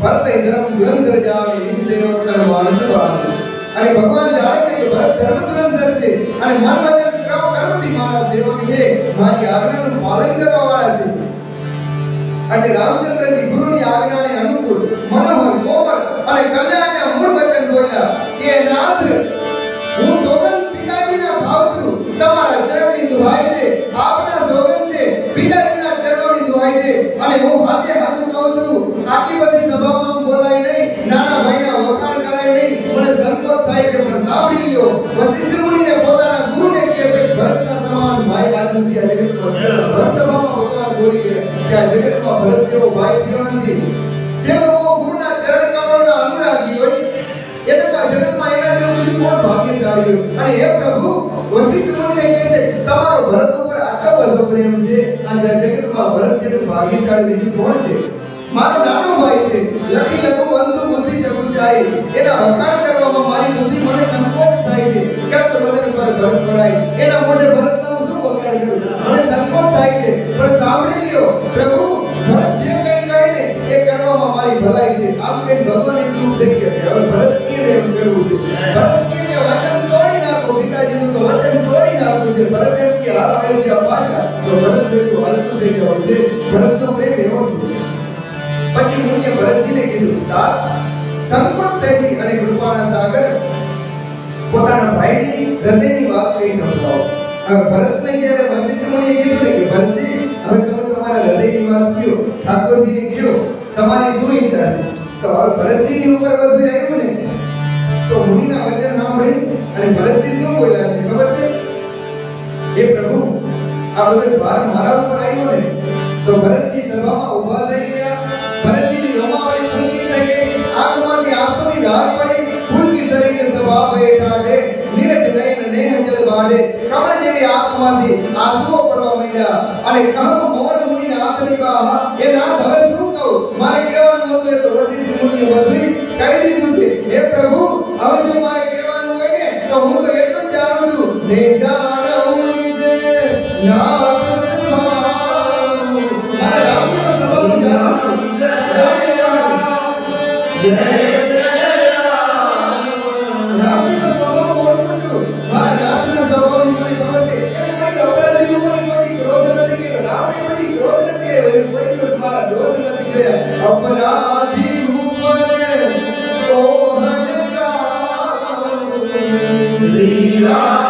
ભરત ધર્મ ધુરંધર જાણે નિજ સેવક તન માનસ વાળે અને ભગવાન જાણે છે કે ભરત ધર્મ ધુરંધર છે અને મન વચન કર્મથી મારા સેવક છે મારી આજ્ઞાનું પાલન કરવા વાળા છે અને રામચંદ્રજી ગુરુની આજ્ઞાને અનુકૂળ મનોહર કોમળ અને કલ્યાણના મૂળ વચન બોલ્યા કે નાથ હું સોગંદ પિતાજીના ભાવ છું તમારા ચરણની દુહાઈ છે આપના સોગંદ છે પિતાજીના ચરણોની દુહાઈ છે અને હું હાથે હાથું કહું છું આટલી બધી સભામાં બોલાય નહીં નાના ભાઈના વખાણ કરાય નહીં મને સંકોચ થાય છે પણ સાંભળી લ્યો વશિષ્ઠ મુનિને પોતાના ગુરુને કહે છે ભરતના સમાન ભાઈ આજથી આ જગતમાં સભામાં ભગવાન બોલી ગયા કે આ જગતમાં ભરત જેવો ભાઈ થયો નથી જે લોકો ગુરુના ચરણ કમળોના અનુરાગી હોય એને તો જગતમાં એના જેવું બીજું કોણ ભાગ્યશાળી હોય અને હે પ્રભુ વશિષ્ઠ મુનિને કહે છે તમારો ભરત ઉપર આટલો બધો પ્રેમ છે આ જગતમાં ભરત જેવું ભાગ્યશાળી બીજું કોણ છે મારો નાનો ભાઈ છે લખી લખું બંધુ બુદ્ધિ સગુચાઈ એના વખાણ કરવામાં મારી બુદ્ધિ મને સંકોચ થાય છે ક્યાંક તો બદન પર ભરત પડાય એના મોઢે ભરતના હું શું વખાણ કરું મને સંકોચ થાય છે પણ સાંભળી લ્યો પ્રભુ ભરત જે કંઈ કહે ને એ કરવામાં મારી ભલાઈ છે આમ કે ભગવાન એટલું થઈ ગયા કે હવે ભરત કેને એમ કરવું છે ભરત કે વચન તોડી નાખો પિતાજીનું તો વચન તોડી નાખવું છે ભરત એમ કે હાલ આવે કે પાછા તો ભરત બેઠું હાલતું થઈ જવાનું છે ભરતનો પ્રેમ એવો છે પછી મુનિએ ભરતજીને કીધું તા સંકોચ થઈ અને કૃપાના સાગર પોતાના ભાઈની હૃદયની વાત કહી સંભળાવો હવે ભરતને જ્યારે વશિષ્ઠ મુનિએ કીધું ને કે ભરતજી હવે તમે તમારા હૃદયની વાત કયો ઠાકોરજીને કયો તમારી શું ઈચ્છા છે તો હવે ભરતજીની ઉપર બધું આવ્યું ને તો મુનિના વચન સાંભળી અને ભરતજી શું બોલ્યા છે ખબર છે હે પ્રભુ આ બધો ભાર મારા ઉપર આવ્યો ને તો ભરતજી સભામાં ઊભા થઈ ગયા ભરતજીની રોમાવળી પુલકિત થઈ ગઈ આંખમાંથી આંસુની ધાર પડી પુલકી શરીર સભા બેઠાડે નીરજ નયન નેહ જલ વાડે કમળ જેવી આંખમાંથી આંસુઓ પડવા માંડ્યા અને કહું મોર મુનિના હાથની બહાર એ નાથ હવે શું કહું મારે કહેવાનું હતું એ તો વશિષ્ઠ મુનિએ બધું કહી દીધું છે હે પ્રભુ હવે જો મારે કહેવાનું હોય ને તો હું તો એટલું જ જાણું છું ને જાણવું છે નાથ अपराधी श्री राम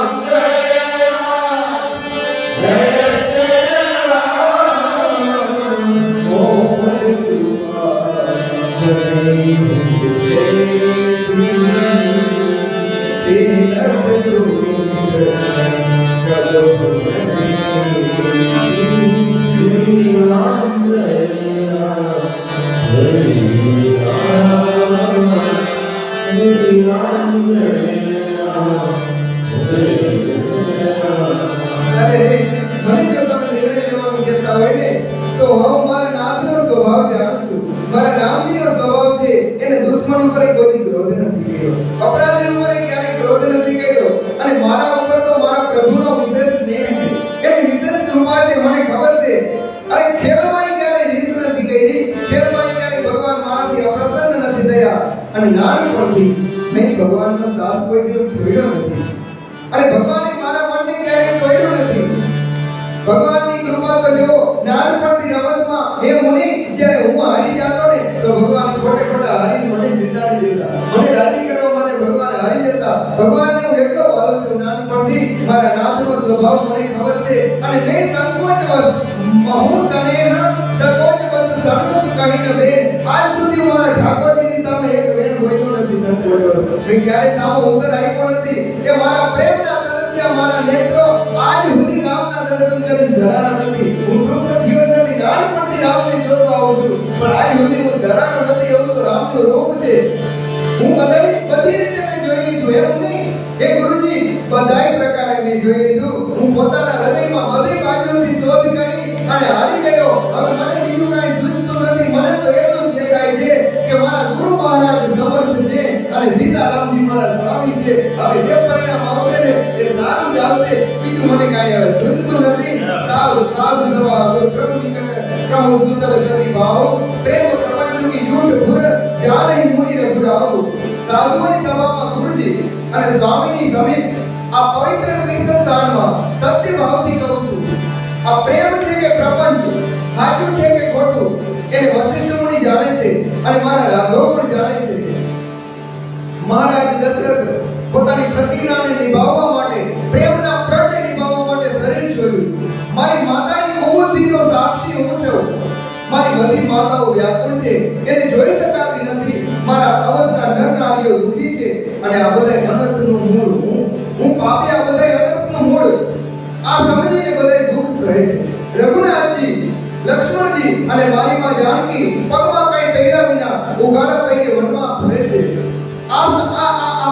હું મારા નાથનો સ્વભાવ જાણું છું. મારા નામજીનો સ્વભાવ છે એને દુશ્મન ઉપર કોઈ ક્રોધ નથી કર્યો, અપરાધી ઉપર ક્યારેય ક્રોધ નથી કર્યો, અને મારા ઉપર તો મારા પ્રભુનો વિશેષ સ્નેહ છે, એની વિશેષ કૃપા છે. મને ખબર છે અરે ખેલમાં ક્યારે રીસ નથી કરી, ખેલમાં ક્યારે ભગવાન મારાથી અપ્રસન્ન નથી થયા, અને નાનપણથી મેં ભગવાનનો સાથ કોઈ દિવસ છોડ્યો નથી, અને ભગવાને મારા મનને ક્યારેય તોડ્યું નથી. ભગવાનની કૃપા તો જો નાનપણથી રમતમાં હે મુનિ જ્યારે હું હારી જાતો ને તો ભગવાન ખોટે ખોટા હારીને મને જીતાડી દેતા, મને રાજી કરવા માટે ભગવાન હારી જતા. ભગવાનને હું એટલો વાલો છું નાનપણથી, મારા નાથનો સ્વભાવ મને ખબર છે, અને મેં સંકોચવશ હું સ્નેહ સંકોચવશ સન્મુખ કહીને બેન આજ સુધી મારા ઠાકોરજીની સામે એક વેણ બોલ્યો નથી. સંકોચવશ મેં ક્યારે સામો ઉત્તર આપ્યો નથી. એ મારા પ્રેમના તરસ્યા મારા નેત્રો આજ સુધી રામના દર્શન કરી ધરાણા નથી. હું તૃપ્ત થયો નથી, નાનપણથી રામને જોતો આવું છું, પણ આજ સુધી હું ધરાણો નથી. એવું તો રામનું રૂપ છે. હું બધી રીતે મેં જોઈ લીધું, એવું નહીં હે ગુરુજી, બધાય પ્રકારે મેં જોઈ લીધું. હું પોતાના હૃદયમાં બધી બાજુથી શોધ કરી અને હારી ગયો. હવે મને બીજું કાંઈ સૂઝતું નથી. મને તો એટલું જ દેખાય છે કે મારા ગુરુ મહારાજ સમર્થ છે અને સીતારામજી મારા સ્વામી છે. હવે જે પરિણામ આવશે ને એ સારું જ આવશે, બીજું મને કાંઈ હવે સૂઝતું નથી. સારું સવા ગુરુ પ્રભુ નિકટ કહું સુતલ સતી ભાવ, પ્રેમ પ્રપંચ કી झूठ ભૂર જાણે મુનિ રઘુરાવ. સાધુઓની સભામાં ગુરુજી અને સ્વામીની સમીપ આ પવિત્ર તીર્થ સ્થાનમાં સત્ય ભાવથી કહું છું, આ પ્રેમ છે કે પ્રપંચ, સાચું છે કે ખોટું, એને વશિષ્ઠ મુનિ જાણે છે અને મારા રાઘવ પણ જાણે છે. મહારાજ દશરથ પોતાની પ્રતિજ્ઞાને નિભાવવા માટે, પ્રેમના પ્રણને નિભાવવા માટે શરીર છોડ્યું. મારી માતાની કુબુદ્ધિનો સાક્ષી હું છું. મારી બધી માતાઓ વ્યાકુળ છે, એને જોઈ શકાતી નથી. મારા અવધના નર નારીઓ દુખી છે, અને આ બધાય અનર્થનું મૂળ હું પાપી, આ બધાય અનર્થનું મૂળ. આ સમજીને બધાય દુઃખ સહે છે. રઘુનાથજી, લક્ષ્મણજી અને મારી માં જાનકી પગમાં કઈ પહેર્યા વિના ઉગાડા પૈકે વનમાં ફરે છે. આ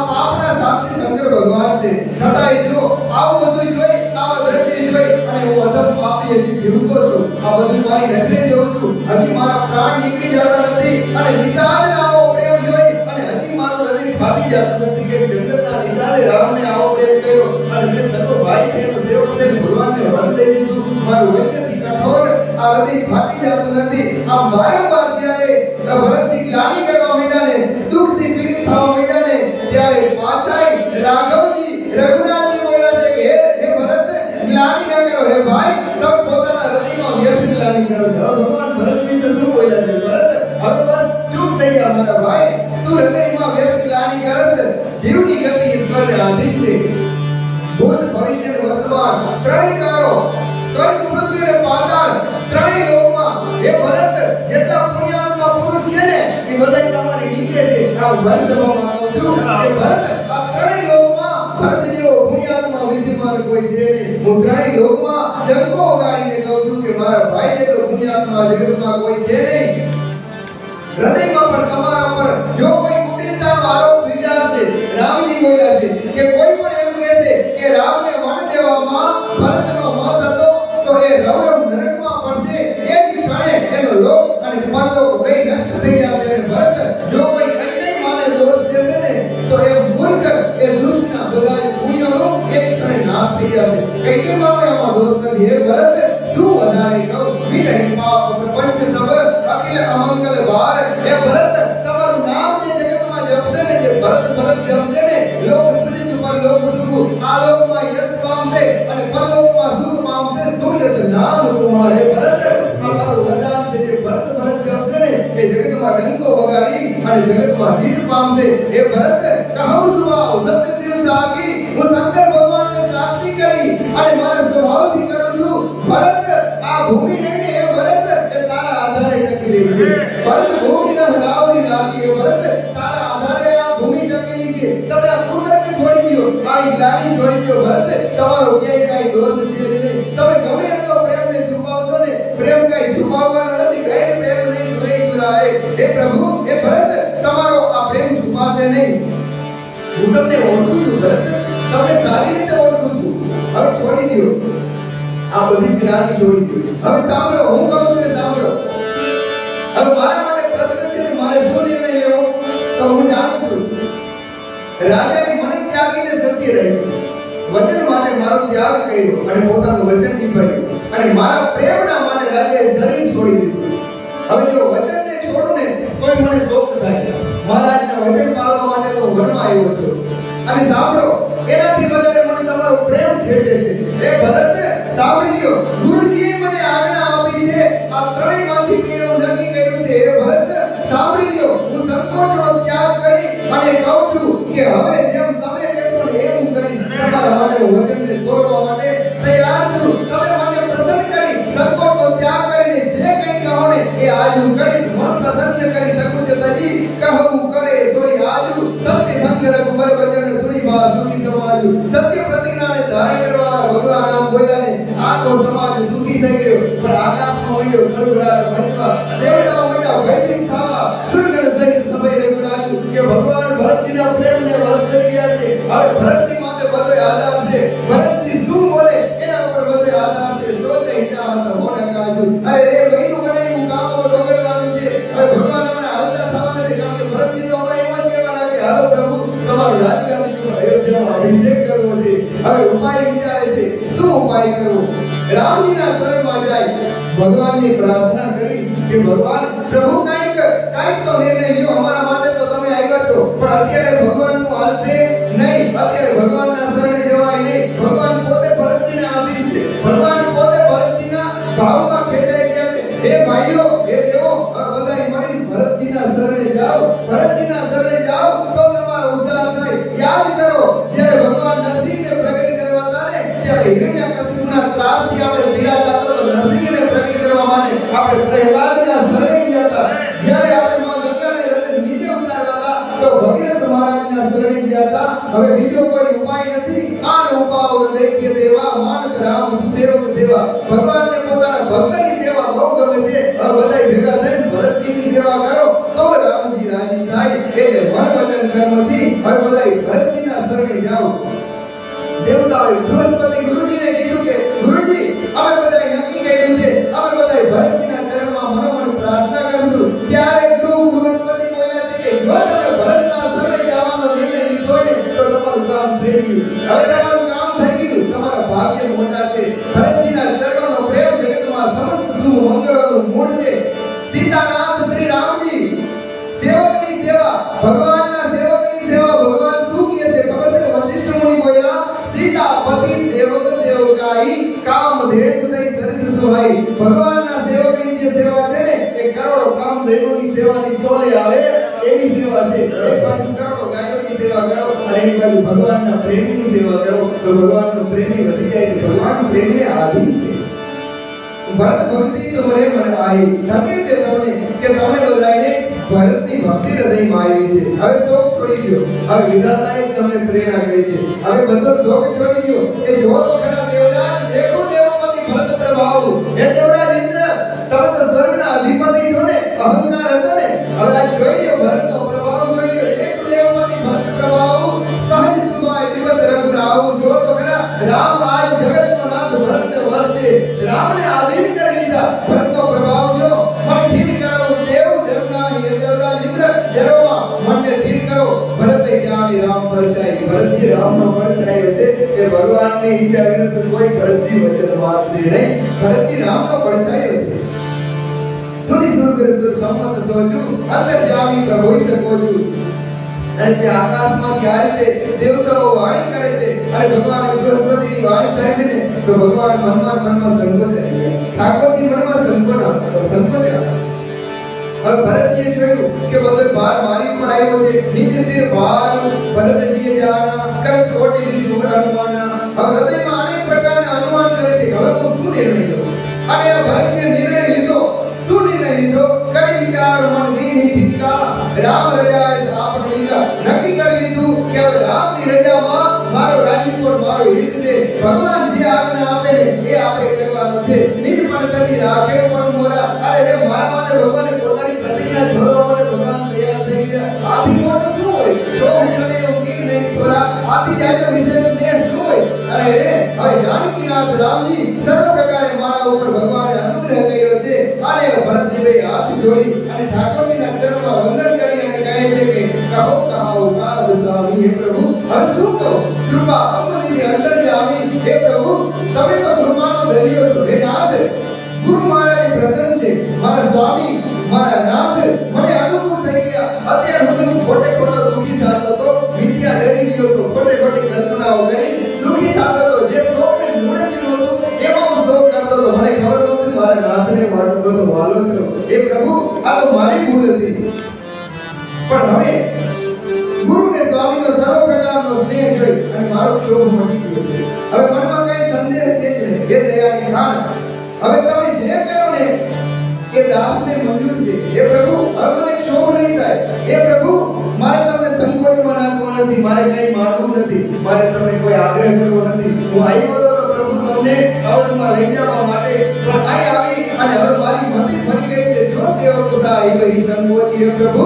પાપના સાક્ષી શંકર ભગવાન છે. છતાંય જો આવું બધું જોઈ, આવા દ્રશ્ય જોઈ અને હું અધમ પાપી હજી જીવતો છું. આ બધું મારી નજરે જોઉં છું. હજી મારા પ્રાણ નીકળી જતા નથી, અને નિષાદનો આવો પ્રેમ જોઈ અને હજી મારું હૃદય ફાટી જતું નથી કે જંગલના નિષાદે રામને આવો પ્રેમ કર્યો, અને મેં સર્વ ભાઈ થઈને સેવક થઈને ભગવાનને વર દઈ દીધું. મારું વચનથી કઠોર આ હૃદય ફાટી જતું નથી. આ વારંવાર જ્યારે ભરતથી ગ્લાનિ કરવા માંડ્યા ને, દુઃખથી પીડિત થવા માંડ્યા ને, ત્યારે પાછાય રાઘવજી રઘુનાથજી બોલ્યા છે કે હે ભરત, ગ્લાનિ ન કરો. હે ભાઈ, તમે પોતાના હૃદયમાં વ્યર્થ ગ્લાનિ કરો છો. ભગવાન ભરત વિશે શું બોલ્યા છે? ભરત, હવે બસ ચૂપ થઈ જા મારા ભાઈ. તું હૃદયમાં વ્યર્થ ગ્લાનિ કરસ. જીવની ગતિ ઈશ્વરને આધીન છે. ભૂત ભવિષ્ય અને વર્તમાન ત્રણેય કાળો, સ્વર્ગ પૃથ્વી અને પાતાળ ત્રણેય લોકમાં હે ભરત જેટલા પુણ્યાત્મા પુરુષ છે ને એ બધાય તમારી નીચે છે. આ વર્ષમાં કહું છું કે ભરત આ ત્રણેય લોકમાં ભરત જેવો પુણ્યાત્મા વિદ્યમાન કોઈ છે નહીં. હું ત્રણેય લોકમાં ડંકો વગાડીને કહું છું કે મારા ભાઈ જેટલો પુણ્યાત્મા જગતમાં કોઈ છે નહીં. હૃદયમાં પણ તમારા પર જો કોઈ કુટિલતાનો આરોપ વિચારશે, રામજી બોલ્યા છે કે કોઈ પણ એમ કહેશે કે રામને વન દેવામાં ભરતનો મત હતો તો એ રૌરવ નરકમાં પડશે. એ જ ક્ષણે એનો લોક અને પરલોક બે નષ્ટ થઈ જશે. અને ભરત જો કોઈ કઈ માને દોષ દેશે ને તો એ મૂર્ખ, એ દુષ્ટના બધા પુણ્યોનો એક ક્ષણે નાશ થઈ જશે. કઈ માને આમાં દોષ નથી. હે ભરત, શું વધારે કહું? વિટહી પાપ પ્રપંચ સબ અખિલ અમંગલ વાર. હે ભરત, તમારું નામ જે જગતમાં જપશે ને, જે ભરત ભરત જપશે ને, લોક સૃષ્ટિ ઉપર લોક સુખ, આ લોકમાં યશ પામશે અને પરલોકમાં સુખ પામશે. સુમિરત નામ તમારે ભરત, તમારું વરદાન છે. જે ભરત ભરત જપશે ને એ જગતમાં ડંકો વગાડી અને જગતમાં જીત પામશે. હે ભરત, કહું સુવાવ સત્ય શિવ સાખી, હું શંકર ભગવાનને સાક્ષી કરી અને મારા સ્વભાવથી કરું છું. ભરત, આ ભૂમિ રહીને હે ભરત એ તારા આધારે ટકી રહી છે. ભરત ભૂમિ ન હલાવરી નાખી. હે ભરત, તારા આધારે આ ભૂમિ ટકી છે. તમે આ કુદરતને છોડી દો, આ ગ્લાનિ છોડી દો. ભરત, તમારો ક્યાંય કાંઈ દોષ છે નહીં. તમે ગમે એટલો પ્રેમને છુપાવશો ને, પ્રેમ કાંઈ છુપાવવાનો નથી. ગેર પ્રેમ નહીં દુરે દુરાય. હે પ્રભુ, હે ભરત, તમારો આ પ્રેમ છુપાશે નહીં. હું તમને ઓળખું છું ભરત, તમને સારી રીતે ઓળખું છું. હવે છોડી દો આ બધી જ્ઞાની, છોડી દો. હવે સાંભળો, હું કહું છું એ સાંભળો. રાજાએ મને ત્યાગીને સત્ય રહ્યું, વચન માટે મારો ત્યાગ કર્યો અને પોતાનું વચન નિભાવ્યું અને મારા પ્રેમના માટે રાજાએ શરીર છોડી દીધું. હવે જો વચનને છોડું ને તોય મને શોક થાય. મહારાજના વચન પાળવા માટે તો વનમાં આવ્યો છું. અને સાંભળો, એનાથી વધારે મને તમારો પ્રેમ ખેંચે છે. એ ભરત, સાંભળી લ્યો, ગુરુજીએ મને આજ્ઞા આપી છે, આ ત્રણેયમાંથી મેં એવું નક્કી કર્યું છે. એ ભરત, સાંભળી લ્યો, હું સંકોચનો ત્યાગ કરી અને કહું છું કે હવે જેમ તમે કહેશો ને એમ હું કરીશ. તમારા માટે હું વચનને તોડવા માટે તૈયાર છું. તમે મને પ્રસન્ન કરી સંકોચનો ત્યાગ કરીને જે કંઈ કહો ને એ આજ હું કરીશ. મન પ્રસન્ન કરી શકું છે તજી કહું કરે સોઈ આજુ. સત્ય સંગ રઘુબર વચન સુની બા સુખી સમાજ. સત્ય પ્રતિજ્ઞાને ધારણ કરવા ભગવાન નામ બોલ્યા ને આખો સમાજ સુખી થઈ ગયો. પણ આકાશમાં મંડ્યો ખળભળાટ મચવા, દેવતાઓ મંડ્યા ભયભીત થવા, સૂર્યગણ સહિત સમય રઘુરાજુ કે ભગવાન ભરતજીના પ્રેમને વશ થઈ ગયા છે. હવે ભરતજી માટે બધો આધાર છે. ભરતજી શું બોલે એના ઉપર બધો આધાર છે. સોચે ચાહત હોને કાજુ. અરે એ બહેનું બનાવ્યું કામ બગડવાનું છે. હવે ભગવાન હમણાં હાલતા થવાના છે. કારણ કે ભરતજી તો હમણાં એમ જ કહેવાના કે હાલો પ્રભુ, તમારો રાજગાદી ઉપર અયોધ્યામાં અભિષેક કરવો છે. હવે ઉપાય વિચારે છે, શું ઉપાય કરવો? રામજીના શરણમાં જાય, ભગવાનની પ્રાર્થના કરી કે ભગવાન પ્રભુ કાંઈક તો નિર્ણય લ્યો. અમારા માટે તો તમે આવ્યા છો, પણ અત્યારે ભગવાનનું હાલશે નહીં. અત્યારે ભગવાનના શરણે જવાય નહીં. ભગવાન પોતે ભરતજીને આધીન છે. ભગવાન પોતે ભરતજીના ભાવમાં ખેંચાઈ ગયા છે. હે ભાઈઓ, હે દેવો, બધાય મળીને ભરતજીના શરણે જાઓ. ભરતજીના શરણે જાઓ તો તમારો ઉદ્ધાર થાય. યાદ કરો, જ્યારે ભગવાન નરસિંહને પ્રગટ કરવા હતા ને ત્યારે હિરણ્યકશિપુના ત્રાસથી આપણે પીડાતા હતા, તો નરસિંહને પ્રગટ કરવા માટે આપણે પ્રહલાદના શરણે ગયા હતા. જ્યારે આપણે માં ગંગાને હૃદય નીચે ઉતારવા હતા તો ભગીરથ મહારાજના શરણે ગયા હતા. હવે બીજો કોઈ ઉપાય નથી. આણ ઉપાવ દેખ્ય દેવા માનત રામ સુસેવક સેવા. ભગવાનને પોતાના ભક્તની સેવા બહુ ગમે છે. હવે બધાય ભેગા થઈને ભરતજીની સેવા કરો તો રામજી રાજી થાય. એટલે મન વચન કર્મથી હવે બધાય ભરતજીના શરણે જાઓ. દેવતાઓએ બૃહસ્પતિ ગુરુજીને કીધું કે ગુરુજી, અમે બધાએ નક્કી કર્યું છે, અમે બધાએ ભરતજીના ચરણમાં મનોમન પ્રાર્થના કરશું. ત્યારે ગુરુ બૃહસ્પતિ બોલ્યા છે કે જો તમે ભરતના શરણે જવાનો નિર્ણય લીધો ને તો તમારું કામ થઈ ગયું. હવે તમારું કામ થઈ ગયું. તમારા ભાગ્ય મોટા છે. ભરતજીના ચરણોનો પ્રેમ જગતમાં સમસ્ત શુભ મંગળોનું મૂળ છે. સીતાનાથ શ્રી રામજી સેવકની સેવા, ભગવાનના સેવકની સેવા. ભગવાન શું કહે છે ખબર છે? વશિષ્ઠ મુનિ બોલ્યા, સીતાપતિ સેવક સેવકાઈ કામધેનુ સહી સરસ સુહાઈ. ભગવાનના સેવકની જે સેવા છે ને એ કરોડો કામધેનુની સેવાની તોલે આવે એવી સેવા છે. એક બાજુ કરોડો ગાયોની સેવા કરો અને એક બાજુ ભગવાનના પ્રેમની સેવા કરો તો ભગવાનનો પ્રેમી વધી જાય છે. ભગવાન પ્રેમને આધીન છે. ભરત ભક્તિ તમારે મને આવી. ધન્ય છે તમને કે તમે બધાને ભરતની ભક્તિ હૃદયમાં આવી છે. હવે શોક છોડી દો. હવે વિધાતાએ તમને પ્રેરણા કરી છે. હવે બધો શોક છોડી દો કે જો તો ખરા દેવરાજ, દેખો દેવપતિ ભરત પ્રભાવ. હે દેવરાજ ઇન્દ્ર, તમે તો સ્વર્ગના અધિપતિ છો ને, અહંકાર હતો ને. હવે આ જોઈ લો ભરતનો પ્રભાવ જોઈ લો. દેખો દેવપતિ ભરત પ્રભાવ સહજ સુભાય દિવસ રઘુરાવ. જો તો ખરા રામ આજ જગતનો નાથ ભરતને વશ છે. રામને આધીન કરી લીધા. ભરતનો પ્રભાવ જો મને ધીર કરાવો દેવ દેવના હે દેવરાજ ઇન્દ્ર, દેવમાં મનને ધીર કરો. ભરતે જાણી રામ પરછાઈ. ભરતજી રામનો પડછાયો છે કે ભગવાનની ઈચ્છા વિરુદ્ધ કોઈ ભરતજી વચન માંગશે નહીં. ભરતજી રામનો પડછાયો છે. સુની સુરગર સુર સંમત સોજુ અંતર્યામી પ્રભોઈ શકો છું. અને જે આકાશમાંથી આ રીતે દેવતાઓ વાણી કરે છે અને ભગવાન બૃહસ્પતિની વાણી સાંભળીને તો ભગવાન મનમાં સંકોચાય. ઠાકોરજી મનમાં સંકોચાય. હવે ભરતજીએ જોયું કે બધો ભાર મારી ઉપર આવ્યો છે. નીચે સિર ભાર ભરતજીએ જાણા કરત કોટી લીધી અનુમાના. હવે હૃદયમાં અનેક પ્રકારના અનુમાન કરે છે. હવે હું શું નિર્ણય લઉં? અને આ ભરતજીએ નિર્ણય લીધો. શું નિર્ણય લીધો? કરી વિચાર મન દીની ઠીકા રામ રજાએ આપણ લીધા. નક્કી કરી લીધું કે હવે રામની રજામાં મારો રાજીપો, મારો હિત છે. ભગવાન જે આજ્ઞા આપે ને એ આપણે કરવાનું છે. નિજ પણ તજી રાખે પણ મોરા. અરે રે, મારા માટે ભગવાને પોતાની પ્રતિજ્ઞા છોડવા માટે ભગવાન તૈયાર થઈ ગયા. આથી મોટું શું હોય? જો ઉઠને ઉકીન નહીં થોડા. આથી જાય વિશેષ સ્નેહ શું હોય? અરે રે, હવે જાનકીનાથ રામજી સર્વ પ્રકારે મારા ઉપર ભગવાને અનુગ્રહ કર્યો છે. અને ભરતજીભાઈ હાથ જોડી અને ઠાકોરજીના ચરણમાં વંદન કરી અને કહે છે કે કહો કહો કાવ સ્વામી હે પ્રભુ, બધો વાલો છો. એ પ્રભુ આ તો મારી ભૂલ હતી. પણ હવે ગુરુ ને સ્વામીનો સર્વ પ્રકારનો સ્નેહ જોઈ અને મારો ક્ષોભ મટી ગયો છે. હવે મનમાં કઈ સંદેહ છે જ નહીં. હે દયાની ખાણ, હવે તમે જે કરો ને એ દાસને મંજૂર છે. હે પ્રભુ હવે મને ક્ષોભ નહીં થાય. હે પ્રભુ મારે તમને સંકોચમાં નાખવો નથી, મારે કઈ માંગવું નથી, મારે તમને કોઈ આગ્રહ કરવો નથી. હું આવ્યો હતો તો પ્રભુ તમને અવધમાં લઈ જવા માટે, પણ અહીં આવી અને હવે મારી મતિ ફરી ગઈ છે. જો સેવક સાહેબ ઈ સંકોચી. હે પ્રભુ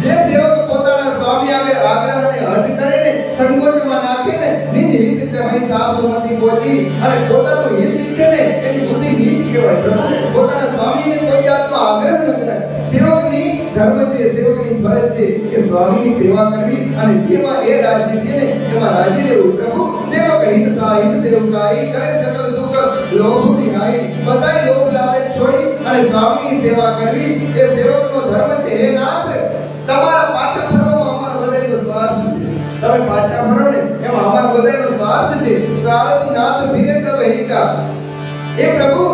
જે સેવક પોતાના સ્વામી આગળ આગ્રહ અને હઠ કરે ને, સંકોચમાં નાખે ને, નિજ હિત ચાહી તાસુમતી પહોંચી અને પોતાનું હિત ઈચ્છે ને, એની બુદ્ધિ નીચ કહેવાય. પ્રભુ પોતાના સ્વામીને કોઈ જાતનો આગ્રહ ન કરાય. સેવકની ધર્મ છે, સેવકની ફરજ છે કે સ્વામીની સેવા કરવી અને જેમાં એ રાજી દે ને એમાં રાજી રહેવું. પ્રભુ સેવક હિત સાહિબ સેવકાઈ કરે સકલ સુખ લોભ વિહાઈ. બધાય લોભ લાલચ છોડી અને સ્વામીની સેવા કરવી એ સેવકનો ધર્મ છે. હે નાથ, તમારા પાછા ફરવામાં અમારો બધાયનો સ્વાર્થ છે. તમે પાછા ફરો ને એમાં અમારો બધાયનો સ્વાર્થ છે. સારથી નાથ ભીરે સબ હિકા. એ પ્રભુ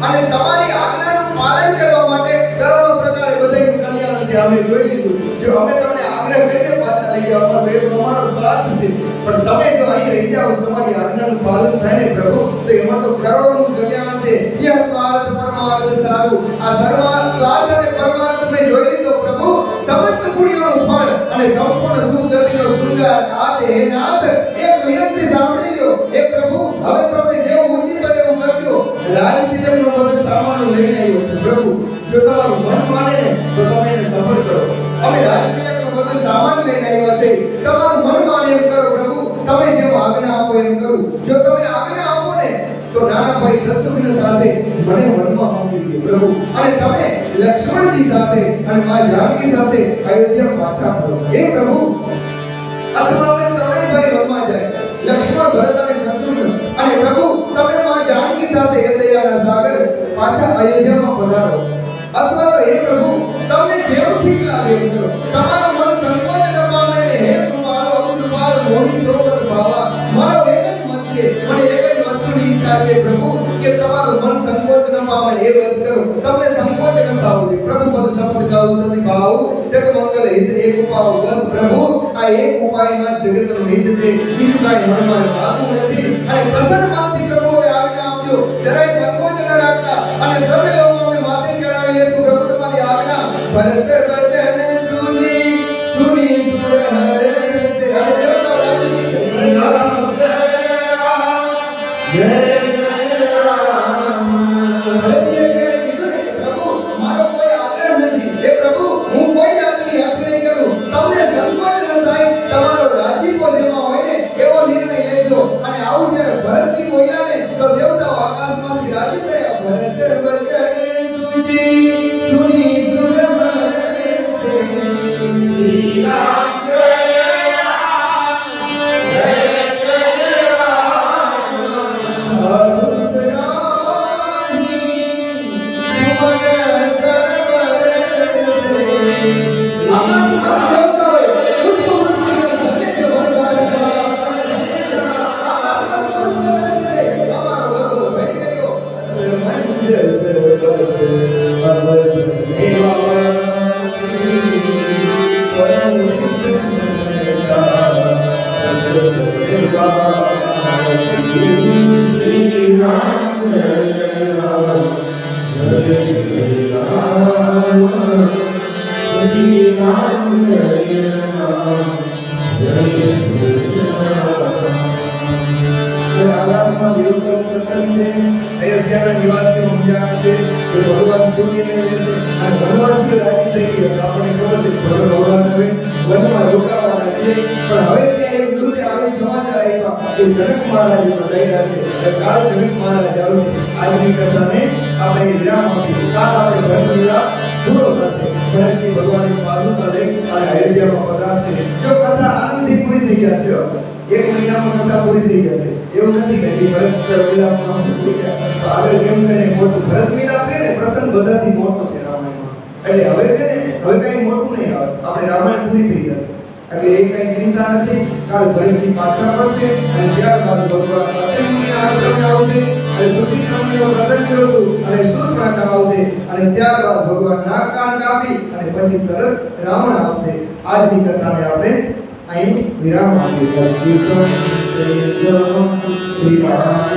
અને તમારી આજ્ઞાનું પાલન કરવા માટે કરોડો પ્રકારે બધાયનું કલ્યાણ છે. અમે જોઈ લીધું. જો અમે તમને આગ્રહ કરીને પાછા લઈ જાવ તો એ તો અમારો સ્વાર્થ છે. પણ તમે જો અહીં રહી જાઓ, તમારી આજ્ઞાનું પાલન થાય ને પ્રભુ, તો એમાં તો કરોડોનું કલ્યાણ છે. યહ સ્વાર્થ પરમાર્થ સારું. આ સર્વ સ્વાર્થ અને પરમાર્થ મેં જોઈ લીધો પ્રભુ. સમસ્ત પુણ્યોનું ફળ અને સંપૂર્ણ સુખ ગતિનો શૃંગાર આ છે. હે નાથ, એક વિનંતી સાંભળી લ્યો. હે પ્રભુ હવે તમે જેવું ઉચિત હોય એવું કરજો. રાજ તિલકનો બધો સામાન લઈને આવ્યો છું. પ્રભુ જો તમારું મન માને ને તો તમે એને સફળ કરો. અમે રાજ તિલકનો બધો સામાન લઈને આવ્યા છે. તમારું મન માને એમ કરો પ્રભુ. તમે જેમ આજ્ઞા આપો એમ કરું. જો તમે આજ્ઞા આપો ને તો નાના ભાઈ શત્રુઘ્ન સાથે મને વનમાં મોકલી દો પ્રભુ. અને તમે લક્ષ્મણજી સાથે અને મા જાનકી સાથે અયોધ્યા પાછા ફરો. હે પ્રભુ અથવા અમે ત્રણેય ભાઈ વનમાં જાય, લક્ષ્મણ, ભરત અને શત્રુઘ્ન, અને પ્રભુ તમે મા જાનકી સાથે એ દયાના સાગર પાછા અયોધ્યામાં પધારો. અથવા તો હે પ્રભુ તમને જેવું ઠીક લાગે એમ કરો. તમારું મન સંકોચ ન પામે ને હે કૃપાળુ અકૃપાળ મોહી સ્રોત ભાવા. મારો એક જ મન છે, મને એક જ વસ્તુની ઈચ્છા છે પ્રભુ કે તમારું મન સંકોચ ન પામે એ બસ કરો. તમને સંકોચ ન થાવું જોઈએ. પ્રભુ પદ શબ્દ ગાઉ સદી ભાવ જગ મંગલ હિત એક ઉપાવ. બસ પ્રભુ આ એક ઉપાયમાં જગતનું હિત છે. બીજું કાંઈ મનમાં માગવું નથી. અને પ્રસન્ન મનથી પ્રભુ હવે આજ્ઞા આપજો. જરાય સંકોચ ન રાખતા અને સર્વે લોકો અમે માથે ચડાવી લેશું પ્રભુ તમારી આજ્ઞા. ભરત વચન સુની સુની સુર હરે છે. અને દેવતાઓ રાજી છે. જય ભરતજી બોલ્યા ને તો દેવતાઓ આકાશમાંથી રાજી થયા. ભરત વચન સુજી સુની સુર હરે છે. શ્રી રામ જય જય રામ હરુષ રાહી સુમન સરવરે છે. આકાશમાંથી દેવતાઓએ અયોધ્યાના નિવાસીઓ સમજાણા છે કે ભગવાન શિવને લઈને છે અને વનવાસીઓ રાજી થઈ ગયા. આપણને ખબર છે ભગવાન હવે વનમાં રોકાવાના છે. પણ હવે ત્યાં એક દૂતે આવી સમાચાર આપ્યા કે જનક મહારાજ બધાયા છે. કાળ જનક મહારાજ આવશે. આજની કથાને આપણે વિરામ આપીએ. કાલ આપણે ભરતલીલા પૂરો થશે. ભરતજી ભગવાનની પાદુકા લઈ અને અયોધ્યામાં પધારશે. જો કથા આનંદથી પૂરી થઈ જશે. એક મહિનામાં કથા પૂરી થઈ જશે. એવું નથી કે ભરત વિલાપમાં પૂછ્યા તો આગળ કેમ કરીને મોટું ભરત વિલાપ છે ને પ્રસંગ બધાથી મોટો છે રામાયણમાં. એટલે હવે છે ને હવે કઈ મોટું નહીં આવે. આપણે રામાયણ પૂરી થઈ જશે. એટલે એ કઈ ચિંતા નથી. કાલ ભરતજી પાછા ફરશે અને ત્યારબાદ ભગવાન અત્રિમુનિના આશ્રમે આવશે. અને સુતી સમયનો પ્રસંગ હતું અને શૂર્પણખા આવશે અને ત્યારબાદ ભગવાન નાગ કાન કાપી અને પછી તરત રાવણ આવશે. આજની કથાને આપણે અહીં વિરામ આપીએ. શ્રી રામ